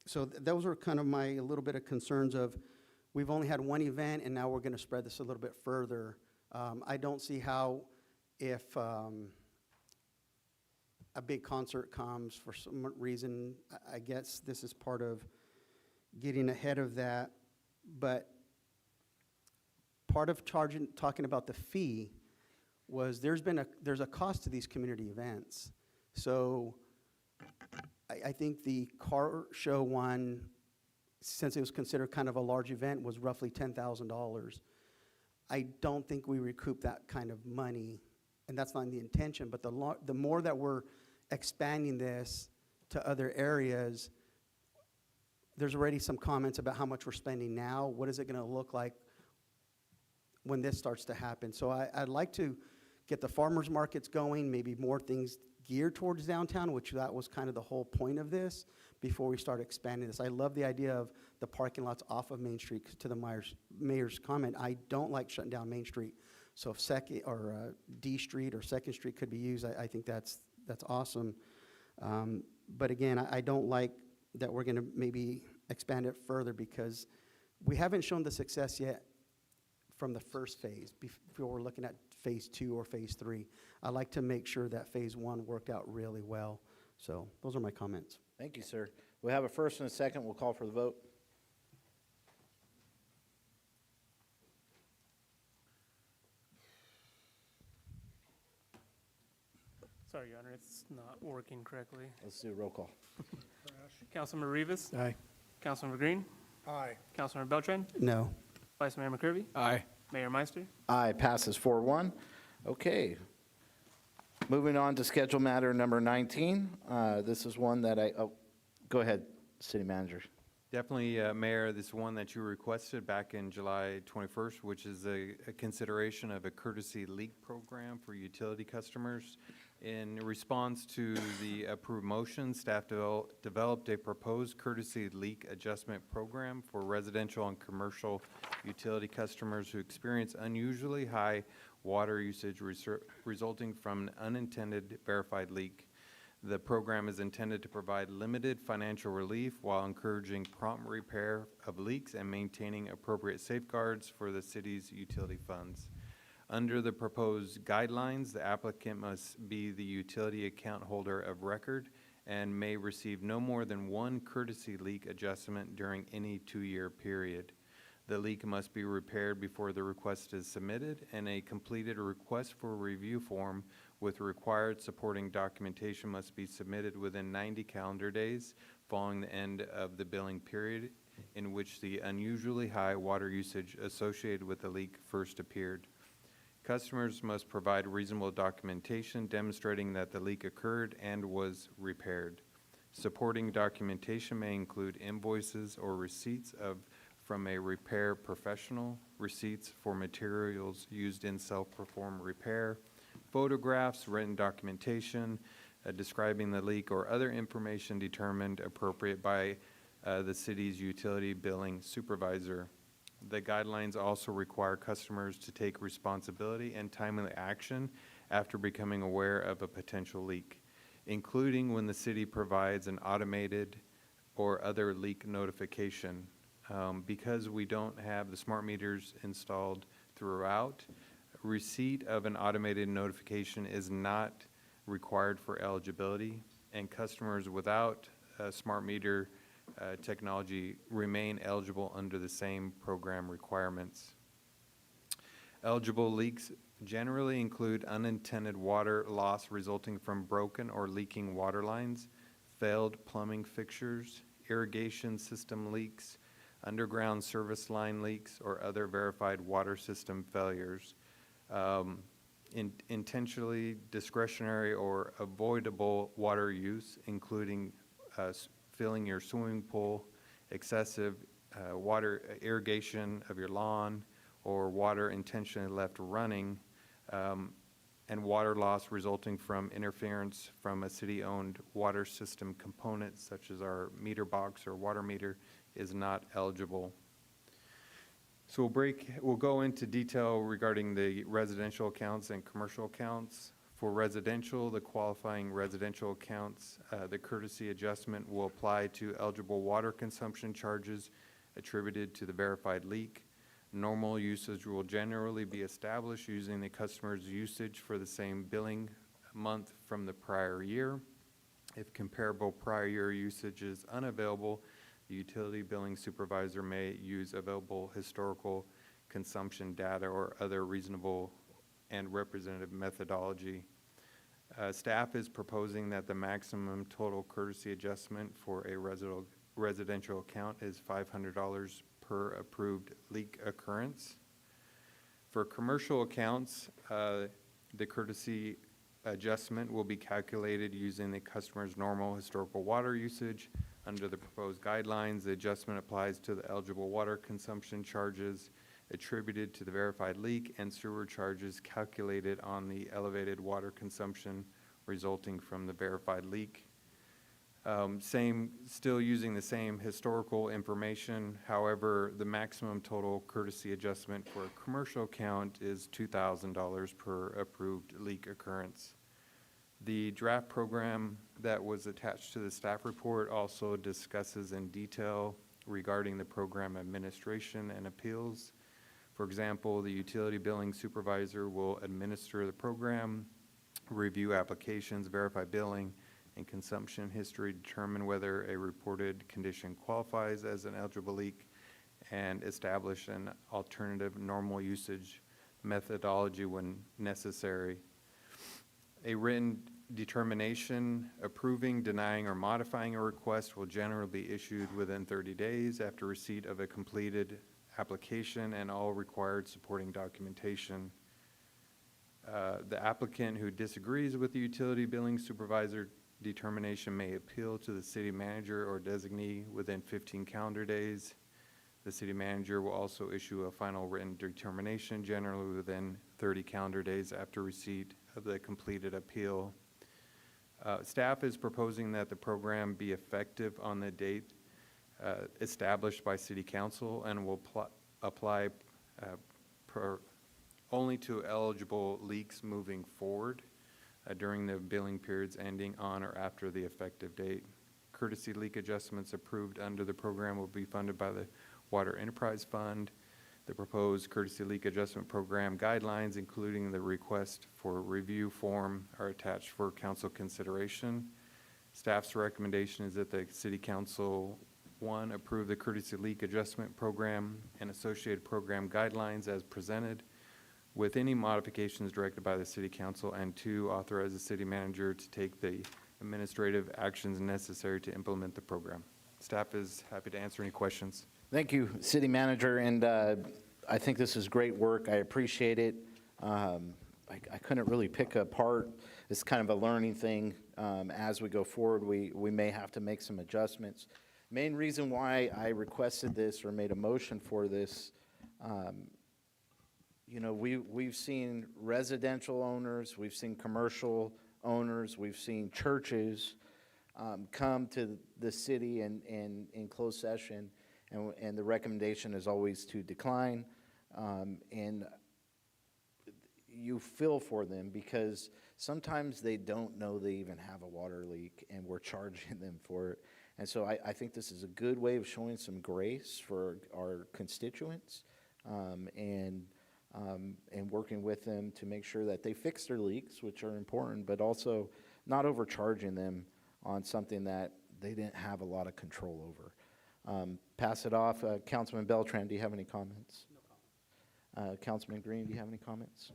So those are kind of my little bit of concerns of, we've only had one event and now we're going to spread this a little bit further. I don't see how, if a big concert comes for some reason, I guess this is part of getting ahead of that. But part of talking about the fee was there's a cost to these community events. So I think the car show one, since it was considered kind of a large event, was roughly $10,000. I don't think we recoup that kind of money, and that's not the intention, but the more that we're expanding this to other areas, there's already some comments about how much we're spending now. What is it going to look like when this starts to happen? So I'd like to get the farmers markets going, maybe more things geared towards downtown, which that was kind of the whole point of this, before we start expanding this. I love the idea of the parking lots off of Main Street. To the mayor's comment, I don't like shutting down Main Street. So if Second or D Street or Second Street could be used, I think that's awesome. But again, I don't like that we're going to maybe expand it further, because we haven't shown the success yet from the first phase before we're looking at phase 2 or phase 3. I like to make sure that phase 1 worked out really well. So those are my comments. Thank you, sir. We have a first and a second. We'll call for the vote. Sorry, Your Honor, it's not working correctly. Let's do a roll call. Councilmember Rivas. Aye. Councilmember Green. Aye. Councilmember Beltran. No. Vice Mayor McCurvey. Aye. Mayor Meister. Aye, passes 4-1. Okay. Moving on to schedule matter number 19. This is one that go ahead, City Manager. Definitely, Mayor, this is one that you requested back in July 21st, which is a consideration of a courtesy leak program for utility customers. In response to the approved motion, staff developed a proposed courtesy leak adjustment program for residential and commercial utility customers who experience unusually high water usage resulting from an unintended verified leak. The program is intended to provide limited financial relief while encouraging prompt repair of leaks and maintaining appropriate safeguards for the city's utility funds. Under the proposed guidelines, the applicant must be the utility account holder of record and may receive no more than one courtesy leak adjustment during any 2-year period. The leak must be repaired before the request is submitted, and a completed request for review form with required supporting documentation must be submitted within 90 calendar days following the end of the billing period in which the unusually high water usage associated with the leak first appeared. Customers must provide reasonable documentation demonstrating that the leak occurred and was repaired. Supporting documentation may include invoices or receipts from a repair professional, receipts for materials used in self-performed repair, photographs, written documentation describing the leak, or other information determined appropriate by the city's utility billing supervisor. The guidelines also require customers to take responsibility and timely action after becoming aware of a potential leak, including when the city provides an automated or other leak notification. Because we don't have the smart meters installed throughout, receipt of an automated notification is not required for eligibility, and customers without smart meter technology remain eligible under the same program requirements. Eligible leaks generally include unintended water loss resulting from broken or leaking water lines, failed plumbing fixtures, irrigation system leaks, underground service line leaks, or other verified water system failures. Intentionally discretionary or avoidable water use, including filling your swimming pool, excessive water irrigation of your lawn, or water intentionally left running, and water loss resulting from interference from a city-owned water system component, such as our meter box or water meter, is not eligible. So we'll go into detail regarding the residential accounts and commercial accounts. For residential, the qualifying residential accounts, the courtesy adjustment will apply to eligible water consumption charges attributed to the verified leak. Normal usage will generally be established using the customer's usage for the same billing month from the prior year. If comparable prior year usage is unavailable, the utility billing supervisor may use available historical consumption data or other reasonable and representative methodology. Staff is proposing that the maximum total courtesy adjustment for a residential account is $500 per approved leak occurrence. For commercial accounts, the courtesy adjustment will be calculated using the customer's normal historical water usage. Under the proposed guidelines, the adjustment applies to the eligible water consumption charges attributed to the verified leak and sewer charges calculated on the elevated water consumption resulting from the verified leak. Still using the same historical information. However, the maximum total courtesy adjustment for a commercial account is $2,000 per approved leak occurrence. The draft program that was attached to the staff report also discusses in detail regarding the program administration and appeals. For example, the utility billing supervisor will administer the program, review applications, verify billing and consumption history, determine whether a reported condition qualifies as an eligible leak, and establish an alternative normal usage methodology when necessary. A written determination approving, denying, or modifying a request will generally be issued within 30 days after receipt of a completed application and all required supporting documentation. The applicant who disagrees with the utility billing supervisor determination may appeal to the city manager or designee within 15 calendar days. The city manager will also issue a final written determination generally within 30 calendar days after receipt of the completed appeal. Staff is proposing that the program be effective on the date established by City Council and will apply only to eligible leaks moving forward during the billing periods ending on or after the effective date. Courtesy leak adjustments approved under the program will be funded by the Water Enterprise Fund. The proposed courtesy leak adjustment program guidelines, including the request for review form, are attached for council consideration. Staff's recommendation is that the City Council, 1, approve the courtesy leak adjustment program and associated program guidelines as presented with any modifications directed by the City Council, and 2, authorize the city manager to take the administrative actions necessary to implement the program. Staff is happy to answer any questions. Thank you, City Manager, and I think this is great work. I appreciate it. I couldn't really pick apart. It's kind of a learning thing. As we go forward, we may have to make some adjustments. Main reason why I requested this or made a motion for this, we've seen residential owners, we've seen commercial owners, we've seen churches come to the city in closed session, and the recommendation is always to decline. And you feel for them because sometimes they don't know they even have a water leak, and we're charging them for it. And so I think this is a good way of showing some grace for our constituents, and working with them to make sure that they fix their leaks, which are important, but also not overcharging them on something that they didn't have a lot of control over. Pass it off. Councilman Beltran, do you have any comments? No comments. Councilman Green, do you have any comments?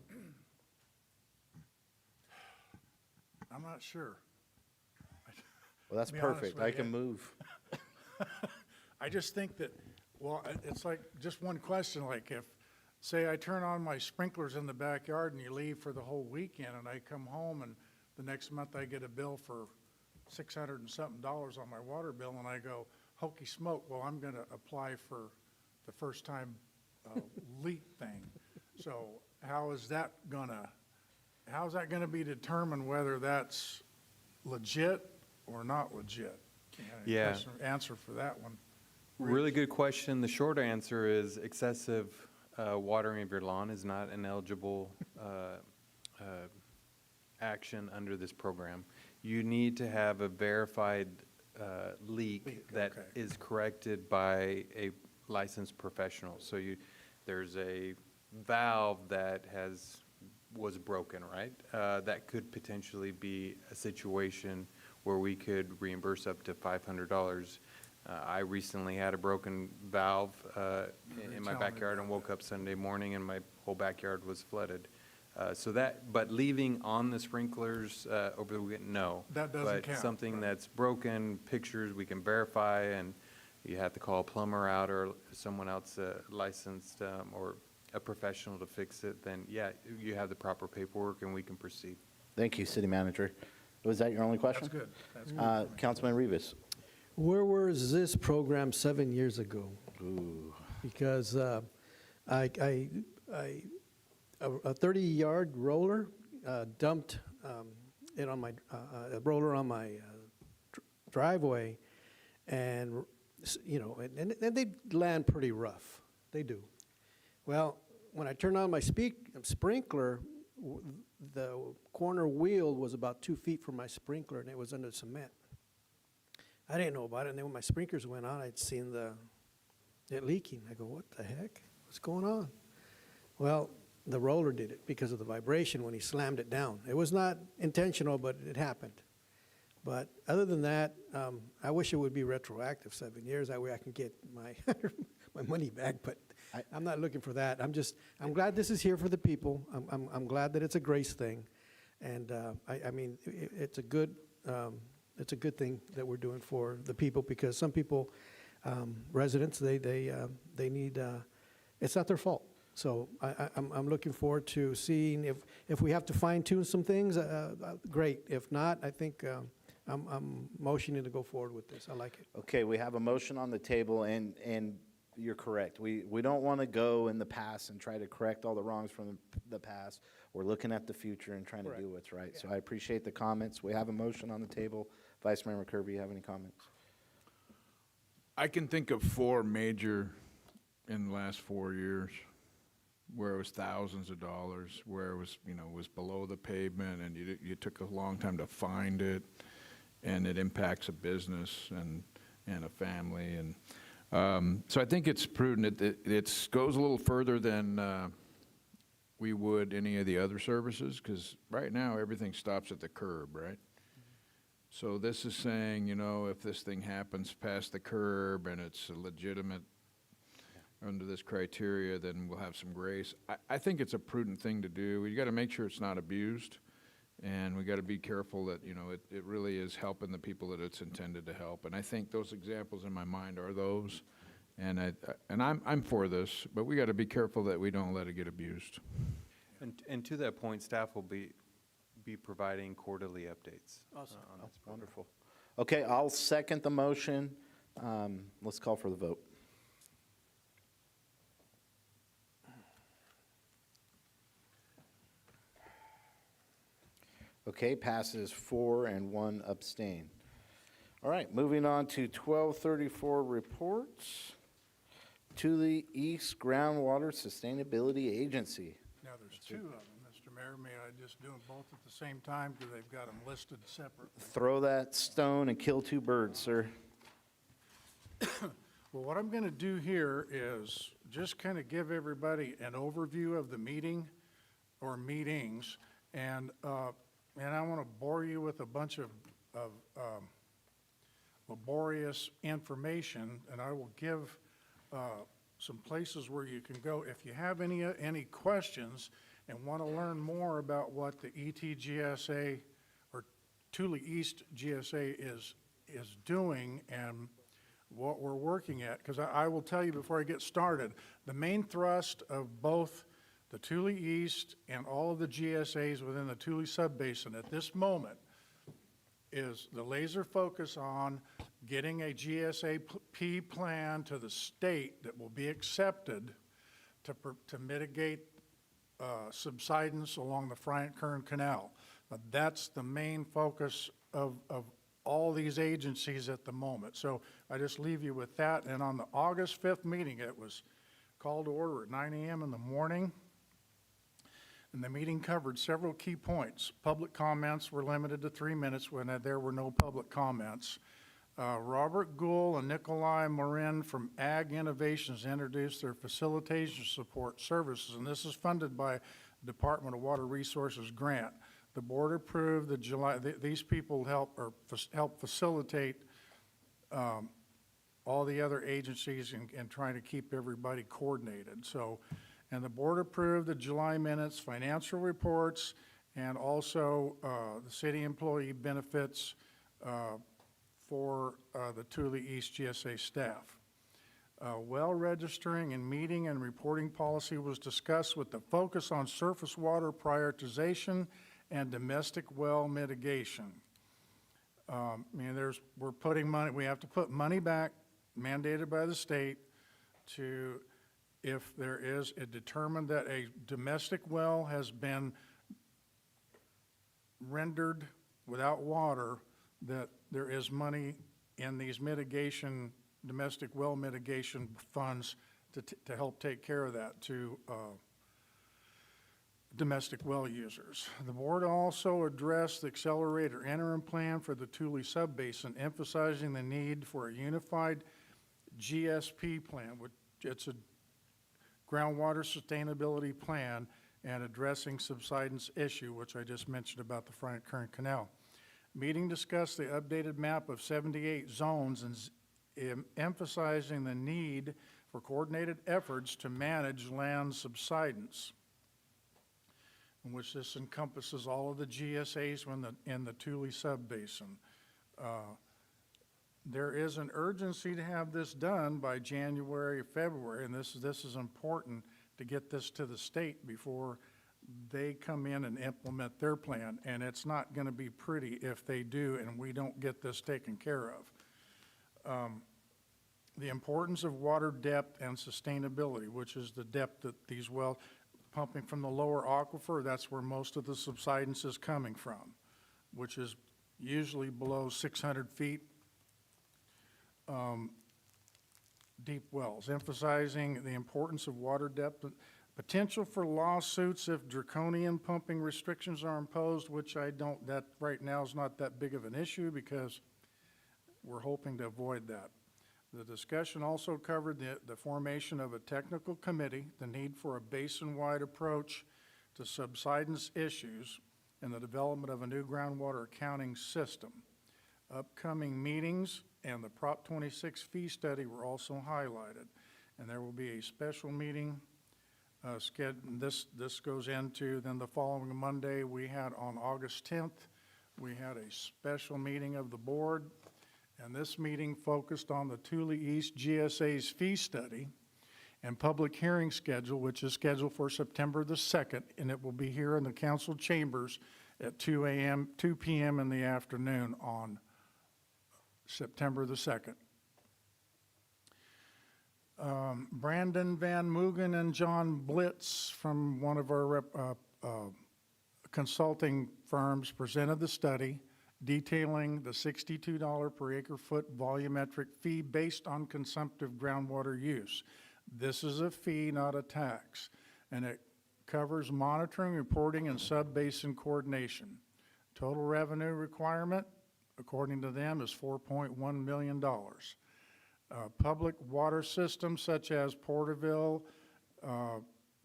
I'm not sure. Well, that's To be honest perfect. with I you. can move. I just think that, well, it's like, just one question, like if, say I turn on my sprinklers in the backyard and you leave for the whole weekend and I come home and the next month I get a bill for $600 and something on my water bill and I go, hokey smoke, well, I'm gonna apply for the first time leak thing. So how's that gonna be determined whether that's legit or not legit? Yeah. Question- Answer for that one. Really good question. The short answer is excessive watering of your lawn is not an eligible action under this program. You need to have a verified leak that okay. is corrected by a licensed professional. So there's a valve that was broken, right? That could potentially be a situation where we could reimburse up to $500. I recently had a broken valve in my backyard and woke up Sunday morning and my whole backyard was flooded. But leaving on the sprinklers over the weekend, no. That doesn't count, But something right. that's broken, pictures we can verify, and you have to call a plumber out or someone else licensed or a professional to fix it, then yeah, you have the proper paperwork and we can proceed. Thank you, City Manager. Was that your only question? That's good. That's good. Councilman Rivas. Where was this program 7 years ago? Ooh. Because a 30-yard roller dumped it on my a roller on my driveway, and and they land pretty rough. They do. Well, when I turned on my sprinkler, the corner wheel was about 2 feet from my sprinkler, and it was under cement. I didn't know about it, and then when my sprinklers went on, I'd seen it leaking. I go, what the heck? What's going on? Well, the roller did it because of the vibration when he slammed it down. It was not intentional, but it happened. But other than that, I wish it would be retroactive 7 years. That way I can get my my money back, but I'm not looking for that. I'm glad this is here for the people. I'm glad that it's a grace thing. And I mean, it's a good thing that we're doing for the people, because some people, residents, they need, it's not their fault. So I'm looking forward to seeing if we have to fine tune some things, great. If not, I think I'm motioning to go forward with this. I like it. Okay, we have a motion on the table, and you're correct. We don't want to go in the past and try to correct all the wrongs from the past. We're looking at the future and trying to do what's right. So I appreciate the comments. We have a motion on the table. Vice Mayor McCurby, you have any comments? I can think of 4 major in the last 4 years where it was thousands of dollars, where it was, was below the pavement and you took a long time to find it, and it impacts a business and a family. And so I think it's prudent. It goes a little further than we would any of the other services, because right now everything stops at the curb, right? So this is saying, if this thing happens past the curb and it's a legitimate under this criteria, then we'll have some grace. I think it's a prudent thing to do. We got to make sure it's not abused, and we got to be careful that, it really is helping the people that it's intended to help. And I think those examples in my mind are those. And I'm for this, but we got to be careful that we don't let it get abused. And to that point, staff will be providing quarterly updates. Awesome. That's wonderful. Okay, I'll second the motion. Let's call for the vote. Okay, passes 4 and 1 abstain. All right, moving on to 1234 reports. To the East Groundwater Sustainability Agency. Now, there's 2 of them, Mr. Mayor. May I just do them both at the same time, because they've got them listed separately? Throw that stone and kill 2 birds, sir. Well, what I'm going to do here is just kind of give everybody an overview of the meeting or meetings, and I want to bore you with a bunch of laborious information, and I will give some places where you can go. If you have any questions and want to learn more about what the ETGSA or Thule East GSA is doing and what we're working at, because I will tell you before I get started, the main thrust of both the Thule East and all of the GSAs within the Thule subbasin at this moment is the laser focus on getting a GSAP plan to the state that will be accepted to mitigate subsidence along the Bryant-Kern Canal. That's the main focus of all these agencies at the moment. So I just leave you with that. And on the August 5th meeting, it was called to order at 9 a.m. in the morning. And the meeting covered several key points. Public comments were limited to 3 minutes when there were no public comments. Robert Gould and Nikolai Marin from Ag Innovations introduced their facilitation support services, and this is funded by Department of Water Resources grant. The board approved the July, these people help facilitate all the other agencies in trying to keep everybody coordinated. So, and the board approved the July minutes, financial reports, and also the city employee benefits for the Thule East GSA staff. Well registering and meeting and reporting policy was discussed with the focus on surface water prioritization and domestic well mitigation. We're putting money, we have to put money back mandated by the state to, if there is it determined that a domestic well has been rendered without water, that there is money in these mitigation, domestic well mitigation funds to help take care of that to domestic well users. The board also addressed the accelerator interim plan for the Thule subbasin, emphasizing the need for a unified GSP plan, which it's a groundwater sustainability plan, and addressing subsidence issue, which I just mentioned about the Bryant-Kern Canal. Meeting discussed the updated map of 78 zones and emphasizing the need for coordinated efforts to manage land subsidence, in which this encompasses all of the GSAs in the Thule subbasin. There is an urgency to have this done by January, February, and this is important to get this to the state before they come in and implement their plan, and it's not going to be pretty if they do and we don't get this taken care of. The importance of water depth and sustainability, which is the depth that these wells, pumping from the lower aquifer, that's where most of the subsidence is coming from, which is usually below 600 feet deep wells, emphasizing the importance of water depth. Potential for lawsuits if draconian pumping restrictions are imposed, which that right now is not that big of an issue because we're hoping to avoid that. The discussion also covered the formation of a technical committee, the need for a basin-wide approach to subsidence issues, and the development of a new groundwater accounting system. Upcoming meetings and the Prop 26 fee study were also highlighted, and there will be a special meeting this goes into, then the following Monday, we had on August 10th, we had a special meeting of the board, and this meeting focused on the Thule East GSA's fee study and public hearing schedule, which is scheduled for September the 2nd, and it will be here in the council chambers at 2 p.m. in the afternoon on September the 2nd. Brandon Van Mugen and John Blitz from one of our consulting firms presented the study detailing the $62 per acre foot volumetric fee based on consumptive groundwater use. This is a fee, not a tax, and it covers monitoring, reporting, and sub-basin coordination. Total revenue requirement, according to them, is $4.1 million. Public water systems such as Porterville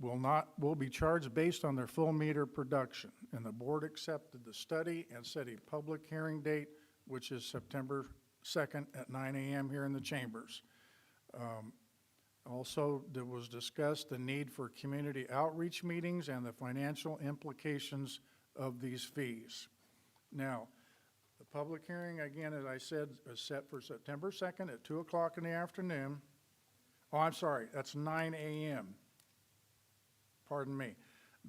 will be charged based on their full meter production. And the board accepted the study and set a public hearing date, which is September 2nd at 9 a.m. here in the chambers. Also, there was discussed the need for community outreach meetings and the financial implications of these fees. Now, the public hearing, again, as I said, is set for September 2nd at 2 o'clock in the afternoon. Oh, I'm sorry, that's 9 a.m. Pardon me.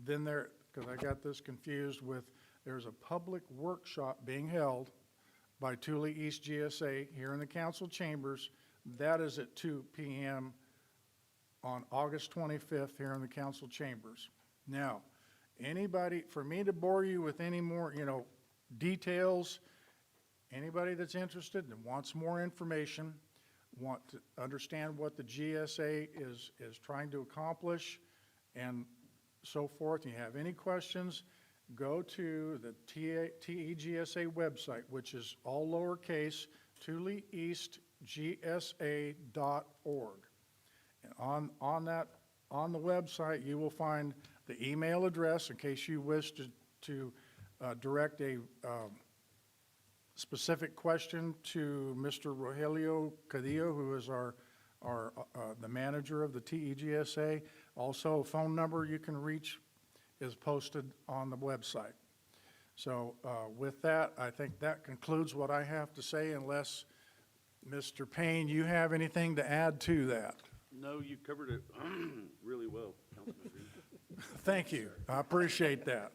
Then because I got this confused with, there's a public workshop being held by Thule East GSA here in the council chambers. That is at 2 p.m. on August 25th here in the council chambers. Now, anybody, for me to bore you with any more, details, anybody that's interested and wants more information, want to understand what the GSA is trying to accomplish and so forth, you have any questions, go to the TEGSA website, which is all lowercase, ThuleEastGSA.org. And on the website, you will find the email address in case you wish to direct a specific question to Mr. Rogelio Cadillo, who is the manager of the TEGSA. Also, a phone number you can reach is posted on the website. So with that, I think that concludes what I have to say, unless, Mr. Payne, you have anything to add to that? No, you covered it really well, Councilman Reed. Thank you. I appreciate that.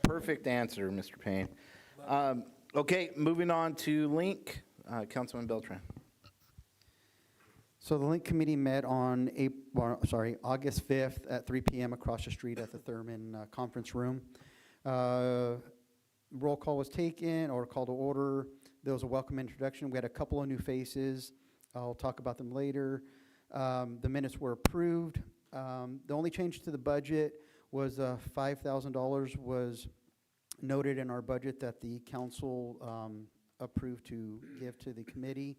Perfect answer, Mr. Payne. Okay, moving on to Link, Councilman Beltran. So the Link Committee met on August 5th at 3 p.m. across the street at the Thurman Conference Room. Roll call was taken, or call to order. There was a welcome introduction. We had a couple of new faces. I'll talk about them later. The minutes were approved. The only change to the budget was $5,000 was noted in our budget that the council approved to give to the committee.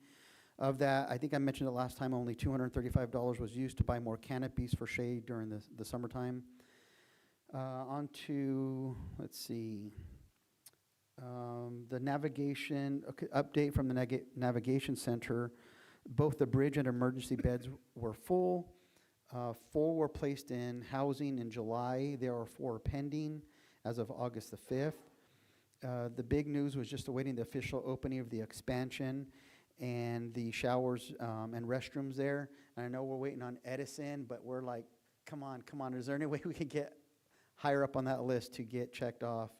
Of that, I think I mentioned it last time, only $235 was used to buy more canopies for shade during the summertime. On to, let's see, the navigation, update from the navigation center. Both the bridge and emergency beds were full. 4 were placed in housing in July. There are 4 pending as of August the 5th. The big news was just awaiting the official opening of the expansion and the showers and restrooms there. And I know we're waiting on Edison, but we're like, come on. Is there any way we can get higher up on that list to get checked off?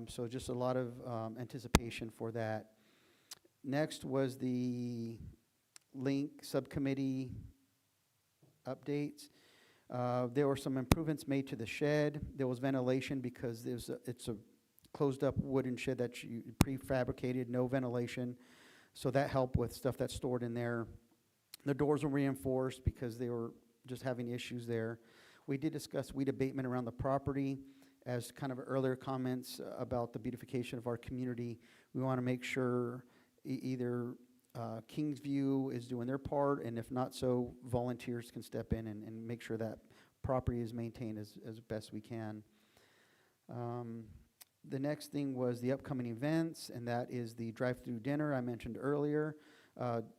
So just a lot of anticipation for that. Next was the Link subcommittee updates. There were some improvements made to the shed. There was ventilation because it's a closed up wooden shed that you prefabricated, no ventilation. So that helped with stuff that's stored in there. The doors were reinforced because they were just having issues there. We did discuss weed abatement around the property as kind of earlier comments about the beautification of our community. We want to make sure either Kingsview is doing their part, and if not so, volunteers can step in and make sure that property is maintained as best we can. The next thing was the upcoming events, and that is the drive-through dinner I mentioned earlier.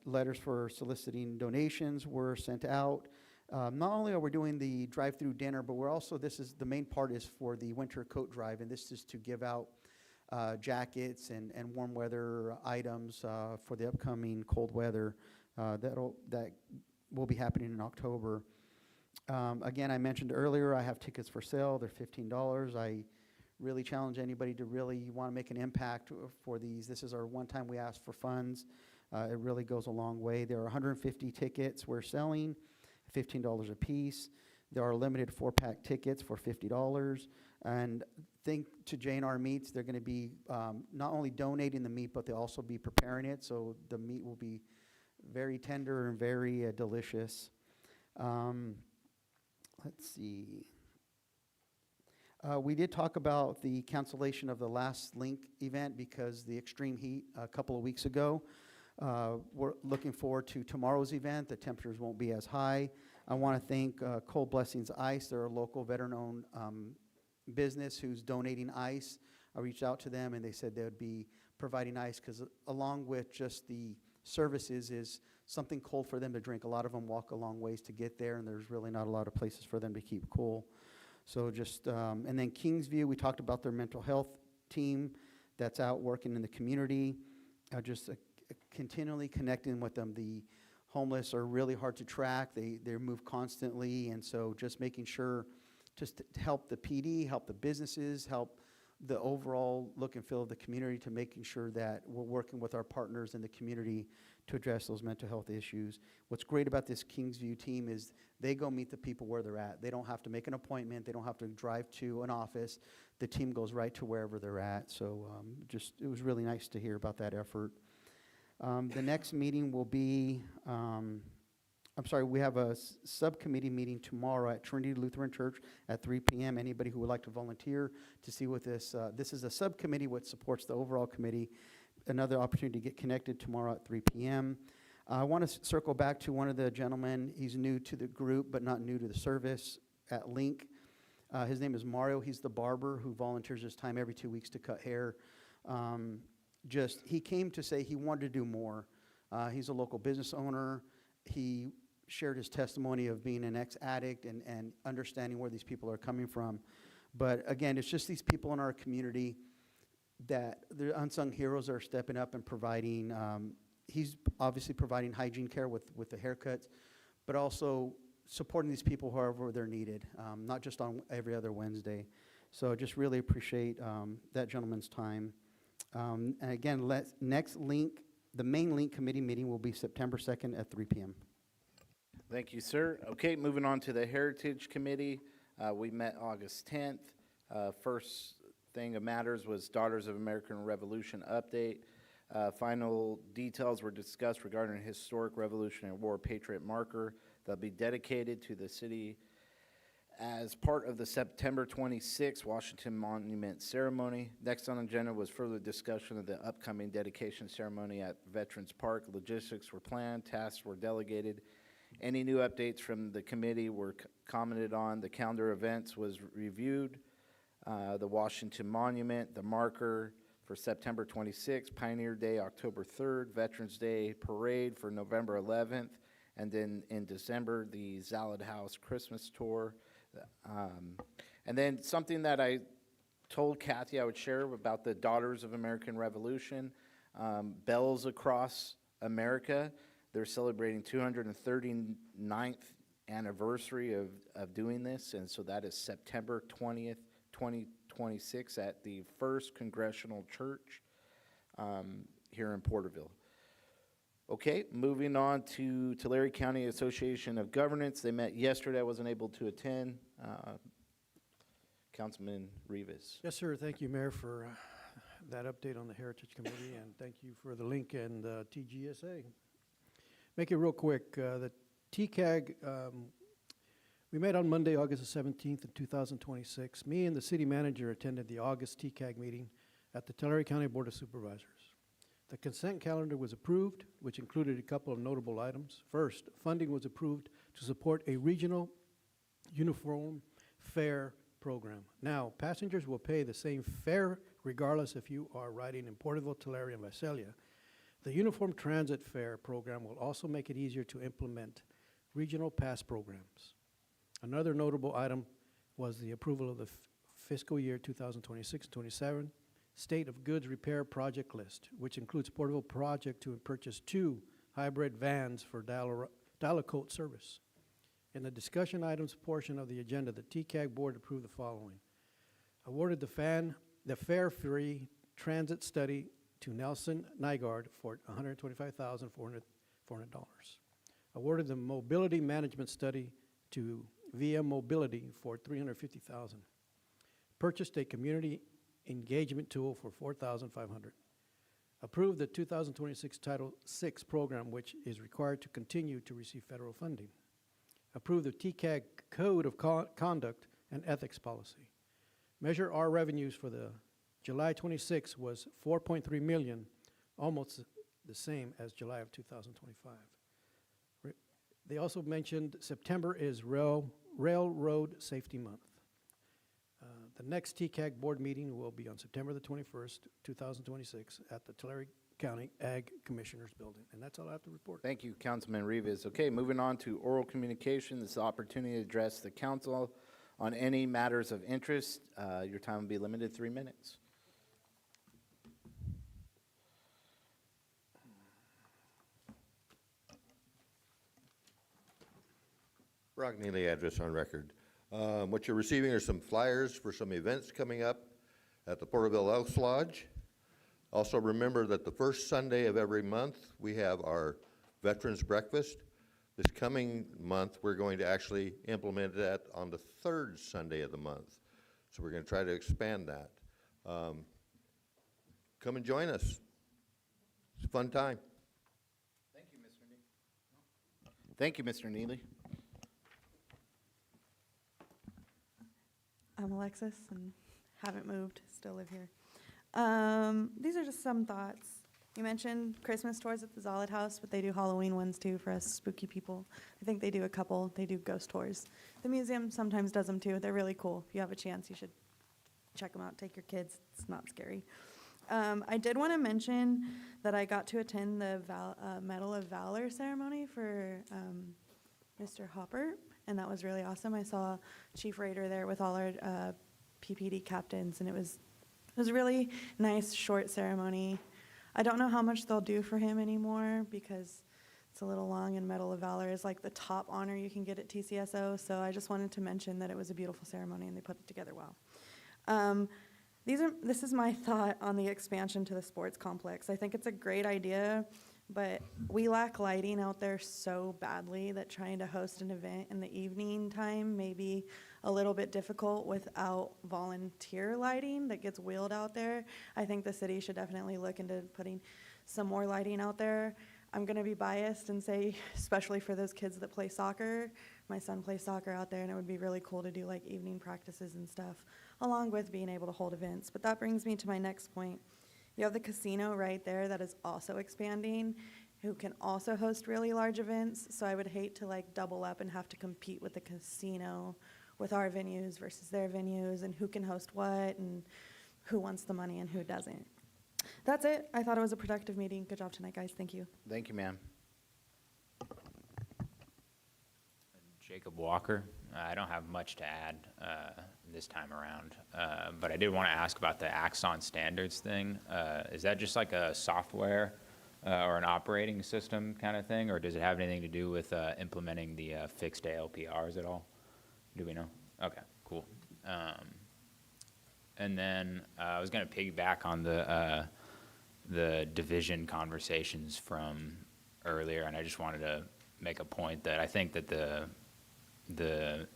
Letters for soliciting donations were sent out. Not only are we doing the drive-through dinner, but we're also, the main part is for the winter coat drive, and this is to give out jackets and warm weather items for the upcoming cold weather that will be happening in October. Again, I mentioned earlier, I have tickets for sale. They're $15. I really challenge anybody to really want to make an impact for these. This is our one time we ask for funds. It really goes a long way. There are 150 tickets we're selling, $15 a piece. There are limited 4-pack tickets for $50. And think to J&R Meats, they're going to be not only donating the meat, but they'll also be preparing it. So the meat will be very tender and very delicious. Let's see. We did talk about the cancellation of the last Link event because the extreme heat a couple of weeks ago. We're looking forward to tomorrow's event. The temperatures won't be as high. I want to thank Cold Blessings Ice. They're a local veteran-owned business who's donating ice. I reached out to them, and they said they would be providing ice because along with just the services is something cold for them to drink. A lot of them walk a long ways to get there, and there's really not a lot of places for them to keep cool. So just, and then Kingsview, we talked about their mental health team that's out working in the community, just continually connecting with them. The homeless are really hard to track. They move constantly, and so just making sure just to help the PD, help the businesses, help the overall look and feel of the community to making sure that we're working with our partners in the community to address those mental health issues. What's great about this Kingsview team is they go meet the people where they're at. They don't have to make an appointment. They don't have to drive to an office. The team goes right to wherever they're at. So just, it was really nice to hear about that effort. The next meeting will be, we have a subcommittee meeting tomorrow at Trinity Lutheran Church at 3 p.m. Anybody who would like to volunteer to see what this is a subcommittee which supports the overall committee. Another opportunity to get connected tomorrow at 3 p.m. I want to circle back to one of the gentlemen. He's new to the group, but not new to the service at Link. His name is Mario. He's the barber who volunteers his time every 2 weeks to cut hair. He came to say he wanted to do more. He's a local business owner. He shared his testimony of being an ex-addict and understanding where these people are coming from. But again, it's just these people in our community that the unsung heroes are stepping up and providing. He's obviously providing hygiene care with the haircuts, but also supporting these people wherever they're needed, not just on every other Wednesday. So just really appreciate that gentleman's time. And again, next Link, the main Link committee meeting will be September 2nd at 3 p.m. Thank you, sir. Okay, moving on to the Heritage Committee. We met August 10th. First thing of matters was Daughters of American Revolution update. Final details were discussed regarding a historic Revolutionary War Patriot marker that'll be dedicated to the city as part of the September 26th Washington Monument ceremony. Next on the agenda was further discussion of the upcoming dedication ceremony at Veterans Park. Logistics were planned, tasks were delegated. Any new updates from the committee were commented on. The calendar events was reviewed. The Washington Monument, the marker for September 26th, Pioneer Day, October 3rd, Veterans Day Parade for November 11th, and then in December, the Zalad House Christmas Tour. And then something that I told Kathy I would share about the Daughters of American Revolution, Bells Across America. They're celebrating 239th anniversary of doing this, and so that is September 20th, 2026 at the First Congressional Church here in Porterville. Okay, moving on to Tulare County Association of Governance. They met yesterday. I wasn't able to attend. Councilman Rivas. Yes, sir. Thank you, Mayor, for that update on the Heritage Committee, and thank you for the link and TGSA. Make it real quick. The TCAG, we met on Monday, August the 17th of 2026. Me and the city manager attended the August TCAG meeting at the Tulare County Board of Supervisors. The consent calendar was approved, which included a couple of notable items. First, funding was approved to support a regional uniform fare program. Now, passengers will pay the same fare regardless if you are riding in Porterville, Tulare, and Visalia. The Uniform Transit Fare program will also make it easier to implement regional pass programs. Another notable item was the approval of the fiscal year 2026-27 State of Goods Repair Project List, which includes Porterville project to purchase 2 hybrid vans for dial-a-coat service. In the discussion items portion of the agenda, the TCAG board approved the following. Awarded the fare-free transit study to Nelson Nygaard for $125,400. Awarded the mobility management study to VM Mobility for $350,000. Purchased a community engagement tool for $4,500. Approved the 2026 Title VI program, which is required to continue to receive federal funding. Approved the TCAG Code of Conduct and Ethics Policy. Measure R revenues for the July 26 was 4.3 million, almost the same as July of 2025. They also mentioned September is Railroad Safety Month. The next TCAG board meeting will be on September the 21st, 2026 at the Tulare County Ag Commissioners Building. And that's all I have to report. Thank you, Councilman Rivas. Okay, moving on to oral communication. This is an opportunity to address the council on any matters of interest. Your time will be limited, 3 minutes. Brock Neely, address on record. What you're receiving are some flyers for some events coming up at the Porterville Elks Lodge. Also remember that the first Sunday of every month, we have our Veterans Breakfast. This coming month, we're going to actually implement that on the third Sunday of the month. So we're going to try to expand that. Come and join us. It's a fun time. Thank you, Mr. Neely. Thank you, Mr. Neely. I'm Alexis and haven't moved, still live here. These are just some thoughts. You mentioned Christmas tours at the Zolid House, but they do Halloween ones too for us spooky people. I think they do a couple. They do ghost tours. The museum sometimes does them too. They're really cool. If you have a chance, you should check them out. Take your kids. It's not scary. I did want to mention that I got to attend the Medal of Valor ceremony for Mr. Hopper, and that was really awesome. I saw Chief Raider there with all our PPD captains, and it was a really nice, short ceremony. I don't know how much they'll do for him anymore because it's a little long, and Medal of Valor is like the top honor you can get at TCSO, so I just wanted to mention that it was a beautiful ceremony, and they put it together well. This is my thought on the expansion to the sports complex. I think it's a great idea, but we lack lighting out there so badly that trying to host an event in the evening time may be a little bit difficult without volunteer lighting that gets wheeled out there. I think the city should definitely look into putting some more lighting out there. I'm gonna be biased and say, especially for those kids that play soccer, my son plays soccer out there, and it would be really cool to do like evening practices and stuff, along with being able to hold events. But that brings me to my next point. You have the casino right there that is also expanding, who can also host really large events. So I would hate to like double up and have to compete with the casino with our venues versus their venues, and who can host what, and who wants the money and who doesn't. That's it. I thought it was a productive meeting. Good job tonight, guys. Thank you. Thank you, ma'am. Jacob Walker. I don't have much to add this time around, but I did want to ask about the Axon standards thing. Is that just like a software or an operating system kind of thing, or does it have anything to do with implementing the fixed ALPRs at all? Do we know? Okay, cool. And then I was going to piggyback on the division conversations from earlier, and I just wanted to make a point that I think that the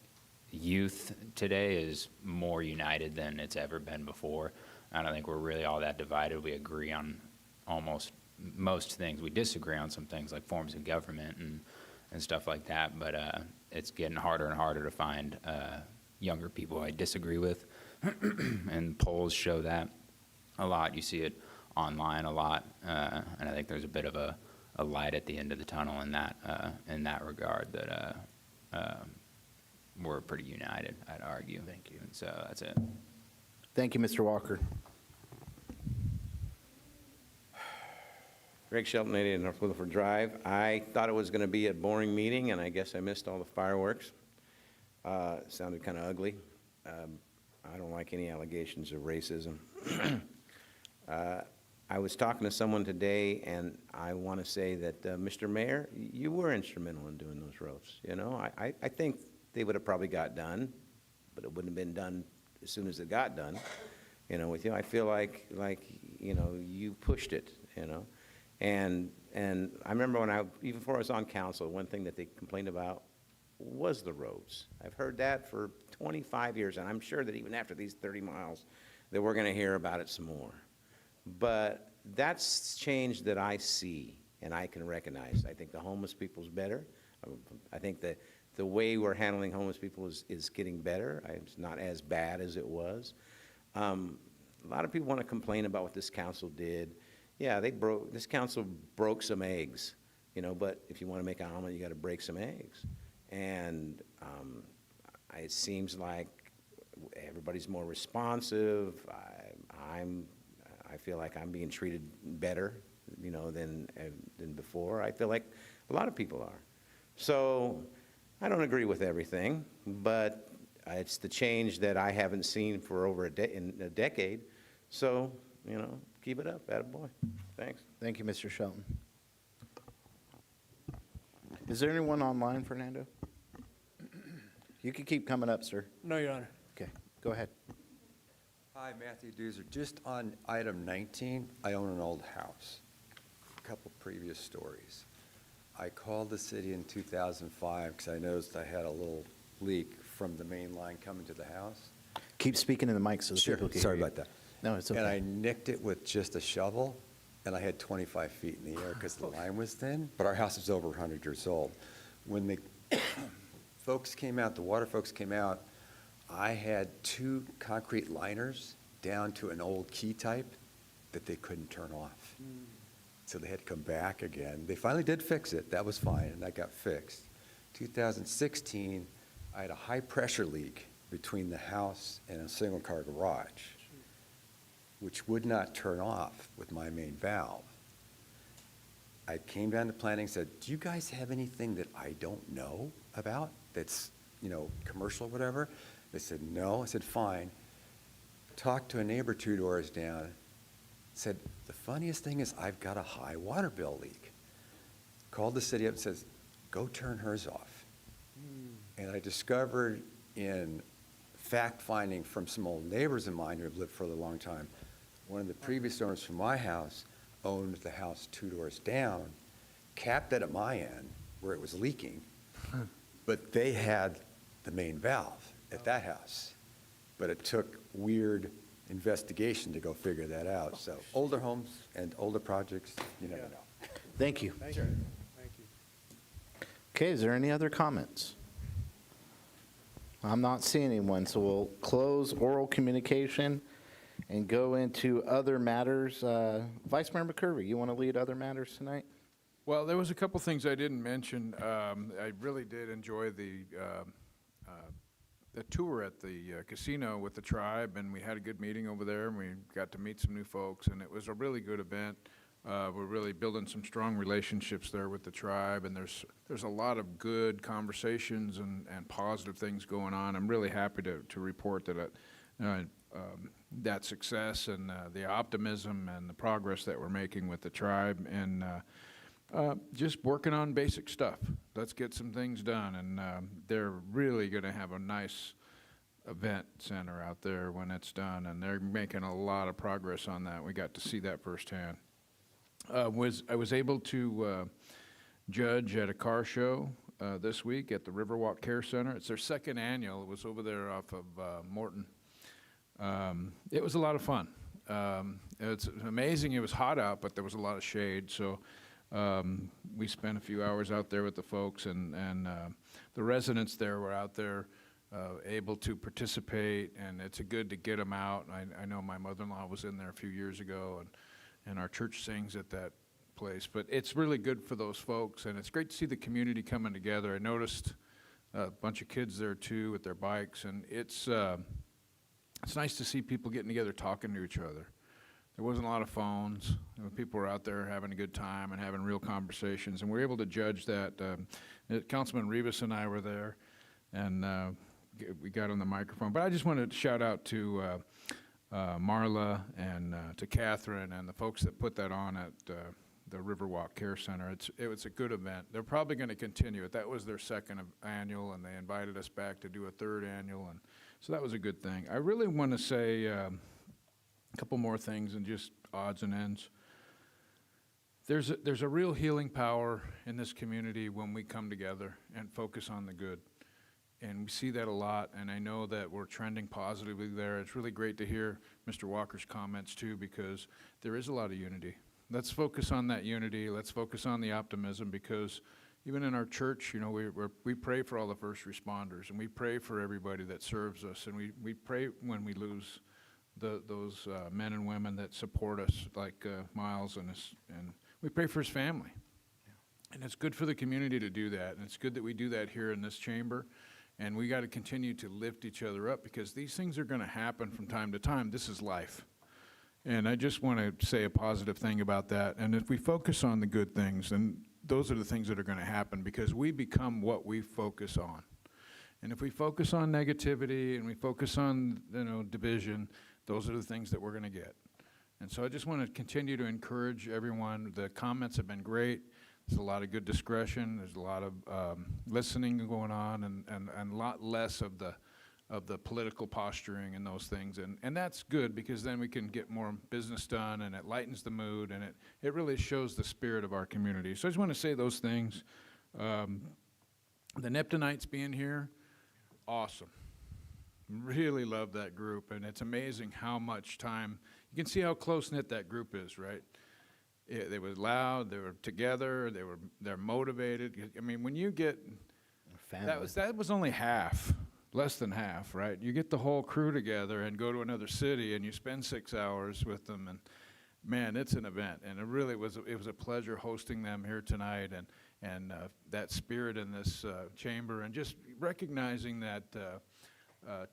youth today is more united than it's ever been before. I don't think we're really all that divided. We agree on almost most things. We disagree on some things like forms of government and stuff like that, but it's getting harder and harder to find younger people I disagree with, and polls show that a lot. You see it online a lot, and I think there's a bit of a light at the end of the tunnel in that regard, that we're pretty united, I'd argue. Thank you. And so that's it. Thank you, Mr. Walker. Greg Shelton, 88 North Williford Drive. I thought it was going to be a boring meeting, and I guess I missed all the fireworks. It sounded kind of ugly. I don't like any allegations of racism. I was talking to someone today, and I want to say that, Mr. Mayor, you were instrumental in doing those roads. You know, I think they would have probably got done, but it wouldn't have been done as soon as it got done. You know, with you, I feel like you know, you pushed it. You know, and I remember even before I was on council, one thing that they complained about was the roads. I've heard that for 25 years, and I'm sure that even after these 30 miles, that we're going to hear about it some more. But that's change that I see and I can recognize. I think the homeless people's better. I think that the way we're handling homeless people is getting better. It's not as bad as it was. A lot of people want to complain about what this council did. Yeah, this council broke some eggs, you know, but if you want to make an omelet, you got to break some eggs. And it seems like everybody's more responsive. I feel like I'm being treated better, you know, than before. I feel like a lot of people are. So I don't agree with everything, but it's the change that I haven't seen for over in a decade. So, you know, keep it up, attaboy. Thanks. Thank you, Mr. Shelton. Is there anyone online, Fernando? You can keep coming up, sir. No, Your Honor. Okay, go ahead. Hi, Matthew Doozer. Just on item 19, I own an old house. A couple previous stories. I called the city in 2005 because I noticed I had a little leak from the main line coming to the house. Keep speaking in the mic so the people can hear Sorry you. about that. No, it's okay. And I nicked it with just a shovel, and I had 25 feet in the air because the line was thin, but our house is over 100 years old. When the folks came out, the water folks came out, I had 2 concrete liners down to an old key type that they couldn't turn off. So they had to come back again. They finally did fix it. That was fine, and that got fixed. 2016, I had a high-pressure leak between the house and a single-car garage, which would not turn off with my main valve. I came down to planning and said, do you guys have anything that I don't know about that's, you know, commercial or whatever? They said, no. I said, fine. Talked to a neighbor 2 doors down. Said, the funniest thing is I've got a high water bill leak. Called the city up and says, go turn hers off. And I discovered in fact-finding from some old neighbors of mine who have lived for a long time, one of the previous owners from my house owned the house 2 doors down, capped it at my end where it was leaking, but they had the main valve at that house. But it took weird investigation to go figure that out. So older homes and older projects, you never know. Thank you. Thank you. Thank you. Okay, is there any other comments? I'm not seeing anyone, so we'll close oral communication and go into other matters. Vice Mayor McCurvey, you want to lead other matters tonight? Well, there was a couple things I didn't mention. I really did enjoy the tour at the casino with the tribe, and we had a good meeting over there, and we got to meet some new folks, and it was a really good event. We're really building some strong relationships there with the tribe, and there's a lot of good conversations and positive things going on. I'm really happy to report that that success and the optimism and the progress that we're making with the tribe, and just working on basic stuff. Let's get some things done, and they're really going to have a nice event center out there when it's done, and they're making a lot of progress on that. We got to see that firsthand. I was able to judge at a car show this week at the Riverwalk Care Center. It's their second annual. It was over there off of Morton. It was a lot of fun. It's amazing. It was hot out, but there was a lot of shade. So we spent a few hours out there with the folks, and the residents there were out there able to participate, and it's good to get them out. I know my mother-in-law was in there a few years ago, and our church sings at that place. But it's really good for those folks, and it's great to see the community coming together. I noticed a bunch of kids there too with their bikes, and it's nice to see people getting together talking to each other. There wasn't a lot of phones. People were out there having a good time and having real conversations, and we were able to judge that. Councilman Rivas and I were there, and we got on the microphone. But I just wanted to shout out to Marla and to Catherine and the folks that put that on at the Riverwalk Care Center. It was a good event. They're probably going to continue it. That was their second annual, and they invited us back to do a third annual, and so that was a good thing. I really want to say a couple more things and just odds and ends. There's a real healing power in this community when we come together and focus on the good. And we see that a lot, and I know that we're trending positively there. It's really great to hear Mr. Walker's comments too, because there is a lot of unity. Let's focus on that unity. Let's focus on the optimism, because even in our church, you know, we pray for all the first responders, and we pray for everybody that serves us, and we pray when we lose those men and women that support us, like Miles and we pray for his family. And it's good for the community to do that, and it's good that we do that here in this chamber, and we got to continue to lift each other up, because these things are going to happen from time to time. This is life. And I just want to say a positive thing about that. And if we focus on the good things, then those are the things that are going to happen, because we become what we focus on. And if we focus on negativity and we focus on, you know, division, those are the things that we're going to get. And so I just want to continue to encourage everyone. The comments have been great. There's a lot of good discretion. There's a lot of listening going on, and a lot less of the political posturing and those things. And that's good, because then we can get more business done, and it lightens the mood, and it really shows the spirit of our community. So I just want to say those things. The Neptunites being here, awesome. Really love that group, and it's amazing how much time. You can see how close-knit that group is, right? They were loud, they were together, they're motivated. I mean, when you get, that was only half. Less than half, right? You get the whole crew together and go to another city, and you spend 6 hours with them, and man, it's an event. And it really was a pleasure hosting them here tonight, and that spirit in this chamber, and just recognizing that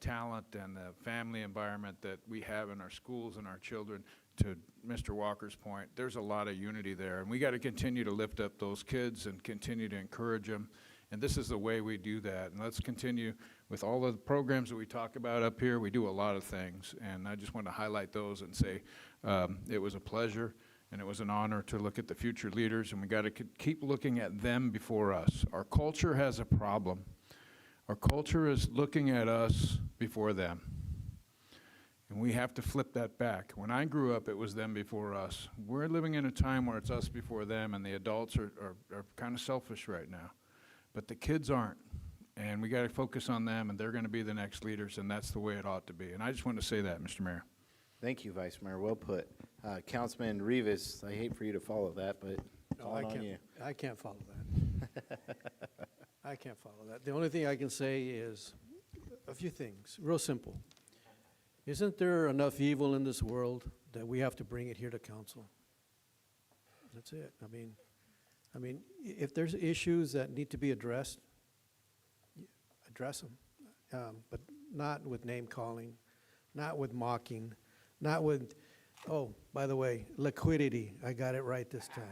talent and the family environment that we have in our schools and our children. To Mr. Walker's point, there's a lot of unity there, and we got to continue to lift up those kids and continue to encourage them. And this is the way we do that. And let's continue with all of the programs that we talk about up here. We do a lot of things, and I just want to highlight those and say it was a pleasure and it was an honor to look at the future leaders, and we got to keep looking at them before us. Our culture has a problem. Our culture is looking at us before them, and we have to flip that back. When I grew up, it was them before us. We're living in a time where it's us before them, and the adults are kind of selfish right now. But the kids aren't, and we got to focus on them, and they're going to be the next leaders, and that's the way it ought to be. And I just want to say that, Mr. Mayor. Thank you, Vice Mayor. Well put. Councilman Rivas, I hate for you to follow that, but it's all on you. I can't follow that. I can't follow that. The only thing I can say is a few things, real simple. Isn't there enough evil in this world that we have to bring it here to council? That's it. I mean, if there's issues that need to be addressed, address them, but not with name calling, not with mocking, not with, oh, by the way, liquidity. I got it right this time.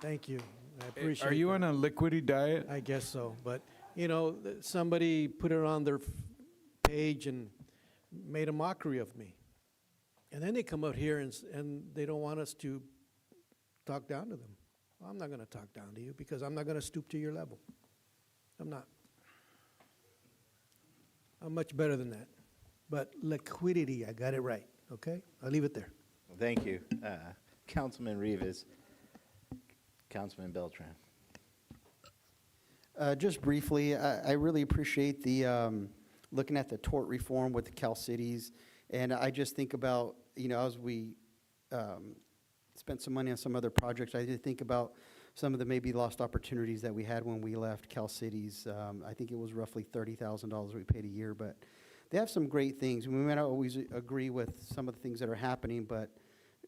Thank you. I appreciate it. Are you on a liquidy diet? I guess so, but, you know, somebody put it on their page and made a mockery of me. And then they come out here and they don't want us to talk down to them. Well, I'm not going to talk down to you, because I'm not going to stoop to your level. I'm not. I'm much better than that. But liquidity, I got it right, okay? I'll leave it there. Well, thank you. Councilman Rivas. Councilman Beltran. Just briefly, I really appreciate the looking at the tort reform with the Cal Cities, and I just think about, you know, as we spent some money on some other projects, I did think about some of the maybe lost opportunities that we had when we left Cal Cities. I think it was roughly $30,000 we paid a year, but they have some great things. We may not always agree with some of the things that are happening, but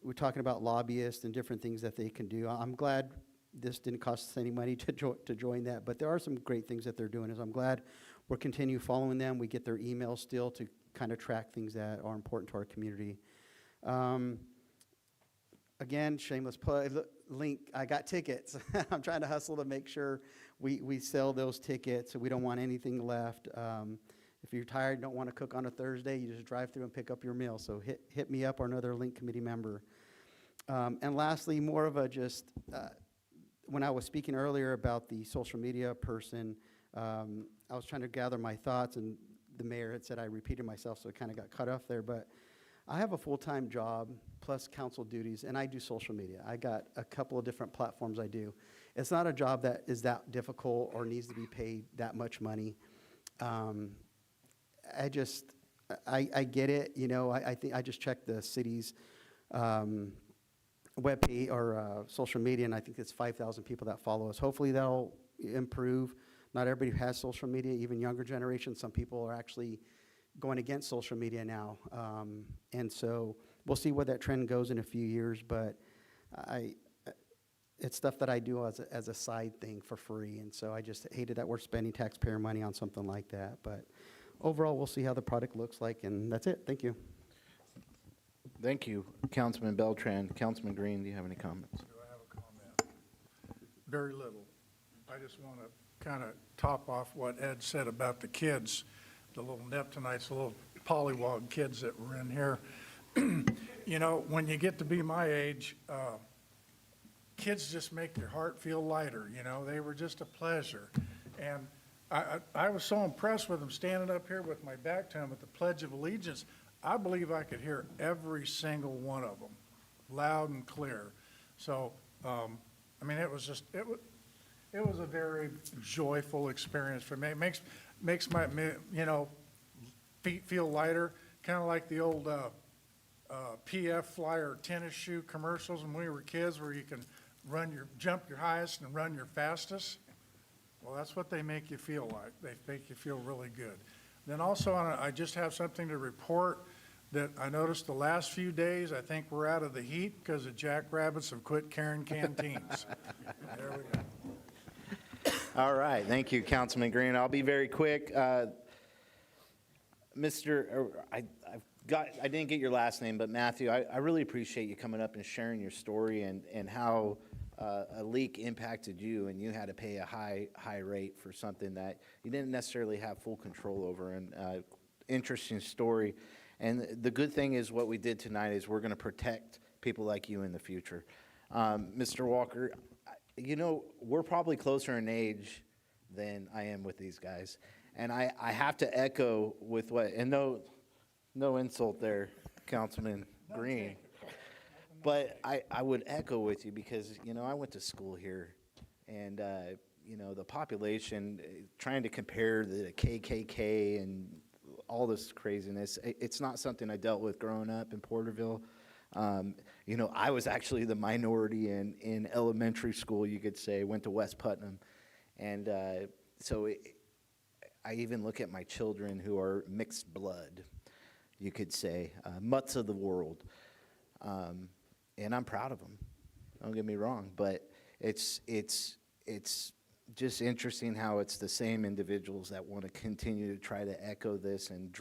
we're talking about lobbyists and different things that they can do. I'm glad this didn't cost us any money to join that, but there are some great things that they're doing. As I'm glad we're continue following them. We get their emails still to kind of track things that are important to our community. Again, shameless plug, link, I got tickets. I'm trying to hustle to make sure we sell those tickets. We don't want anything left. If you're tired, don't want to cook on a Thursday, you just drive through and pick up your meal. So hit me up or another link committee member. And lastly, more of a just, when I was speaking earlier about the social media person, I was trying to gather my thoughts, and the mayor had said I repeated myself, so it kind of got cut off there. But I have a full-time job plus council duties, and I do social media. I got a couple of different platforms I do. It's not a job that is that difficult or needs to be paid that much money. I get it, you know. I think I just checked the city's webpage or social media, and I think it's 5,000 people that follow us. Hopefully that'll improve. Not everybody has social media, even younger generations. Some people are actually going against social media now. And so we'll see where that trend goes in a few years, but it's stuff that I do as a side thing for free, and so I just hated that we're spending taxpayer money on something like that. But overall, we'll see how the product looks like, and that's it. Thank you. Thank you, Councilman Beltran. Councilman Green, do you have any comments? Do I have a comment? Very little. I just want to kind of top off what Ed said about the kids, the little Neptunites, the little pollywog kids that were in here. You know, when you get to be my age, kids just make your heart feel lighter, you know. They were just a pleasure. And I was so impressed with them standing up here with my back to them at the Pledge of Allegiance. I believe I could hear every single one of them, loud and clear. So, I mean, it was a very joyful experience for me. It makes my, you know, feet feel lighter, kind of like the old PF Flyer tennis shoe commercials when we were kids, where you can jump your highest and run your fastest. Well, that's what they make you feel like. They make you feel really good. Then also, I just have something to report that I noticed the last few days. I think we're out of the heat because the jackrabbits have quit carrying canteens. There we go. All right, thank you, Councilman Green. I'll be very quick. I didn't get your last name, but Matthew, I really appreciate you coming up and sharing your story and how a leak impacted you, and you had to pay a high rate for something that you didn't necessarily have full control over. And interesting story. And the good thing is what we did tonight is we're going to protect people like you in the future. Mr. Walker, you know, we're probably closer in age than I am with these guys. And I have to echo with what, and no insult there, Councilman Green, but I would echo with you because, you know, I went to school here, and, you know, the population, trying to compare the KKK and all this craziness, it's not something I dealt with growing up in Porterville. You know, I was actually the minority in elementary school, you could say, went to West Putnam. And so I even look at my children who are mixed blood, you could say, mutts of the world. And I'm proud of them, don't get me wrong, but it's just interesting how it's the same individuals that want to continue to try to echo this and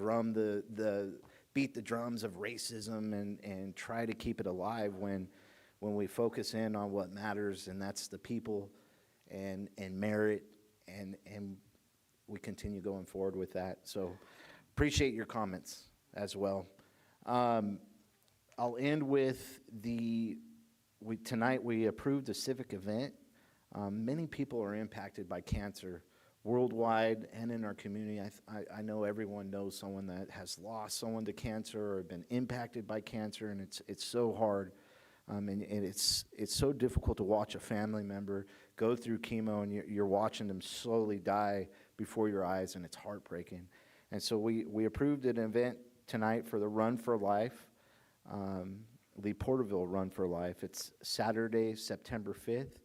beat the drums of racism and try to keep it alive when we focus in on what matters, and that's the people and merit, and we continue going forward with that. So appreciate your comments as well. I'll end with tonight we approved a civic event. Many people are impacted by cancer worldwide and in our community. I know everyone knows someone that has lost someone to cancer or been impacted by cancer, and it's so hard. And it's so difficult to watch a family member go through chemo, and you're watching them slowly die before your eyes, and it's heartbreaking. And so we approved an event tonight for the Run for Life, the Porterville Run for Life. It's Saturday, September 5th.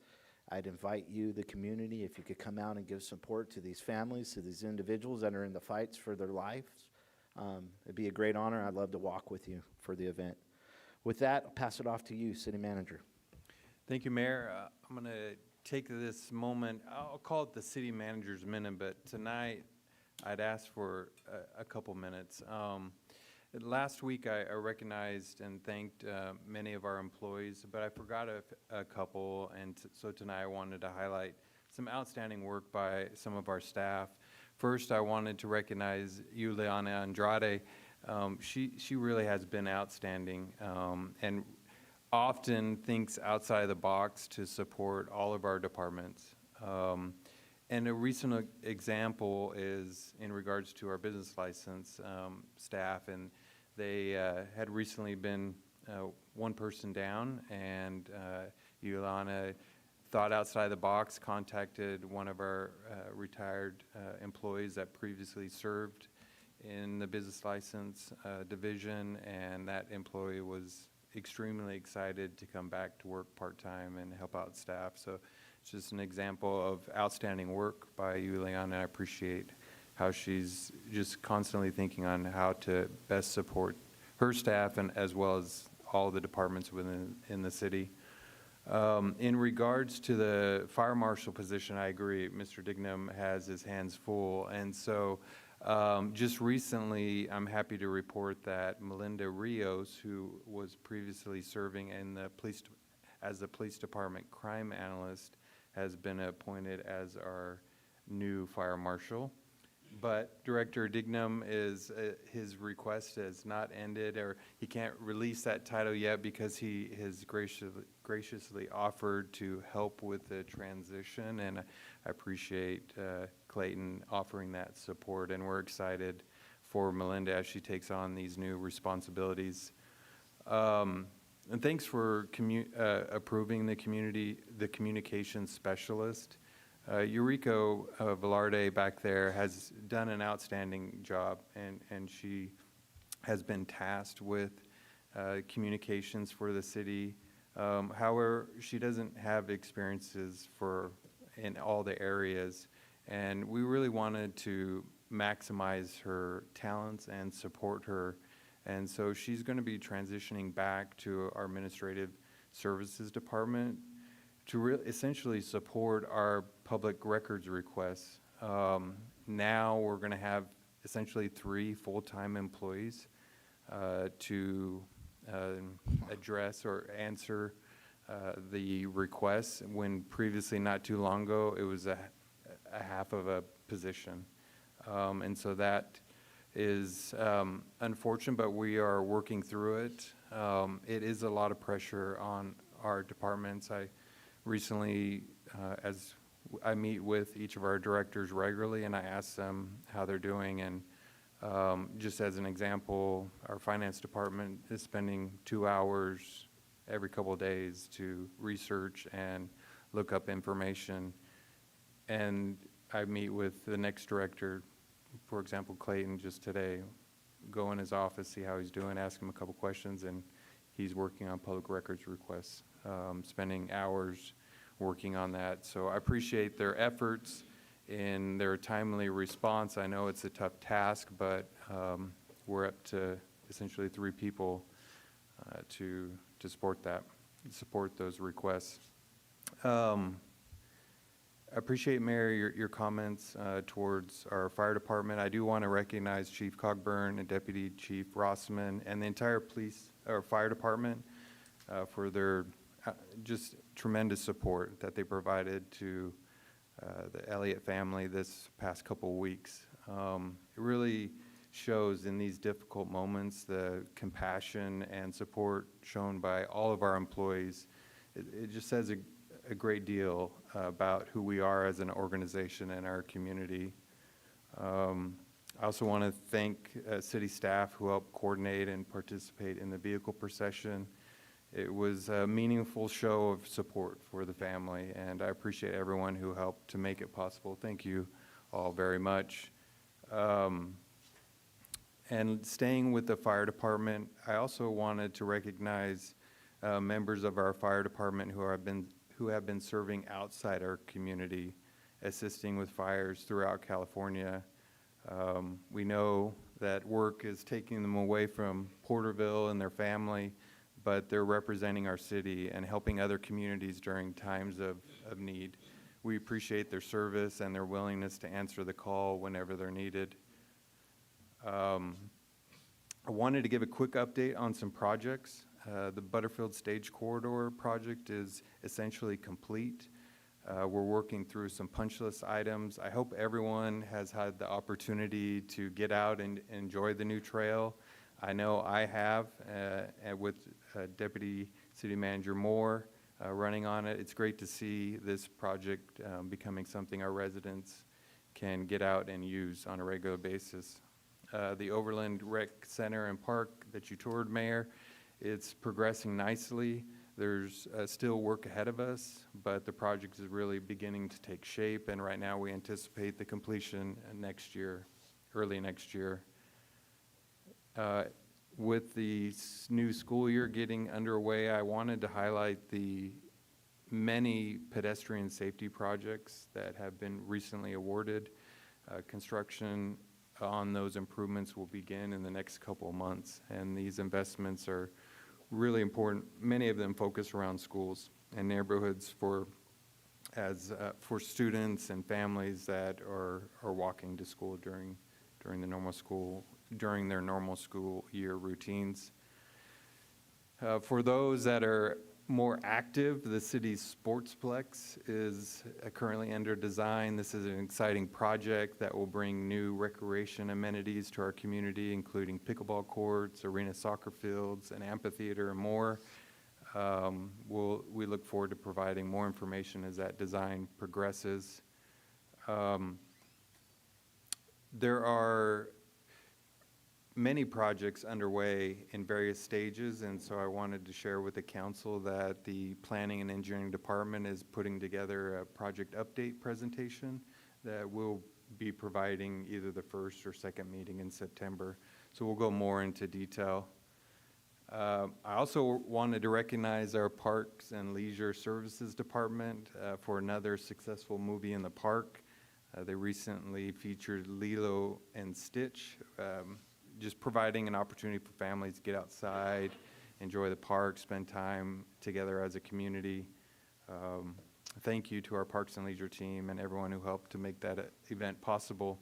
I'd invite you, the community, if you could come out and give support to these families, to these individuals that are in the fights for their lives. It'd be a great honor. I'd love to walk with you for the event. With that, I'll pass it off to you, City Manager. Thank you, Mayor. I'm going to take this moment, I'll call it the City Manager's Minute, but tonight I'd ask for a couple minutes. Last week I recognized and thanked many of our employees, but I forgot a couple, and so tonight I wanted to highlight some outstanding work by some of our staff. First, I wanted to recognize Juliana Andrade. She really has been outstanding and often thinks outside the box to support all of our departments. And a recent example is in regards to our business license staff, and they had recently been one person down, and Yolanda thought outside the box, contacted one of our retired employees that previously served in the business license division, and that employee was extremely excited to come back to work part-time and help out staff. So it's just an example of outstanding work by you, Leon, and I appreciate how she's just constantly thinking on how to best support her staff and as well as all the departments in the city. In regards to the fire marshal position, I agree. Mr. Dignam has his hands full. And so just recently, I'm happy to report that Melinda Rios, who was previously serving in the as the police department crime analyst, has been appointed as our new fire marshal. But Director Dignam his request has not ended, or he can't release that title yet because he has graciously offered to help with the transition, and I appreciate Clayton offering that support, and we're excited for Melinda as she takes on these new responsibilities. And thanks for approving the communications specialist. Eureka Velarde back there has done an outstanding job, and she has been tasked with communications for the city. However, she doesn't have experiences in all the areas, and we really wanted to maximize her talents and support her. And so she's going to be transitioning back to our administrative services department to essentially support our public records requests. Now we're going to have essentially 3 full-time employees to address or answer the requests, when previously, not too long ago, it was a half of a position. And so that is unfortunate, but we are working through it. It is a lot of pressure on our departments. I recently, as I meet with each of our directors regularly, and I ask them how they're doing. And just as an example, our finance department is spending 2 hours every couple of days to research and look up information. And I meet with the next director, for example, Clayton, just today, go in his office, see how he's doing, ask him a couple questions, and he's working on public records requests, spending hours working on that. So I appreciate their efforts in their timely response. I know it's a tough task, but we're up to essentially 3 people to support those requests. I appreciate, Mayor, your comments towards our fire department. I do want to recognize Chief Cogburn and Deputy Chief Rossman and the entire fire department for their just tremendous support that they provided to the Elliott family this past couple of weeks. It really shows in these difficult moments the compassion and support shown by all of our employees. It just says a great deal about who we are as an organization and our community. I also want to thank city staff who helped coordinate and participate in the vehicle procession. It was a meaningful show of support for the family, and I appreciate everyone who helped to make it possible. Thank you all very much. And staying with the fire department, I also wanted to recognize members of our fire department who have been serving outside our community, assisting with fires throughout California. We know that work is taking them away from Porterville and their family, but they're representing our city and helping other communities during times of need. We appreciate their service and their willingness to answer the call whenever they're needed. I wanted to give a quick update on some projects. The Butterfield Stage Corridor project is essentially complete. We're working through some punch list items. I hope everyone has had the opportunity to get out and enjoy the new trail. I know I have, with Deputy City Manager Moore running on it. It's great to see this project becoming something our residents can get out and use on a regular basis. The Overland Rec Center and Park that you toured, Mayor, it's progressing nicely. There's still work ahead of us, but the project is really beginning to take shape, and right now we anticipate the completion next year, early next year. With the new school year getting underway, I wanted to highlight the many pedestrian safety projects that have been recently awarded. Construction on those improvements will begin in the next couple of months, and these investments are really important. Many of them focus around schools and neighborhoods for students and families that are walking to school during their normal school year routines. For those that are more active, the city's Sportsplex is currently under design. This is an exciting project that will bring new recreation amenities to our community, including pickleball courts, arena soccer fields, an amphitheater, and more. We look forward to providing more information as that design progresses. There are many projects underway in various stages, and so I wanted to share with the council that the Planning and Engineering Department is putting together a project update presentation that we'll be providing either the first or second meeting in September. So we'll go more into detail. I also wanted to recognize our Parks and Leisure Services Department for another successful movie in the park. They recently featured Lilo and Stitch, just providing an opportunity for families to get outside, enjoy the park, spend time together as a community. Thank you to our Parks and Leisure team and everyone who helped to make that event possible.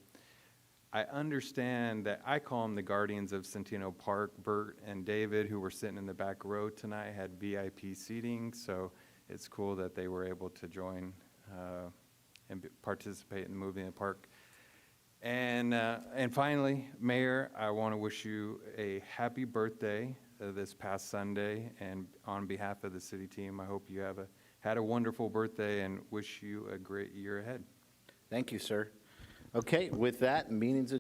I understand that I call them the guardians of Centennial Park. Bert and David, who were sitting in the back row tonight, had VIP seating, so it's cool that they were able to join and participate in the movie in the park. And finally, Mayor, I want to wish you a happy birthday this past Sunday, and on behalf of the city team, I hope you had a wonderful birthday and wish you a great year ahead. Thank you, sir. Okay, with that, meeting's